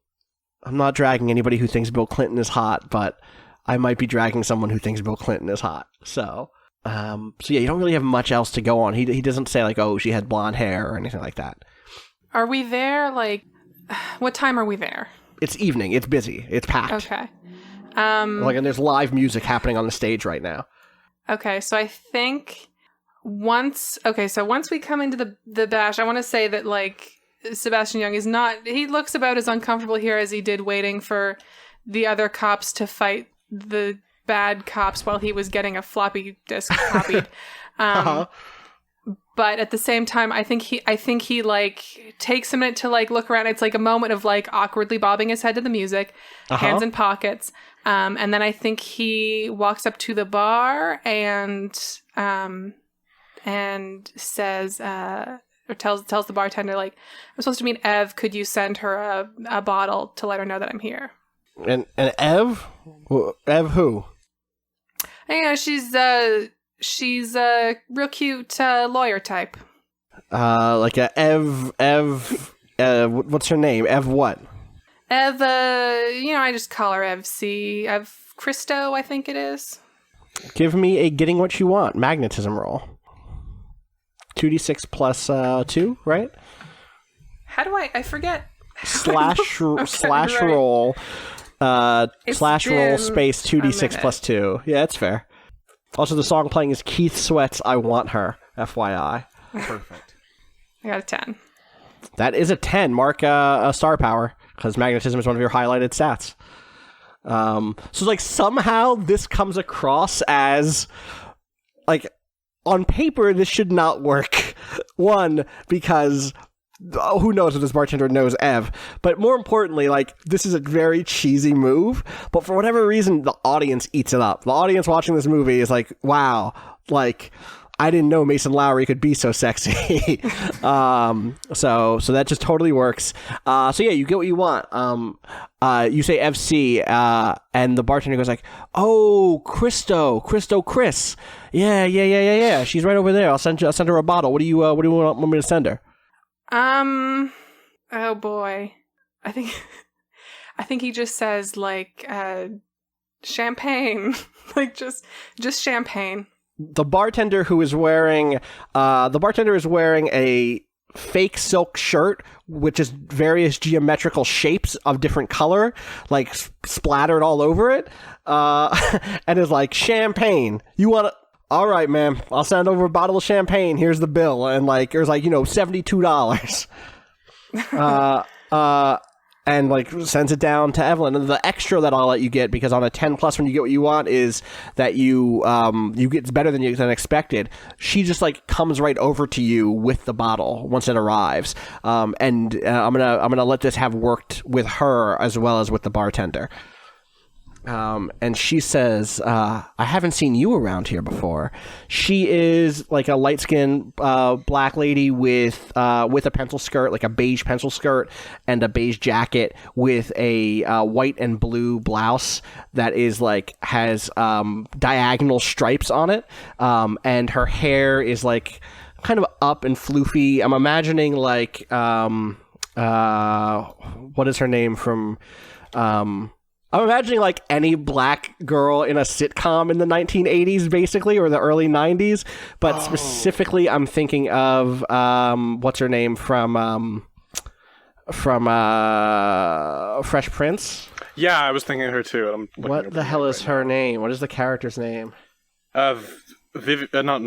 not dragging anybody who thinks Bill Clinton is hot, but I might be dragging someone who thinks Bill Clinton is hot. So yeah, you don't really have much else to go on. He doesn't say like, oh, she had blonde hair or anything like that. Are we there? Like, what time are we there? It's evening. It's busy. It's packed. Okay. And there's live music happening on the stage right now. Okay, so I think once we come into the bash, I want to say that like Sebastian Young is not. He looks about as uncomfortable here as he did waiting for the other cops to fight the bad cops while he was getting a floppy disk copied. But at the same time, I think he like takes a minute to like look around. It's like a moment of like awkwardly bobbing his head to the music, hands in pockets. And then I think he walks up to the bar and says, or tells the bartender, like, I'm supposed to meet Ev. Could you send her a bottle to let her know that I'm here? And Ev? Ev who? Yeah, she's a real cute lawyer type. Like a Ev, what's her name? Ev what? Ev, I just call her Ev C. Ev Christo, I think it is. Give me a getting what you want magnetism roll. 2d6 plus 2, right? How do I forget. Slash right. roll. It's Slash roll been space a 2d6 minute. plus 2. Yeah, that's fair. Also, the song playing is Keith Sweat's I Want Her, FYI. Perfect. I got a 10. That is a 10. Mark a star power, because magnetism is one of your highlighted stats. So, like, somehow this comes across as, like, on paper, this should not work. One, because who knows if this bartender knows Ev. But more importantly, like, this is a very cheesy move. But for whatever reason, the audience eats it up. The audience watching this movie is like, wow, like, I didn't know Mason Lowry could be so sexy. So that just totally works. So yeah, you get what you want. You say FC, and the bartender goes like, "Oh, Chris. Yeah. She's right over there. I'll send her a bottle. What do you want me to send her?" Oh boy, I think he just says like champagne, like just champagne. The bartender is wearing a fake silk shirt, which is various geometrical shapes of different color, like splattered all over it, and is like, champagne. You want to? All right, ma'am. I'll send over a bottle of champagne. Here's the bill, and like there's like $72. And like sends it down to Evelyn. And the extra that I'll let you get, because on a 10 plus when you get what you want, is that you get better than expected. She just like comes right over to you with the bottle once it arrives. And I'm gonna let this have worked with her as well as with the bartender. And she says, I haven't seen you around here before. She is like a light-skinned black lady with a pencil skirt, like a beige pencil skirt, and a beige jacket with a white and blue blouse that is like has diagonal stripes on it. And her hair is like kind of up and floofy. I'm imagining like what is her name from I'm imagining like any black girl in a sitcom in the 1980s, basically, or the early 90s. But specifically, I'm thinking of what's her name from Fresh Prince. Yeah, I was thinking of her too. What the hell is her name? What is the character's name? Not Vivian. No,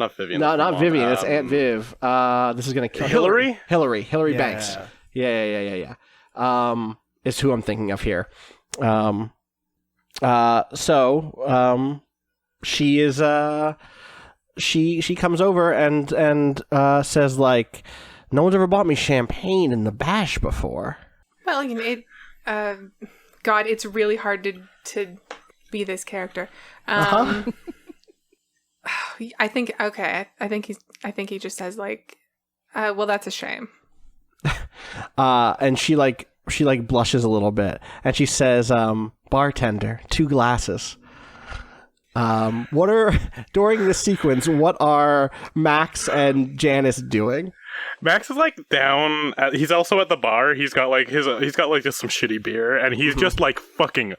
not Vivian. It's Aunt Viv. This is gonna kill Hillary. Hillary Banks. Yeah. Is who I'm thinking of here. She is she comes over and says like, no one's ever bought me champagne in the bash before. Well, God, it's really hard to be this character. I think he just says like, well, that's a shame. And she blushes a little bit, and she says, bartender, 2 glasses. During this sequence, what are Max and Janice doing? Max is like down. He's also at the bar. He's got like just some shitty beer, and he's just like fucking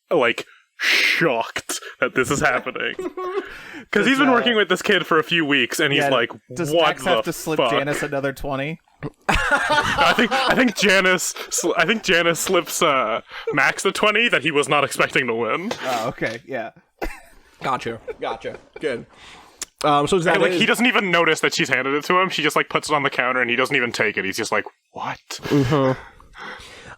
like shocked that this is happening. Because he's been working with this kid for a few weeks, and he's like, does what Max have the to slip fuck? Janice another 20? I think Janice slips Max the 20 that he was not expecting to win. Oh, okay, yeah. Gotcha. Good. So is that like he doesn't even notice that she's handed it to him. She just like puts it on the counter and he doesn't even take it. He's just like, what? Mm-hmm.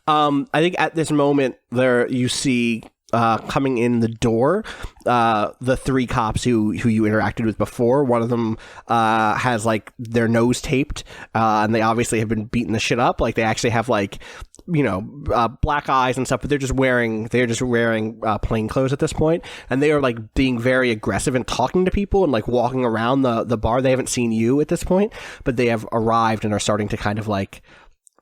I think at this moment there you see coming in the door the three cops who you interacted with before. One of them has like their nose taped, and they obviously have been beating the shit up. Like they actually have like black eyes and stuff, but they're just wearing plain clothes at this point, and they are like being very aggressive and talking to people and like walking around the bar. They haven't seen you at this point, but they have arrived and are starting to kind of like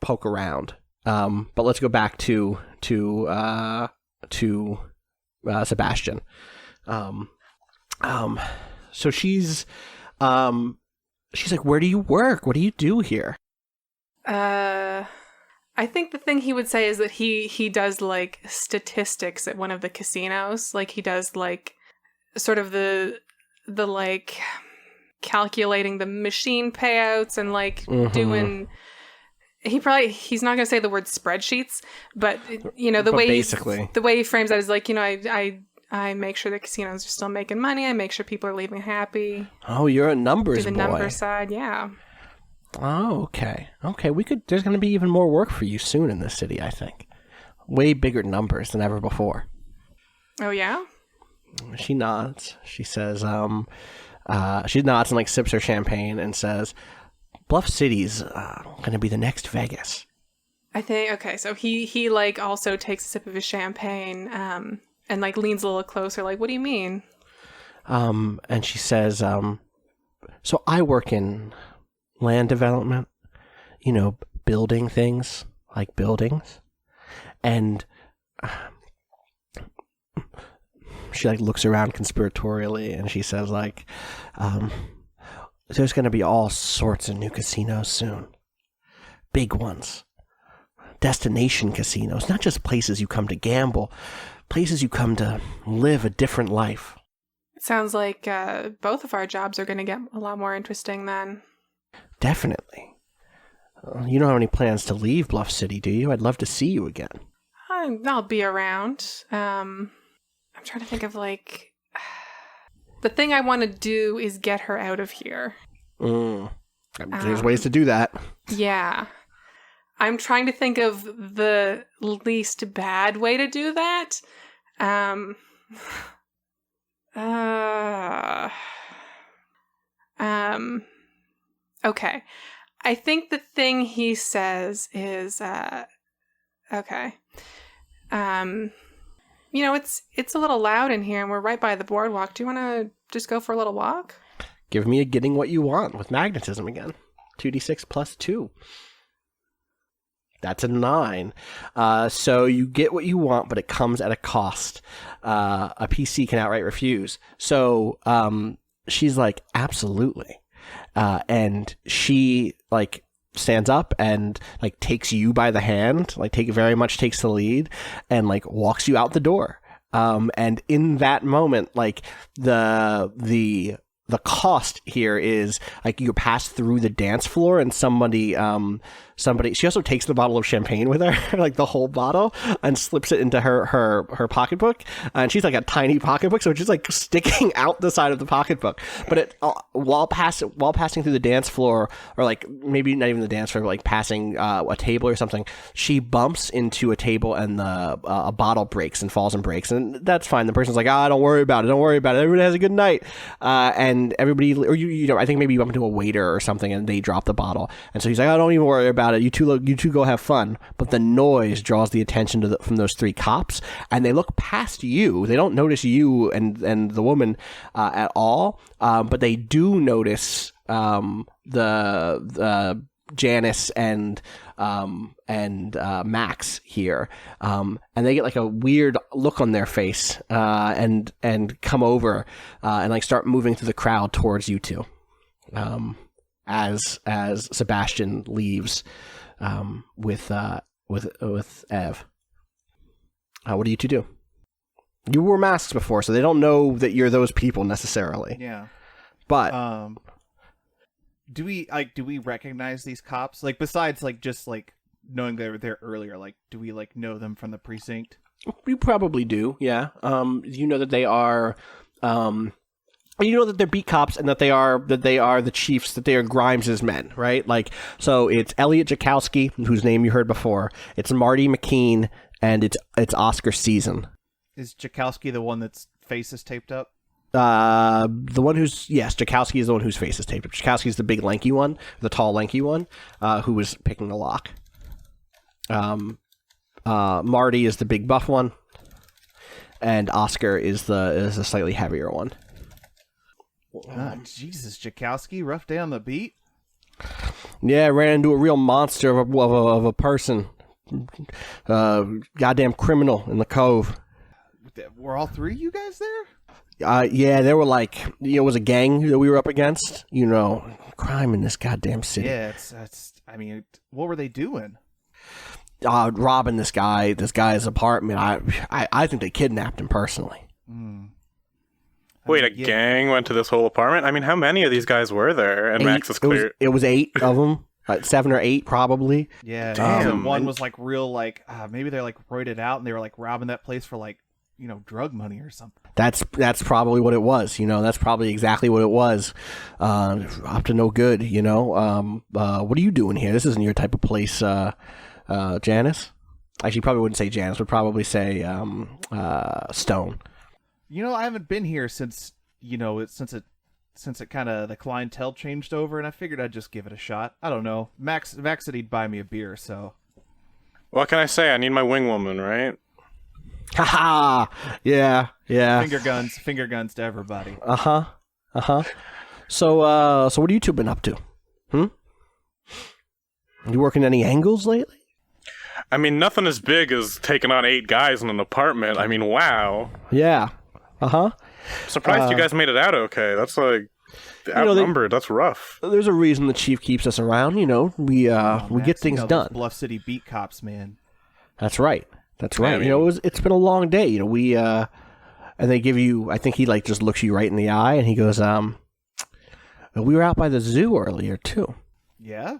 poke around. But let's go back to Sebastian. So she's like, where do you work? What do you do here? I think the thing he would say is that he does like statistics at one of the casinos. Like he does like sort of the like calculating the machine payouts and like doing. He's not going to say the word spreadsheets, but the way he frames that is like, I make sure the casinos are still making money. I make sure people are leaving happy. Oh, you're a numbers boy. Do the number side, yeah. Oh, okay. There's going to be even more work for you soon in this city, I think. Way bigger numbers than ever before. Oh, yeah? She nods. She says, she nods and like sips her champagne and says, Bluff City's going to be the next Vegas. I think, okay, so he like also takes a sip of his champagne and like leans a little closer, like, what do you mean? And she says, so I work in land development, building things, like buildings. And she like looks around conspiratorially and she says like, there's going to be all sorts of new casinos soon. Big ones. Destination casinos. Not just places you come to gamble. Places you come to live a different life. It sounds like both of our jobs are going to get a lot more interesting then. Definitely. You don't have any plans to leave Bluff City, do you? I'd love to see you again. I'll be around. I'm trying to think of like... The thing I want to do is get her out of here. There's ways to do that. Yeah. I'm trying to think of the least bad way to do that. Okay. I think the thing he says is, okay. It's a little loud in here and we're right by the boardwalk. Do you want to just go for a little walk? Give me a getting what you want with magnetism again. 2d6 plus 2. That's a 9. So you get what you want, but it comes at a cost. A PC can outright refuse. So she's like, absolutely. And she like stands up and like takes you by the hand, like very much takes the lead and like walks you out the door. And in that moment, like the cost here is like you pass through the dance floor and somebody she also takes the bottle of champagne with her, like the whole bottle, and slips it into her pocketbook, and she's like a tiny pocketbook, so it's just like sticking out the side of the pocketbook. But it while passing through the dance floor, or like maybe not even the dance floor, but like passing a table or something, she bumps into a table and a bottle breaks and falls and breaks, and that's fine. The person's like, don't worry about it, everybody has a good night, and everybody, or I think maybe you bump into a waiter or something and they drop the bottle, and so he's like, don't even worry about it, you two go have fun. But the noise draws the attention from those three cops, and they look past you. They don't notice you and the woman at all, but they do notice the Janice and Max here, and they get like a weird look on their face, and come over and like start moving through the crowd towards you two, as Sebastian leaves with Ev. What do you two do? You wore masks before, so they don't know that you're those people necessarily. Yeah, but Do we recognize these cops? Like, besides like just like knowing they were there earlier, like do we like know them from the precinct? You probably do, yeah. You know that they are, you know that they're beat cops and that they are the chiefs, that they are Grimes's men, right? Like, so it's Elliot Jakowski, whose name you heard before. It's Marty McKean, and it's Oscar Season. Is Jakowski the one that's face is taped up? The one who's, yes, Jakowski is the one whose face is taped up. Jakowski is the big lanky one, the tall lanky one, who was picking the lock. Marty is the big buff one, and Oscar is the slightly heavier one. Jesus, Jakowski, rough day on the beat. Yeah, ran into a real monster of a person, goddamn criminal in the Cove. Were all three of you guys there? Yeah, they were like, it was a gang that we were up against. Crime in this goddamn city. Yeah, it's. I mean, what were they doing? Robbing this guy's apartment. I think they kidnapped him personally. Wait, a gang went to this whole apartment? I mean, how many of these guys were there? And 8, Max is clear. It was 8 of them. 7 or 8 probably. Yeah, damn. One was like real, like maybe they're like roided out and they were like robbing that place for like drug money or something. That's probably what it was. That's probably exactly what it was. Up to no good. What are you doing here? This isn't your type of place, Janice. Actually, probably wouldn't say Janice. Would probably say Stone. I haven't been here since since it kind of the clientele changed over, and I figured I'd just give it a shot. I don't know. Max said he'd buy me a beer, so. What can I say? I need my wing woman, right? Haha. Yeah. Finger guns to everybody. So what have you two been up to? You working any angles lately? I mean, nothing as big as taking on 8 guys in an apartment. I mean, wow. Yeah. Surprised you guys made it out okay. That's like outnumbered. That's rough. There's a reason the chief keeps us around. We get things done. Bluff City beat cops, man. That's right. Yeah, I mean, it's been a long day. And they give you. I think he like just looks you right in the eye and he goes, we were out by the zoo earlier too. Yeah.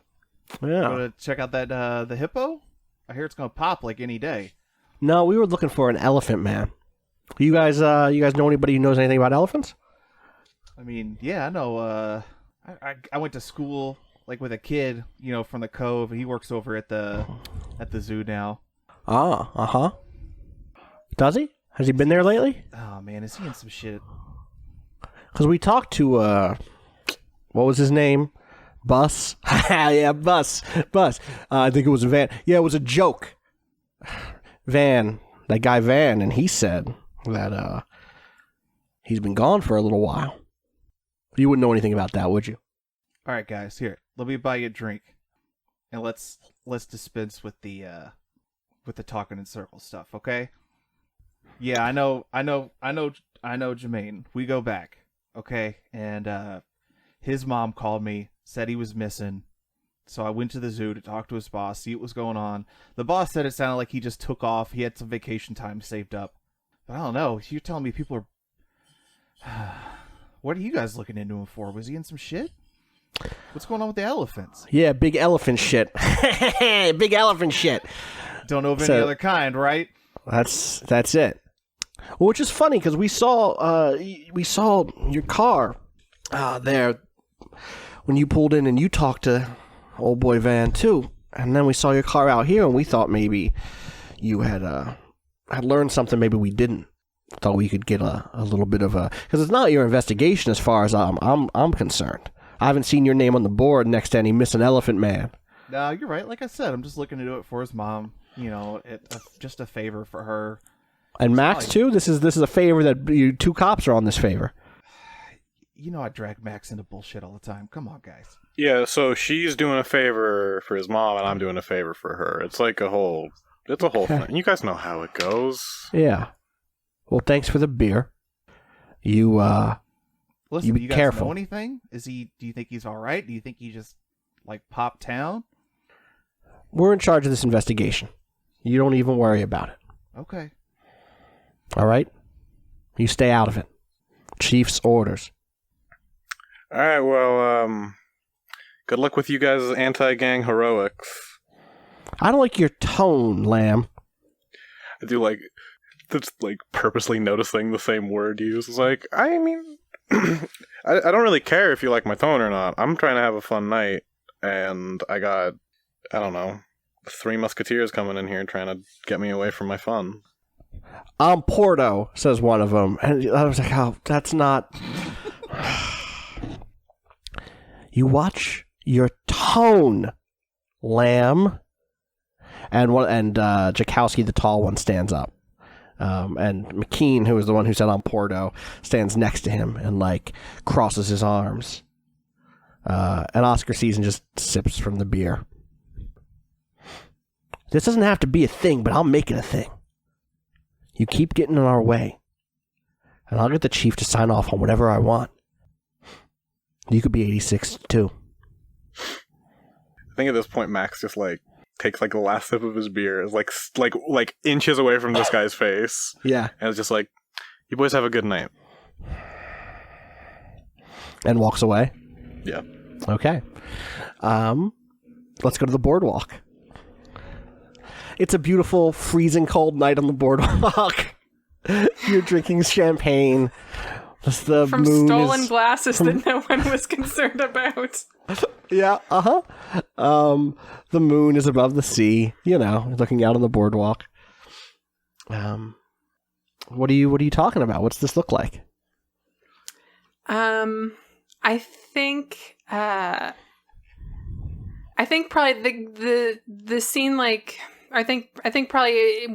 Yeah. Want to check out that the hippo? I hear it's gonna pop like any day. No, we were looking for an elephant man. You guys know anybody who knows anything about elephants? I mean, yeah, I know. I went to school like with a kid, from the Cove, and he works over at the zoo now. Does he? Has he been there lately? Oh man, is he in some shit? Because we talked to what was his name? Bus. Yeah, Bus. I think it was Van. Yeah, it was a joke. Van, that guy Van, and he said that he's been gone for a little while. You wouldn't know anything about that, would you? All right, guys, here, let me buy you a drink, and let's dispense with the talking in circles stuff, okay? Yeah, I know, Jermaine. We go back, okay? And his mom called me, said he was missing. So I went to the zoo to talk to his boss, see what was going on. The boss said it sounded like he just took off. He had some vacation time saved up. But I don't know. You're telling me people are... What are you guys looking into him for? Was he in some shit? What's going on with the elephants? Yeah, big elephant shit. Big elephant shit. Don't know of any other kind, right? That's it. Well, which is funny because we saw your car there when you pulled in and you talked to old boy Van too, and then we saw your car out here and we thought maybe you had learned something maybe we didn't. Thought we could get a little bit of a, because it's not your investigation as far as I'm concerned. I haven't seen your name on the board next to any missing elephant man. No, you're right. Like I said, I'm just looking to do it for his mom. Just a favor for her. And Max too. This is a favor that you 2 cops are on this favor. I drag Max into bullshit all the time. Come on, guys. Yeah, so she's doing a favor for his mom, and I'm doing a favor for her. It's like a whole thing. You guys know how it goes. Yeah. Well, thanks for the beer. You Listen, you be do you guys careful. know anything? Do you think he's all right? Do you think he just popped town? We're in charge of this investigation. You don't even worry about it. Okay. All right? You stay out of it. Chief's orders. All right, well, Good luck with you guys' anti-gang heroics. I don't like your tone, Lamb. I do like that's like purposely noticing the same word used. It's like, I mean, I don't really care if you like my tone or not. I'm trying to have a fun night, and I got, I don't know, 3 musketeers coming in here trying to get me away from my fun. I'm Porto, says one of them. And I was like, oh, that's not... You watch your tone, Lamb. And Jakowski, the tall one, stands up. And McKean, who is the one who said I'm Porto, stands next to him and, like, crosses his arms. And Oscar sees and just sips from the beer. This doesn't have to be a thing, but I'll make it a thing. You keep getting in our way, and I'll get the chief to sign off on whatever I want. You could be 86 too. I think at this point, Max just like takes like the last sip of his beer, is like inches away from this guy's face. Yeah, and it's just like, you boys have a good night, and walks away. Yeah. Okay. Let's go to the boardwalk. It's a beautiful, freezing cold night on the boardwalk. You're drinking champagne. The from moon stolen is glasses that no one was concerned about. Yeah, the moon is above the sea, looking out on the boardwalk. What are you talking about? What's this look like? I think probably the scene, like, I think probably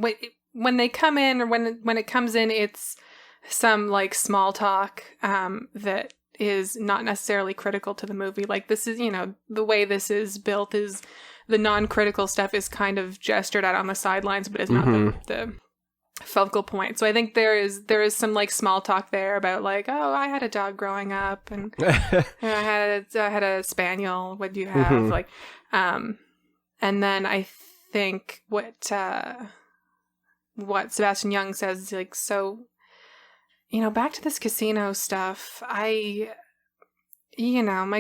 when they come in, or when it comes in, it's some like small talk that is not necessarily critical to the movie. Like, this is, the way this is built is the non-critical stuff is kind of gestured at on the sidelines, but it's not the focal point. So I think there is some like small talk there about like, oh, I had a dog growing up, and I had a spaniel. What do you have? Like, and then I think what Sebastian Young says is like, so, back to this casino stuff. My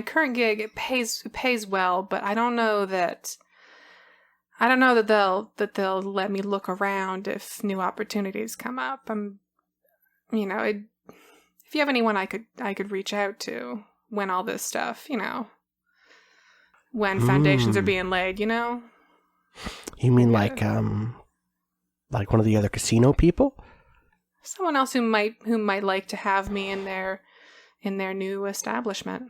current gig, it pays well, but I don't know that they'll let me look around if new opportunities come up. If you have anyone I could reach out to when all this stuff, when foundations are being laid, You mean like one of the other casino people? Someone else who might like to have me in their new establishment.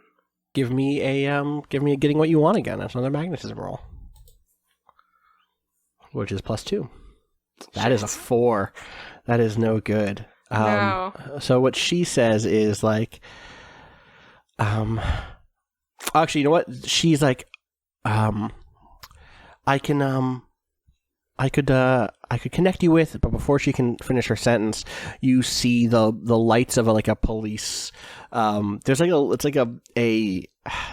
Give me a getting what you want again. That's another magnetism roll, which is +2. That is a 4. That is no good. No. So what she says is like, actually, you know what? She's like, I could connect you with, but before she can finish her sentence, you see the lights of a police. There's it's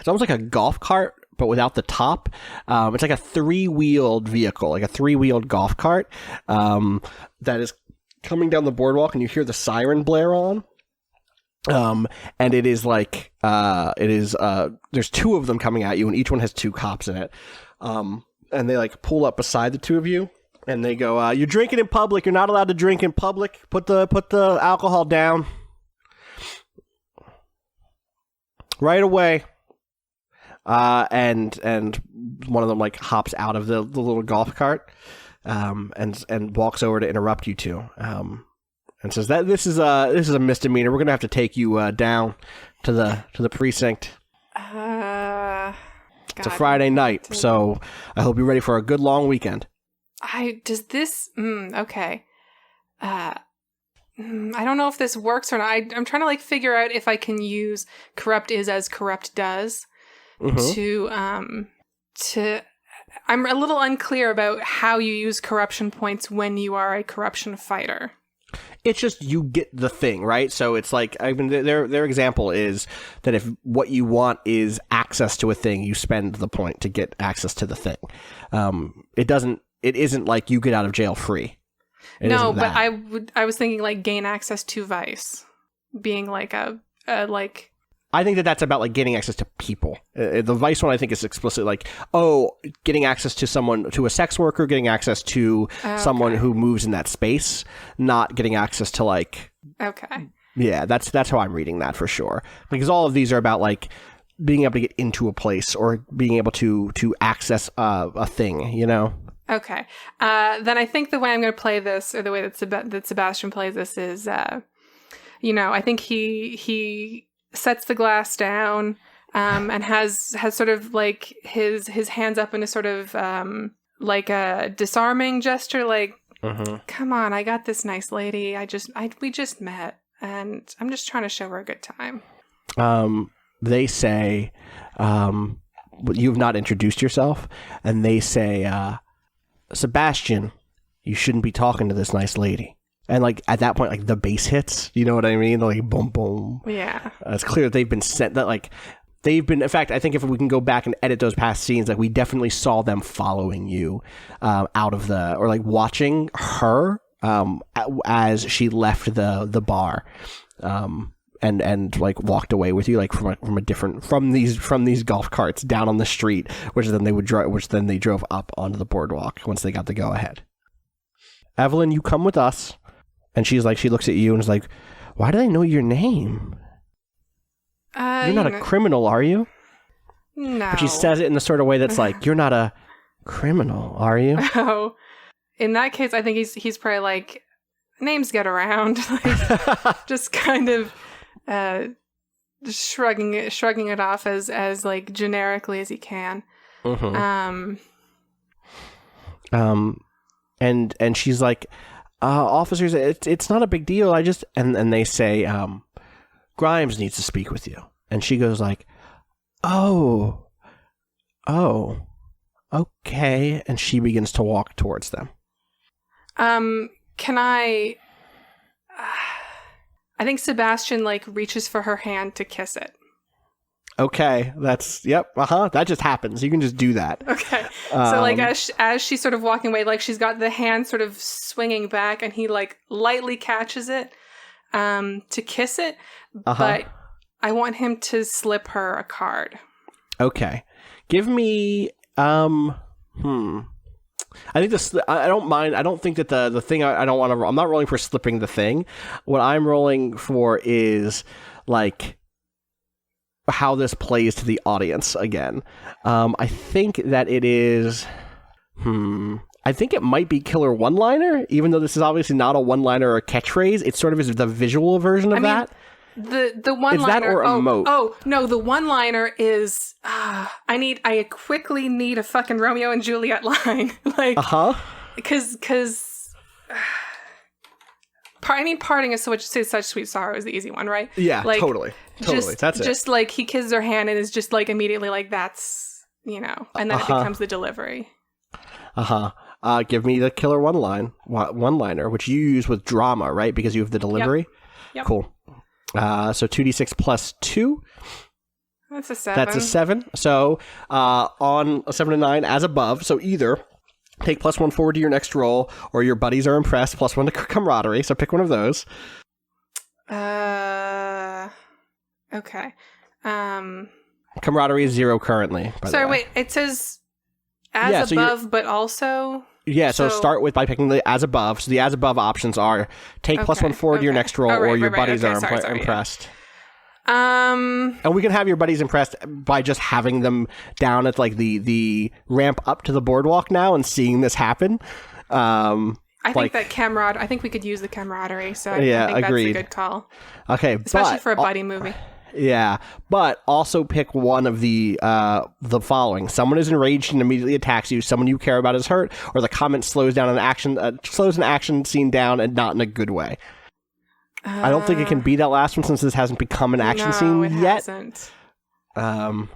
almost like a golf cart, but without the top. It's like a 3-wheeled vehicle, like a 3-wheeled golf cart, that is coming down the boardwalk, and you hear the siren blare on. And it is like, there's 2 of them coming at you, and each one has 2 cops in it. And they like pull up beside the 2 of you, and they go, "You're drinking in public. You're not allowed to drink in public. Put the alcohol down right away." And one of them like hops out of the little golf cart, and walks over to interrupt you 2, and says that this is a misdemeanor. We're gonna have to take you down to the precinct. It's a Friday night, so I hope you're ready for a good long weekend. Okay. I don't know if this works or not. I'm trying to like figure out if I can use corrupt is as corrupt does to I'm a little unclear about how you use corruption points when you are a corruption fighter. It's just you get the thing, right? So it's like, I mean, their example is that if what you want is access to a thing, you spend the point to get access to the thing. It isn't like you get out of jail free. No, but I was thinking like gain access to vice, being like a I think that's about like gaining access to people. The Vice one I think is explicit, like, getting access to someone, to a sex worker, getting access to someone who moves in that space, not getting access to like. Okay. Yeah, that's how I'm reading that for sure. Because all of these are about like being able to get into a place or being able to access a thing, you know. Okay. Then I think the way I'm going to play this, or the way that Sebastian plays this, is, I think he sets the glass down, and has sort of like his hands up in a sort of like a disarming gesture, like, come on, I got this nice lady. We just met, and I'm just trying to show her a good time. They say, you've not introduced yourself, and they say, Sebastian, you shouldn't be talking to this nice lady. And like at that point, like the bass hits, you know what I mean? Like boom, boom. Yeah. It's clear that they've been sent. That like they've been. In fact, I think if we can go back and edit those past scenes, like we definitely saw them following you out of or like watching her as she left the bar, and like walked away with you, like from these golf carts down on the street, which then they drove up onto the boardwalk once they got the go ahead. Evelyn, you come with us. And she looks at you and is like, why do they know your name? You're not a criminal, are you? No. But she says it in the sort of way that's like, you're not a criminal, are you? Oh. In that case, I think he's probably like, names get around. Like, just kind of shrugging it off as like generically as he can. Mm-hmm. And she's like, officers, it's not a big deal. And they say, Grimes needs to speak with you. And she goes like, oh, okay. And she begins to walk towards them. Can I think Sebastian like reaches for her hand to kiss it. Okay, that just happens. You can just do that. Okay. So like as she's sort of walking away, like she's got the hand sort of swinging back, and he like lightly catches it to kiss it, but I want him to slip her a card. Okay. Give me I think I don't mind. I don't think that the thing I don't want to. I'm not rolling for slipping the thing. What I'm rolling for is like how this plays to the audience again. I think that it is. I think it might be killer one-liner, even though this is obviously not a one-liner or a catchphrase. It sort of is the visual version of that. The one-liner. Is that or emote? Oh no, the one-liner is. I quickly need a fucking Romeo and Juliet line, like. Because. Parting is such sweet sorrow is the easy one, right? Yeah, like, totally. That's it. Just like he kisses her hand and is just like immediately like that's, and then it becomes the delivery. Give me the killer one-liner, which you use with drama, right? Because you have the delivery. Yep. Cool. So 2d6 plus 2. That's a 7. That's a 7. So on a 7 to 9, as above. So either take +1 forward to your next roll, or your buddies are impressed, +1 to camaraderie. So pick one of those. Okay. Camaraderie is 0 currently. Sorry, wait. It says as above, but also. Yeah. So start by picking the as above. So the as above options are take +1 forward to your next roll, or your buddies are impressed. Yeah. And we can have your buddies impressed by just having them down at like the ramp up to the boardwalk now and seeing this happen. I think I think we could use the camaraderie. So I think agreed. That's a good call. Okay, especially for a buddy movie. Yeah, but also pick one of the following: someone is enraged and immediately attacks you. Someone you care about is hurt, or the comment slows an action scene down and not in a good way. I don't think it can be that last one since this hasn't become an action scene yet. Hasn't. I'm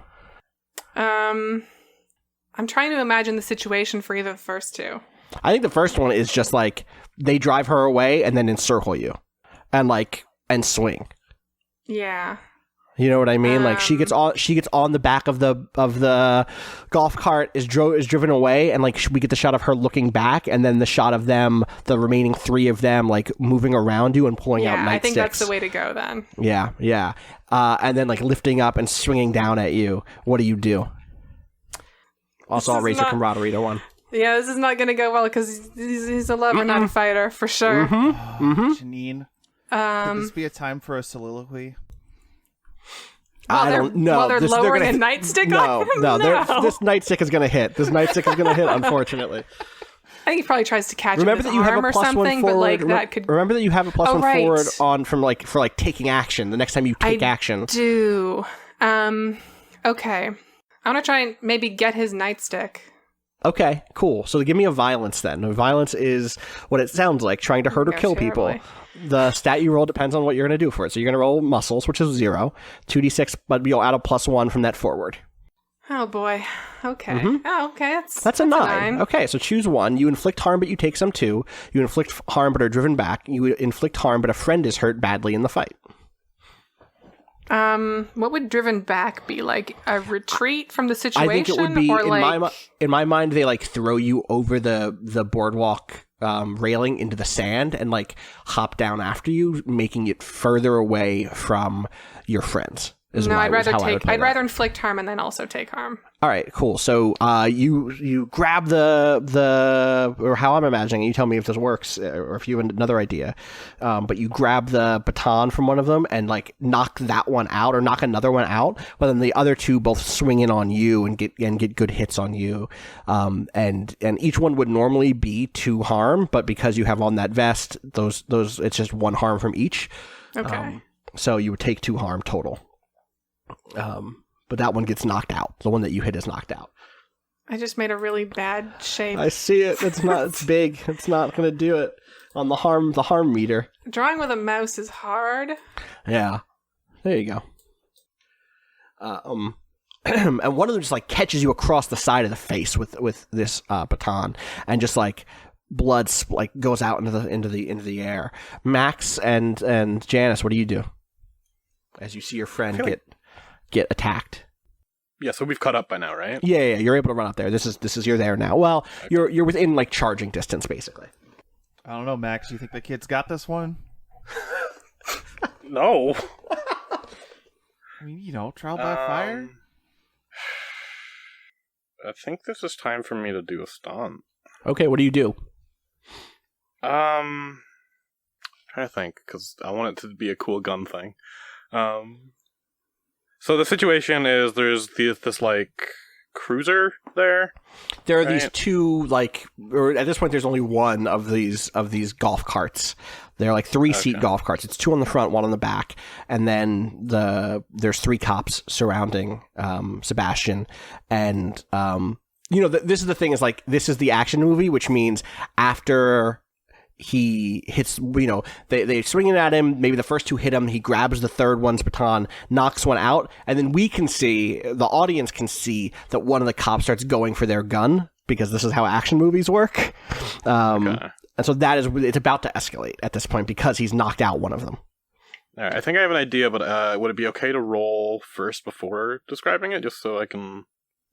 trying to imagine the situation for either of the first two. I think the first one is just like they drive her away and then encircle you and swing. Yeah. You know what I mean? Like she gets on the back of the golf cart, is driven away, and like we get the shot of her looking back, and then the shot of them, the remaining three of them, like moving around you and pulling out nightsticks. I think that's the way to go then. Yeah. And then like lifting up and swinging down at you. What do you do? Also, I'll raise your camaraderie to 1. Yeah, this is not going to go well because he's a lover, not a fighter, for sure. Janine, could this be a time for a soliloquy? I don't know. While they're lowering a nightstick on him? No. This nightstick is going to hit. Unfortunately. I think he probably tries to catch Remember him that with you his have a arm or plus something, 1 forward. but like that could... Remember that you have a plus 1 right. forward on for taking action. The next time you take action. Do. Okay. I want to try and maybe get his nightstick. Okay, cool. So give me a violence then. Violence is what it sounds like, trying to hurt or kill people. The stat you roll depends on what you're going to do for it. So you're going to roll muscles, which is 0, 2d6, but you'll add a plus 1 from that forward. Oh boy. Okay. Oh, okay. That's a 9. Okay, so choose 1. You inflict harm, but you take some too. You inflict harm, but are driven back. You inflict harm, but a friend is hurt badly in the fight. What would driven back be? Like a retreat from the situation? I think it would be, or in my mind, they like throw you over the boardwalk railing into the sand and like hop down after you, making it further away from your friends. I'd rather inflict harm and then also take harm. All right, cool. So you grab the or how I'm imagining it, you tell me if this works or if you have another idea. But you grab the baton from one of them and like knock that one out or knock another one out, but then the other two both swing in on you and get good hits on you. And each one would normally be 2 harm, but because you have on that vest, those it's just 1 harm from each. Okay. So you would take 2 harm total. But that one gets knocked out. The one that you hit is knocked out. I just made a really bad shape. I see it. It's big. It's not going to do it on the harm meter. Drawing with a mouse is hard. Yeah. There you go. And one of them just like catches you across the side of the face with this baton, and just like blood like goes out into the air. Max and Janice, what do you do as you see your friend get attacked? Yeah, so we've caught up by now, right? Yeah, you're able to run up there. This is you're there now. Well, okay. You're within like charging distance, basically. I don't know, Max. You think the kid's got this one? No. I mean, trial by fire. I think this is time for me to do a stunt. Okay, what do you do? I'm trying to think because I want it to be a cool gun thing. So the situation is there's this like cruiser there. There are these 2 or at this point there's only 1 of these golf carts. They're like 3-seat golf carts. It's 2 on the front, 1 on the back, and then there's 3 cops surrounding Sebastian. And this is the thing, is like this is the action movie, which means after he hits, they swing it at him. Maybe the first 2 hit him. He grabs the third one's baton, knocks one out, and then the audience can see that one of the cops starts going for their gun, because this is how action movies work. And so it's about to escalate at this point because he's knocked out one of them. All right, I think I have an idea, but would it be okay to roll first before describing it, just so I can...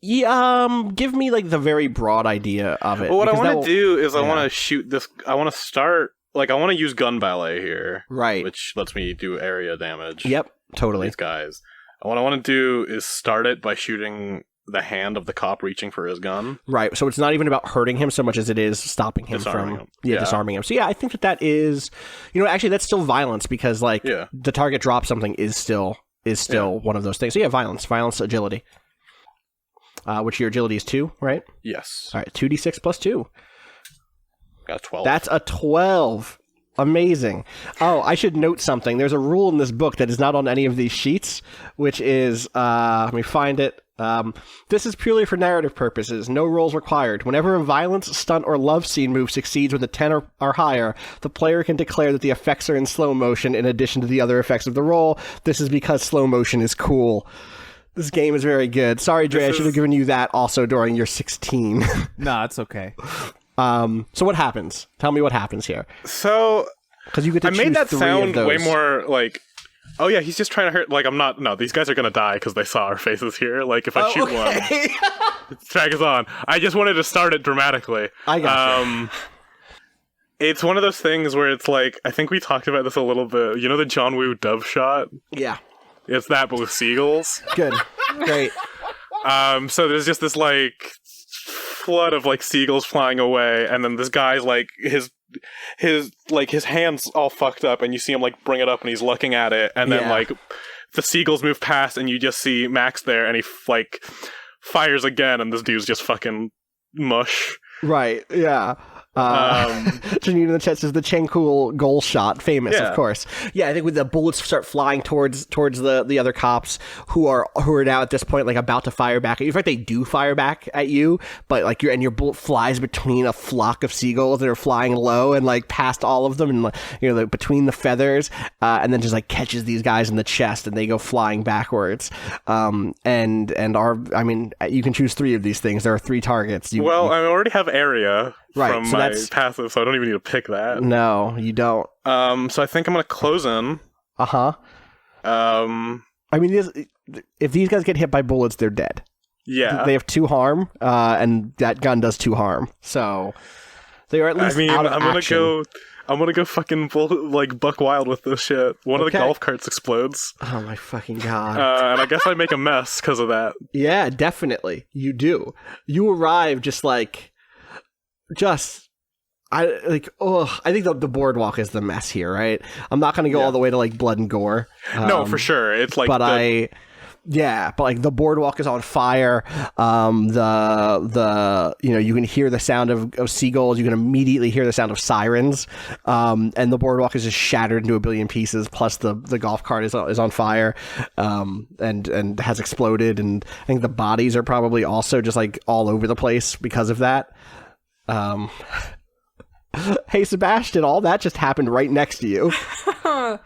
Yeah, give me like the very broad idea of it. Well, what I want to do is I want to shoot this. I want to start I want to use gun ballet here, right? Which lets me do area damage. Yep, totally. These guys. And what I want to do is start it by shooting the hand of the cop reaching for his gun. Right. So it's not even about hurting him so much as it is stopping him disarming him. So yeah, I think that is, actually that's still violence, because the target drop something is still one of those things. So yeah, violence, agility. Which your agility is 2, right? Yes. All right, 2d6 plus 2. Got a 12. That's a 12. Amazing. Oh, I should note something. There's a rule in this book that is not on any of these sheets, which is, let me find it. This is purely for narrative purposes. No rolls required. Whenever a violence, stunt, or love scene move succeeds with a 10 or higher, the player can declare that the effects are in slow motion in addition to the other effects of the roll. This is because slow motion is cool. This game is very good. Sorry, Dre, I should have given you that also during your 16. Nah, it's okay. So what happens? Tell me what happens here. So, because you get to I made that sound way more Oh yeah, he's just trying to hurt. Like I'm not. No, these guys are gonna die because they saw our faces here. Like if I shoot one, drag us on. I just wanted to start it dramatically. I got It's one of those things where it's like, I think we talked about this a little bit. You know the John Woo dove shot? Yeah. It's that, but with seagulls. Good. Great. So there's just this like flood of like seagulls flying away, and then this guy's like his hands all fucked up, and you see him like bring it up, and he's looking at it, and then like the seagulls move past, and you just see Max there, and he like fires again, and this dude's just fucking mush. Right. Yeah. Janine in the chat says the Chankul goal shot, famous, of course. Yeah, I think when the bullets start flying towards the other cops who are now at this point like about to fire back at you. In fact, they do fire back at you, but like your bullet flies between a flock of seagulls that are flying low and like past all of them, and like, between the feathers, and then just like catches these guys in the chest, and they go flying backwards. And you can choose 3 of these things. There are 3 targets. I already have area. Right, from so my that's passive, so I don't even need to pick that. No, you don't. So I think I'm gonna close in. If these guys get hit by bullets, they're dead. Yeah, they have 2 harm, and that gun does 2 harm. So they are at least out of action. I'm gonna go fucking buck wild with this shit. One of the golf carts explodes. Oh my fucking god! And I guess I make a mess because of that. Yeah, definitely. You do. You arrive just like. I think the boardwalk is the mess here, right? I'm not going to go all the way to like blood and gore. No, for sure. It's like, but like the boardwalk is on fire. You can hear the sound of seagulls. You can immediately hear the sound of sirens. And the boardwalk is just shattered into a billion pieces. Plus the golf cart is on fire, and has exploded. And I think the bodies are probably also just like all over the place because of that. Hey Sebastian, all that just happened right next to you. I'm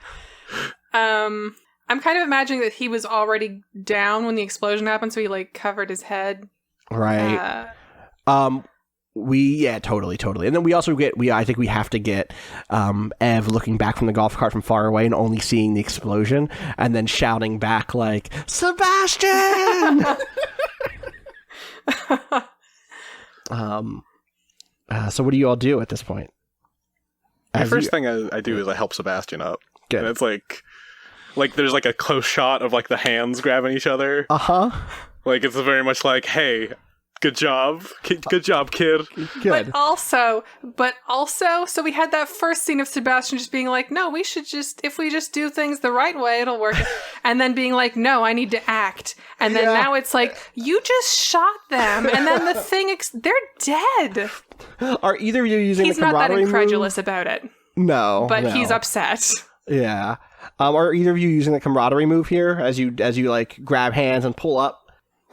kind of imagining that he was already down when the explosion happened, so he like covered his head. Right. Totally. And then we also I think we have to get Ev looking back from the golf cart from far away and only seeing the explosion, and then shouting back like, Sebastian! So what do you all do at this point? The first thing I do is I help Sebastian up. Good. And it's like there's like a close shot of like the hands grabbing each other. Like it's very much like, hey, good job, kid. Good. But also, so we had that first scene of Sebastian just being like, no, if we just do things the right way, it'll work. And then being like, no, I need to act. And then now it's like, you just shot them. And then the thing, they're dead. Are either of you using He's the camaraderie not that incredulous move? about it. No. But he's upset. Yeah. Are either of you using the camaraderie move here as you like grab hands and pull up?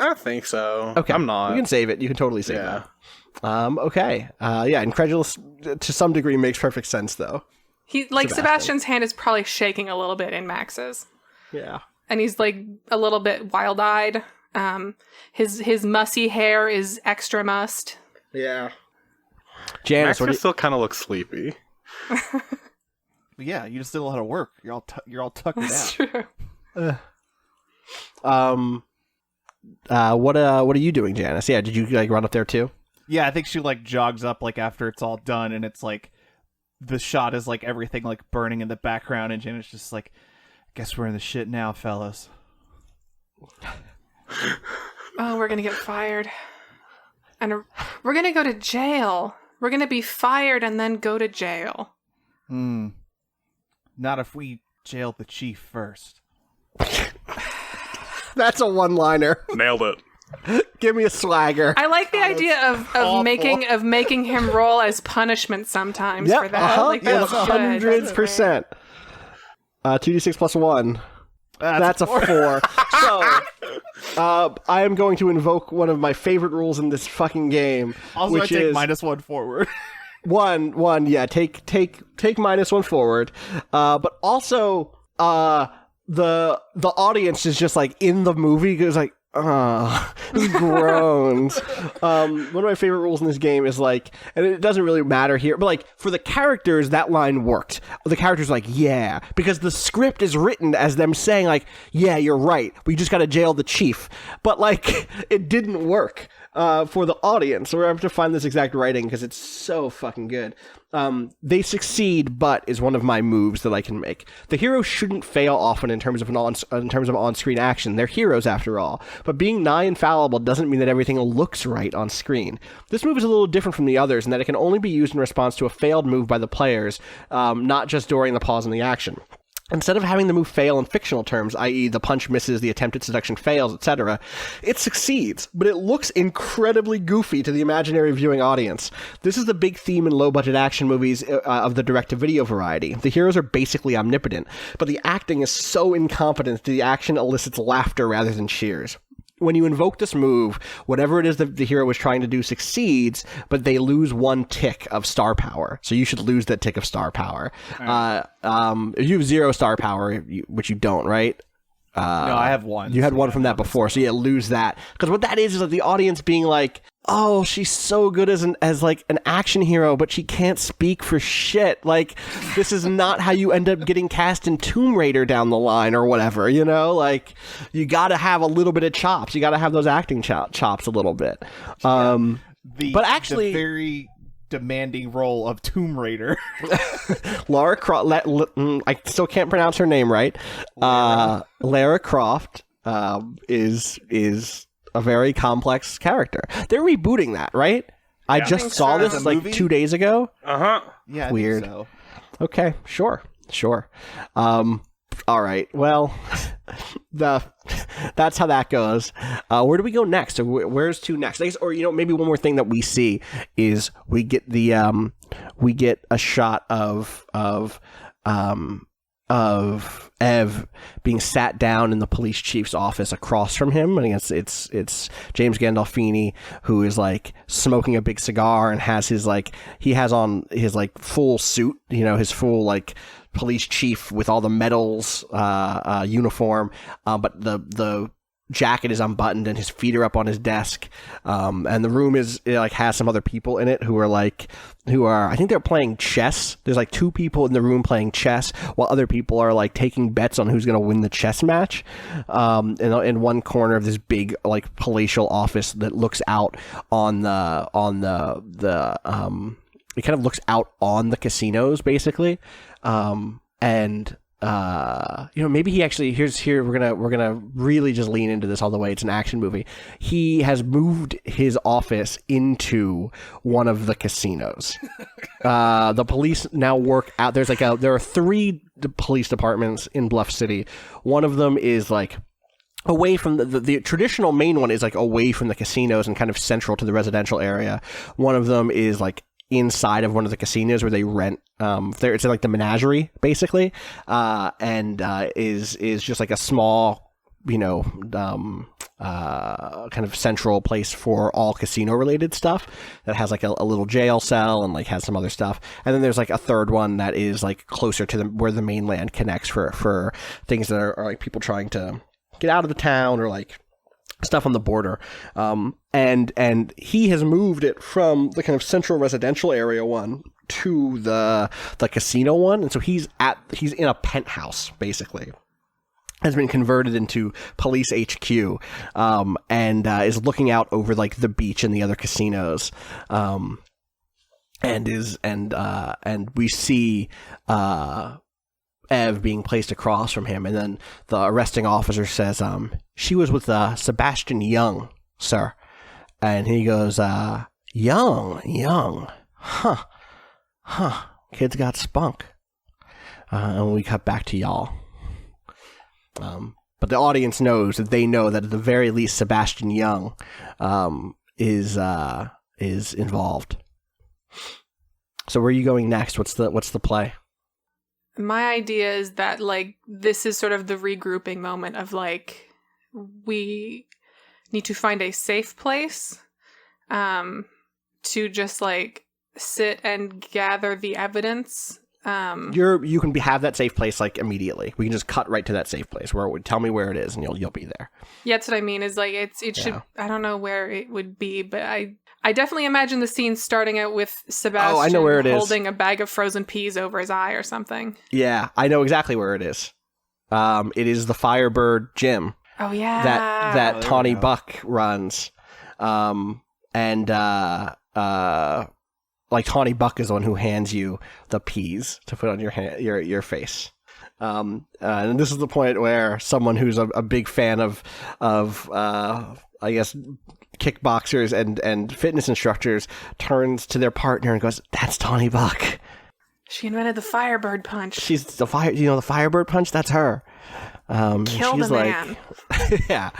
I don't think so. Okay. I'm not. You can save it. You can totally save that. Okay. Incredulous to some degree makes perfect sense though. Sebastian's hand is probably shaking a little bit in Max's. Yeah. And he's like a little bit wild-eyed. His mussy hair is extra mussed. Yeah. Janice, Max still kind of looks sleepy. Yeah, you just did a lot of work. You're all tucked That's out. True. What are you doing, Janice? Yeah, did you like run up there too? Yeah, I think she like jogs up like after it's all done, and it's like the shot is like everything like burning in the background, and Janice just like, guess we're in the shit now, fellas. Oh, we're gonna get fired, and we're gonna go to jail. We're gonna be fired and then go to jail. Not if we jail the chief first. That's a one-liner. Nailed it. Give me a swagger. I like the idea of making him roll as punishment sometimes for that. Like that's good. 100%. 2d6 plus 1. That's a 4. So, I am going to invoke one of my favorite rules in this fucking game, also, which I take is -1 forward. One. Yeah, take -1 forward. But also, the audience is just like in the movie goes like, He groans. One of my favorite rules in this game is like, and it doesn't really matter here, but like for the characters, that line worked. The characters like, yeah, because the script is written as them saying like, yeah, you're right. We just got to jail the chief. But like, it didn't work for the audience. So we're going to have to find this exact writing because it's so fucking good. They succeed, but is one of my moves that I can make. The heroes shouldn't fail often in terms of on-screen action. They're heroes after all. But being nigh infallible doesn't mean that everything looks right on screen. This move is a little different from the others in that it can only be used in response to a failed move by the players, not just during the pause in the action. Instead of having the move fail in fictional terms, i.e. the punch misses, the attempted seduction fails, etc., it succeeds, but it looks incredibly goofy to the imaginary viewing audience. This is the big theme in low-budget action movies of the direct-to-video variety. The heroes are basically omnipotent, but the acting is so incompetent that the action elicits laughter rather than cheers. When you invoke this move, whatever it is that the hero is trying to do succeeds, but they lose one tick of star power. So you should lose that tick of star power. Right. If you have 0 star power, which you don't, right? No, I have 1. You had 1 from that before, so yeah, lose that. Because what that is like the audience being like, oh, she's so good as like an action hero, but she can't speak for shit. Like, this is not how you end up getting cast in Tomb Raider down the line or whatever, you know? Like, you gotta have a little bit of chops. You gotta have those acting chops a little bit. But actually, the very demanding role of Tomb Raider. Lara Croft, I still can't pronounce her name right. Lara Croft is a very complex character. They're rebooting that, right? I just saw this like 2 days ago. Yeah, weird. I think so. Okay, sure. All right. Well, that's how that goes. Where do we go next? Or where's to next? I guess, or maybe one more thing that we see is we get a shot of Ev being sat down in the police chief's office across from him. I think it's James Gandolfini, who is like smoking a big cigar and has his on his like full suit, his full like police chief with all the medals uniform, but the jacket is unbuttoned and his feet are up on his desk, and the room has some other people in it who are I think they're playing chess. There's like 2 people in the room playing chess while other people are like taking bets on who's going to win the chess match, in one corner of this big like palatial office that looks out on the it kind of looks out on the casinos basically, maybe he actually we're gonna really just lean into this all the way. It's an action movie. He has moved his office into one of the casinos. The police now work out. There are 3 police departments in Bluff City. One of them is like away from the traditional main one is like away from the casinos and kind of central to the residential area. One of them is like inside of one of the casinos where they rent it's like the menagerie basically, and is just like a small kind of central place for all casino related stuff that has like a little jail cell and like has some other stuff. And then there's like a third one that is like closer to where the mainland connects for things that are like people trying to get out of the town or like stuff on the border. And he has moved it from the kind of central residential area one to the casino one. And so he's in a penthouse basically. Has been converted into police HQ, and is looking out over like the beach and the other casinos. And we see Ev being placed across from him, and then the arresting officer says, she was with Sebastian Young, sir. And he goes, Young, huh, kid's got spunk. And we cut back to y'all. But the audience knows that they know that at the very least Sebastian Young is involved. So where are you going next? What's the play? My idea is that like this is sort of the regrouping moment of like we need to find a safe place to just like sit and gather the evidence You can have that safe place like immediately. We can just cut right to that safe place where it would tell me where it is, and you'll be there. Yeah, that's what I mean. Is like it should. I don't know where it would be, but I definitely imagine the scene starting out with Sebastian I know where it is. holding a bag of frozen peas over his eye or something. Yeah, I know exactly where it is. It is the Firebird gym. Oh yeah, that Tawny Buck runs, like Tawny Buck is the one who hands you the peas to put on your face. And this is the point where someone who's a big fan of I guess kickboxers and fitness instructors turns to their partner and goes, "That's Tawny Buck. She invented the Firebird punch. She's the the Firebird punch. That's her." Killed she's a man. Yeah.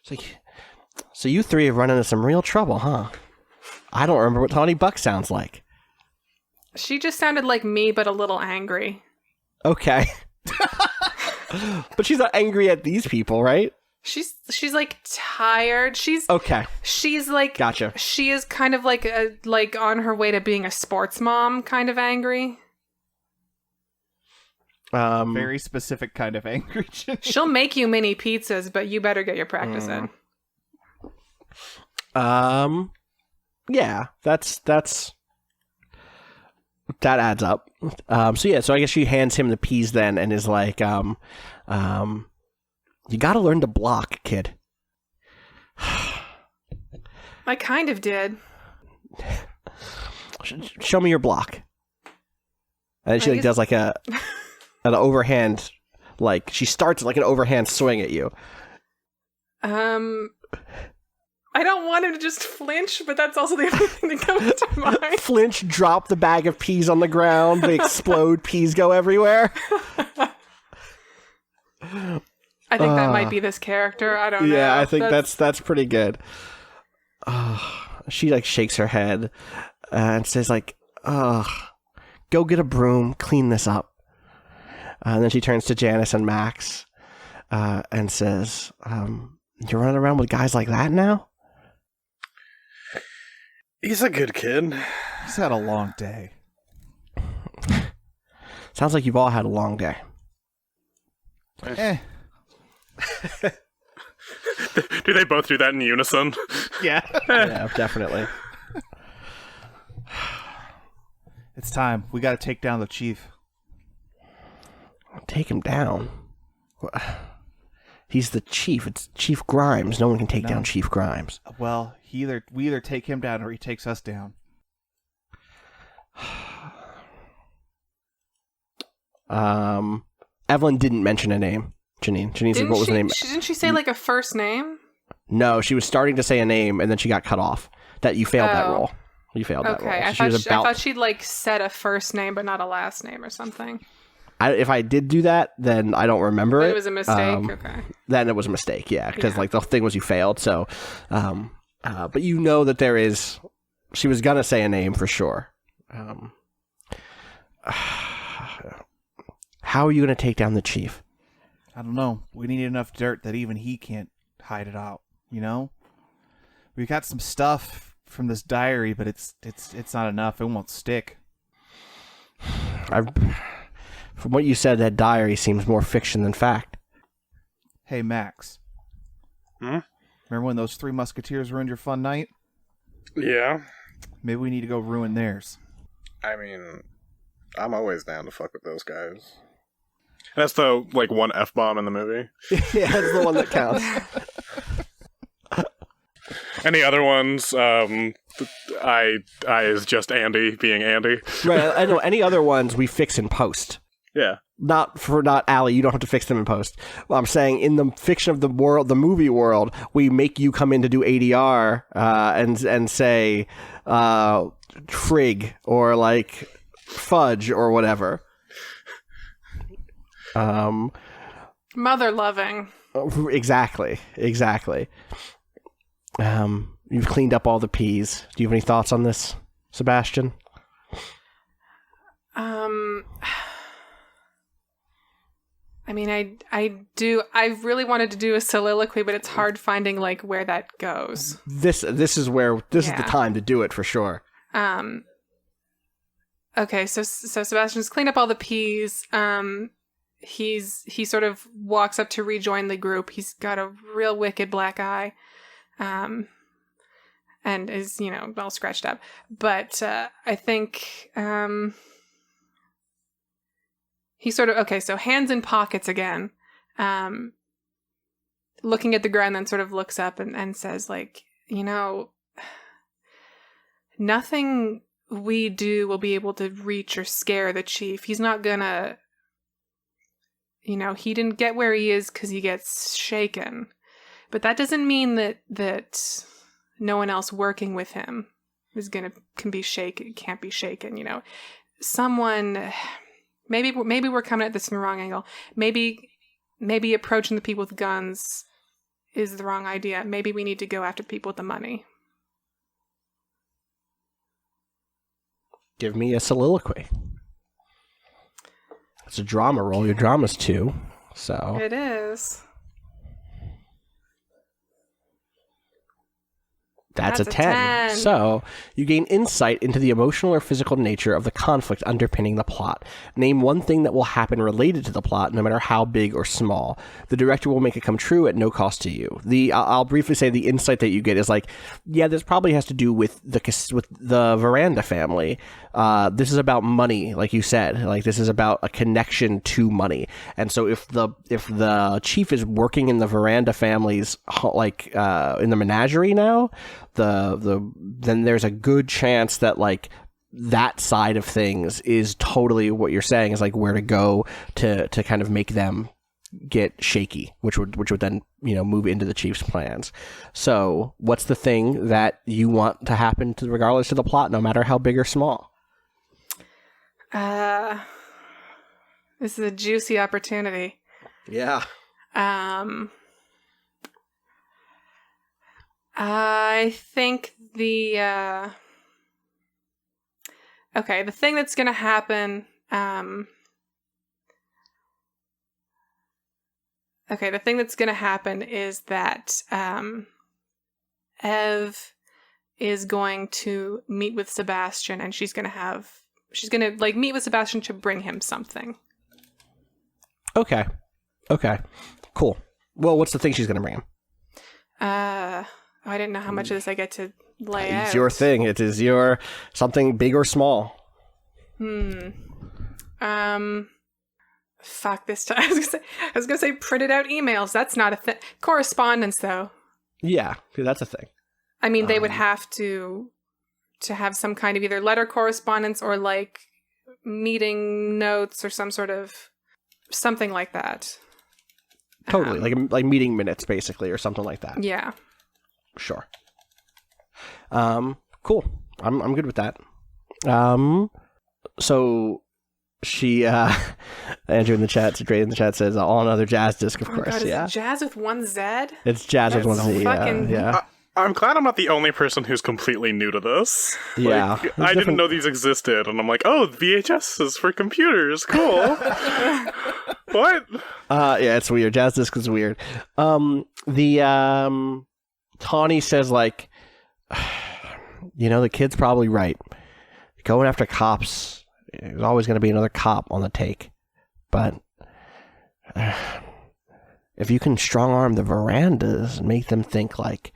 It's like, so you three have run into some real trouble, huh? I don't remember what Tawny Buck sounds like. She just sounded like me, but a little angry. Okay. But she's not angry at these people, right? She's like tired. She's like, gotcha. She is kind of like on her way to being a sports mom, kind of angry. Very specific kind of angry. She'll make you mini pizzas, but you better get your practice in. Yeah, that adds up. So I guess she hands him the peas then and is like, you gotta learn to block, kid. I kind of did. Show me your block. And she does like an overhand, like she starts like an overhand swing at you. I don't want him to just flinch, but that's also the only thing that comes to mind. Flinch, drop the bag of peas on the ground, they explode, peas go everywhere. I think that might be this character. I don't know. Yeah, I think that's pretty good. She like shakes her head and says like, go get a broom, clean this up. And then she turns to Janice and Max and says, you're running around with guys like that now? He's a good kid. He's had a long day. Sounds like you've all had a long day. Do they both do that in unison? Yeah. Yeah, definitely. It's time. We got to take down the chief. Take him down? He's the chief. It's Chief Grimes. No one can take down Chief Grimes. Well, we either take him down or he takes us down. Evelyn didn't mention a name. Janine said, what was the name? Didn't she say like a first name? No, she was starting to say a name and then she got cut off. That you failed that roll. You failed that roll. Okay, So I thought she'd like said a first name but not a last name or something. If I did do that, then I don't remember it. It was a mistake. Okay. Then it was a mistake, yeah, because like the thing was you failed. So, but you know that there is. She was gonna say a name for sure. How are you gonna take down the chief? I don't know. We need enough dirt that even he can't hide it out. You know, we got some stuff from this diary, but it's not enough. It won't stick. From what you said, that diary seems more fiction than fact. Hey, Max. Remember when those three musketeers ruined your fun night? Yeah. Maybe we need to go ruin theirs. I mean, I'm always down to fuck with those guys. That's the, like, one F-bomb in the movie. Yeah, that's the one that counts. Any other ones, I is just Andy being Andy. Right, I know. Any other ones we fix in post. Yeah. Not Allie, you don't have to fix them in post. Well, I'm saying in the fiction of the world, the movie world, we make you come in to do ADR and say frig or like fudge or whatever. Mother loving. Exactly. You've cleaned up all the peas. Do you have any thoughts on this, Sebastian? I mean, I do. I really wanted to do a soliloquy, but it's hard finding like where that goes. This is the time to do it for sure. Okay, so Sebastian's cleaned up all the peas. He sort of walks up to rejoin the group. He's got a real wicked black eye, and is all scratched up. But I think he sort of so hands in pockets again, looking at the ground, then sort of looks up and says, like, nothing we do will be able to reach or scare the chief. He's not gonna, he didn't get where he is because he gets shaken. But that doesn't mean that no one else working with him can't be shaken. Someone, maybe we're coming at this from the wrong angle. Maybe approaching the people with guns is the wrong idea. Maybe we need to go after the people with the money. Give me a soliloquy. It's a drama roll. Your drama's 2, so... It is. That's a 10. So, you gain insight into the emotional or physical nature of the conflict underpinning the plot. Name one thing that will happen related to the plot, no matter how big or small. The director will make it come true at no cost to you. I'll briefly say the insight that you get is like, yeah, this probably has to do with the Veranda family. This is about money, like you said. Like, this is about a connection to money. And so if the chief is working in the Veranda family's, like, in the menagerie now, then there's a good chance that, like, that side of things is totally what you're saying is like where to go to kind of make them get shaky, which would then move into the chief's plans. So what's the thing that you want to happen regardless of the plot, no matter how big or small? This is a juicy opportunity. Yeah. I think the thing that's going to happen, the thing that's going to happen is that Ev is going to meet with Sebastian, and she's going to like meet with Sebastian to bring him something. Okay, cool. Well, what's the thing she's going to bring him? I didn't know how much of this I get to lay out. It's your thing. It is your something big or small. Fuck this time. I was gonna say printed out emails. That's not a thing. Correspondence, though. Yeah, that's a thing. I mean, they would have to have some kind of either letter correspondence or like meeting notes or some sort of something like that. Totally, like meeting minutes, basically, or something like that. Yeah. Sure. Cool. I'm good with that. So she, Andrew in the chat, Dre in the chat says, all another jazz disc, of course. God, yeah. Is it jazz with one Z? It's jazz with one Z. Fucking... Yeah. I'm glad I'm not the only person who's completely new to this. Yeah. Like, I didn't know these existed, and I'm like, oh, VHS is for computers. Cool. What? Yeah, it's weird. Jazz disc is weird. Tawny says, like, the kid's probably right. Going after cops, there's always going to be another cop on the take. But if you can strong-arm the Verandas and make them think, like,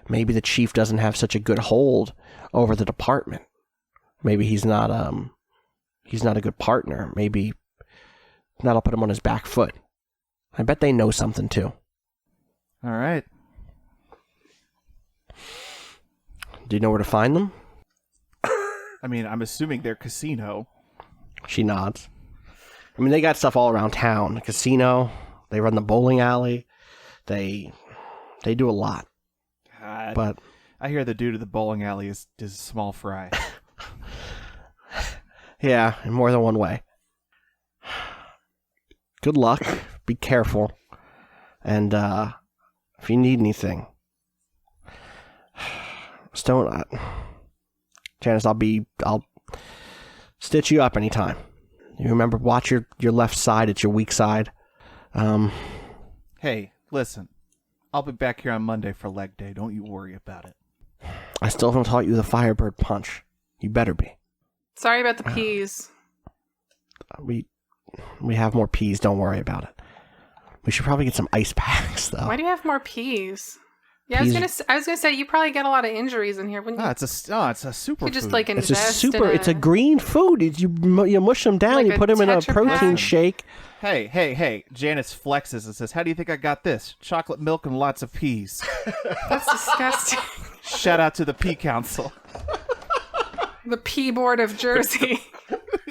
maybe the chief doesn't have such a good hold over the department. Maybe he's not a good partner. Maybe that'll put him on his back foot. I bet they know something, too. All right. Do you know where to find them? I mean, I'm assuming they're casino. She nods. I mean, they got stuff all around town. The casino. They run the bowling alley. They do a lot. God. But I hear the dude at the bowling alley is small fry. Yeah, in more than one way. Good luck. Be careful. And if you need anything, Stone, Janice, I'll stitch you up anytime. You remember, watch your left side. It's your weak side. Hey, listen. I'll be back here on Monday for leg day. Don't you worry about it. I still haven't taught you the Firebird punch. You better be. Sorry about the peas. We have more peas. Don't worry about it. We should probably get some ice packs, though. Why do you have more peas? Yeah, I was gonna say you probably get a lot of injuries in here. Wouldn't you? It's a super. You just food. like invest. It's a green food. You mush them down. Like you a put them in a Tetra protein Pak? shake. Hey! Janice flexes and says, "How do you think I got this? Chocolate milk and lots of peas." That's disgusting. Shout out to the Pea Council. The Pea Board of Jersey.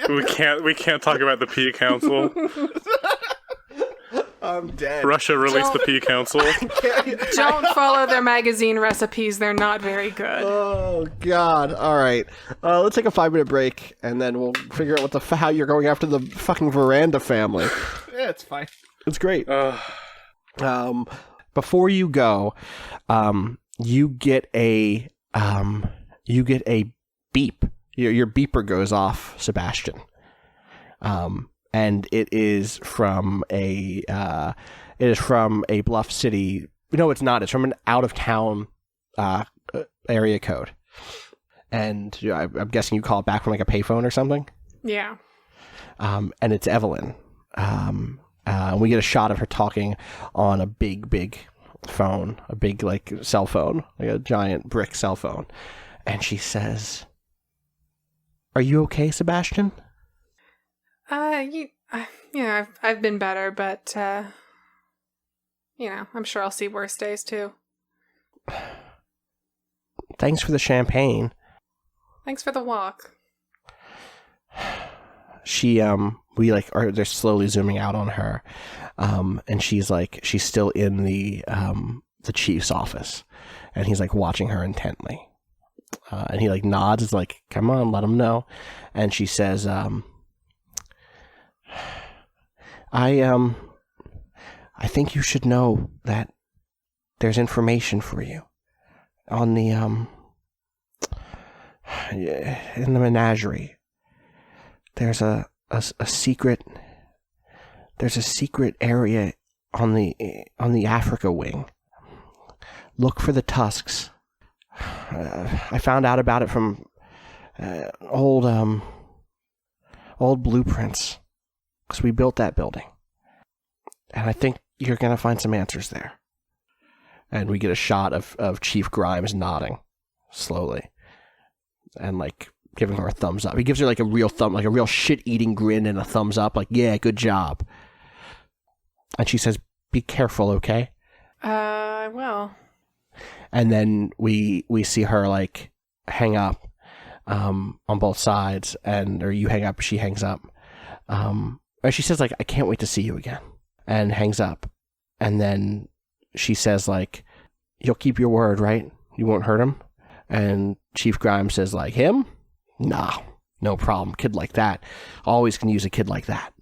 We can't talk about the Pea Council. I'm dead. Russia released the Pea Council. Don't follow their magazine recipes. They're not very good. Oh, God. All right. Let's take a 5-minute break, and then we'll figure out how you're going after the fucking Veranda family. Yeah, it's fine. It's great. Before you go, you get a beep. Your beeper goes off, Sebastian. And it is from a Bluff City. No, it's not. It's from an out of town area code. And I'm guessing you call it back from like a payphone or something. Yeah. And it's Evelyn. We get a shot of her talking on a big phone, a big like cell phone, like a giant brick cell phone. And she says, "Are you okay, Sebastian?" I've been better, but I'm sure I'll see worse days too. Thanks for the champagne. Thanks for the walk. They're slowly zooming out on her, and she's still in the chief's office, and he's like watching her intently, and he like nods, is like, "Come on, let him know," and she says, I think you should know that there's information for you on the in the menagerie. There's a secret area on the Africa wing. Look for the tusks. I found out about it from old blueprints, because we built that building. And I think you're going to find some answers there. And we get a shot of Chief Grimes nodding slowly and like giving her a thumbs up. He gives her like a real shit-eating grin and a thumbs up, like, "Yeah, good job." And she says, "Be careful, okay?" I will. And then we see her like hang up on both sides, or you hang up, she hangs up. And she says like, "I can't wait to see you again," and hangs up. And then she says like, "You'll keep your word, right? You won't hurt him?" And Chief Grimes says like, "Him? Nah, no problem. Kid like that. Always can use a kid like that."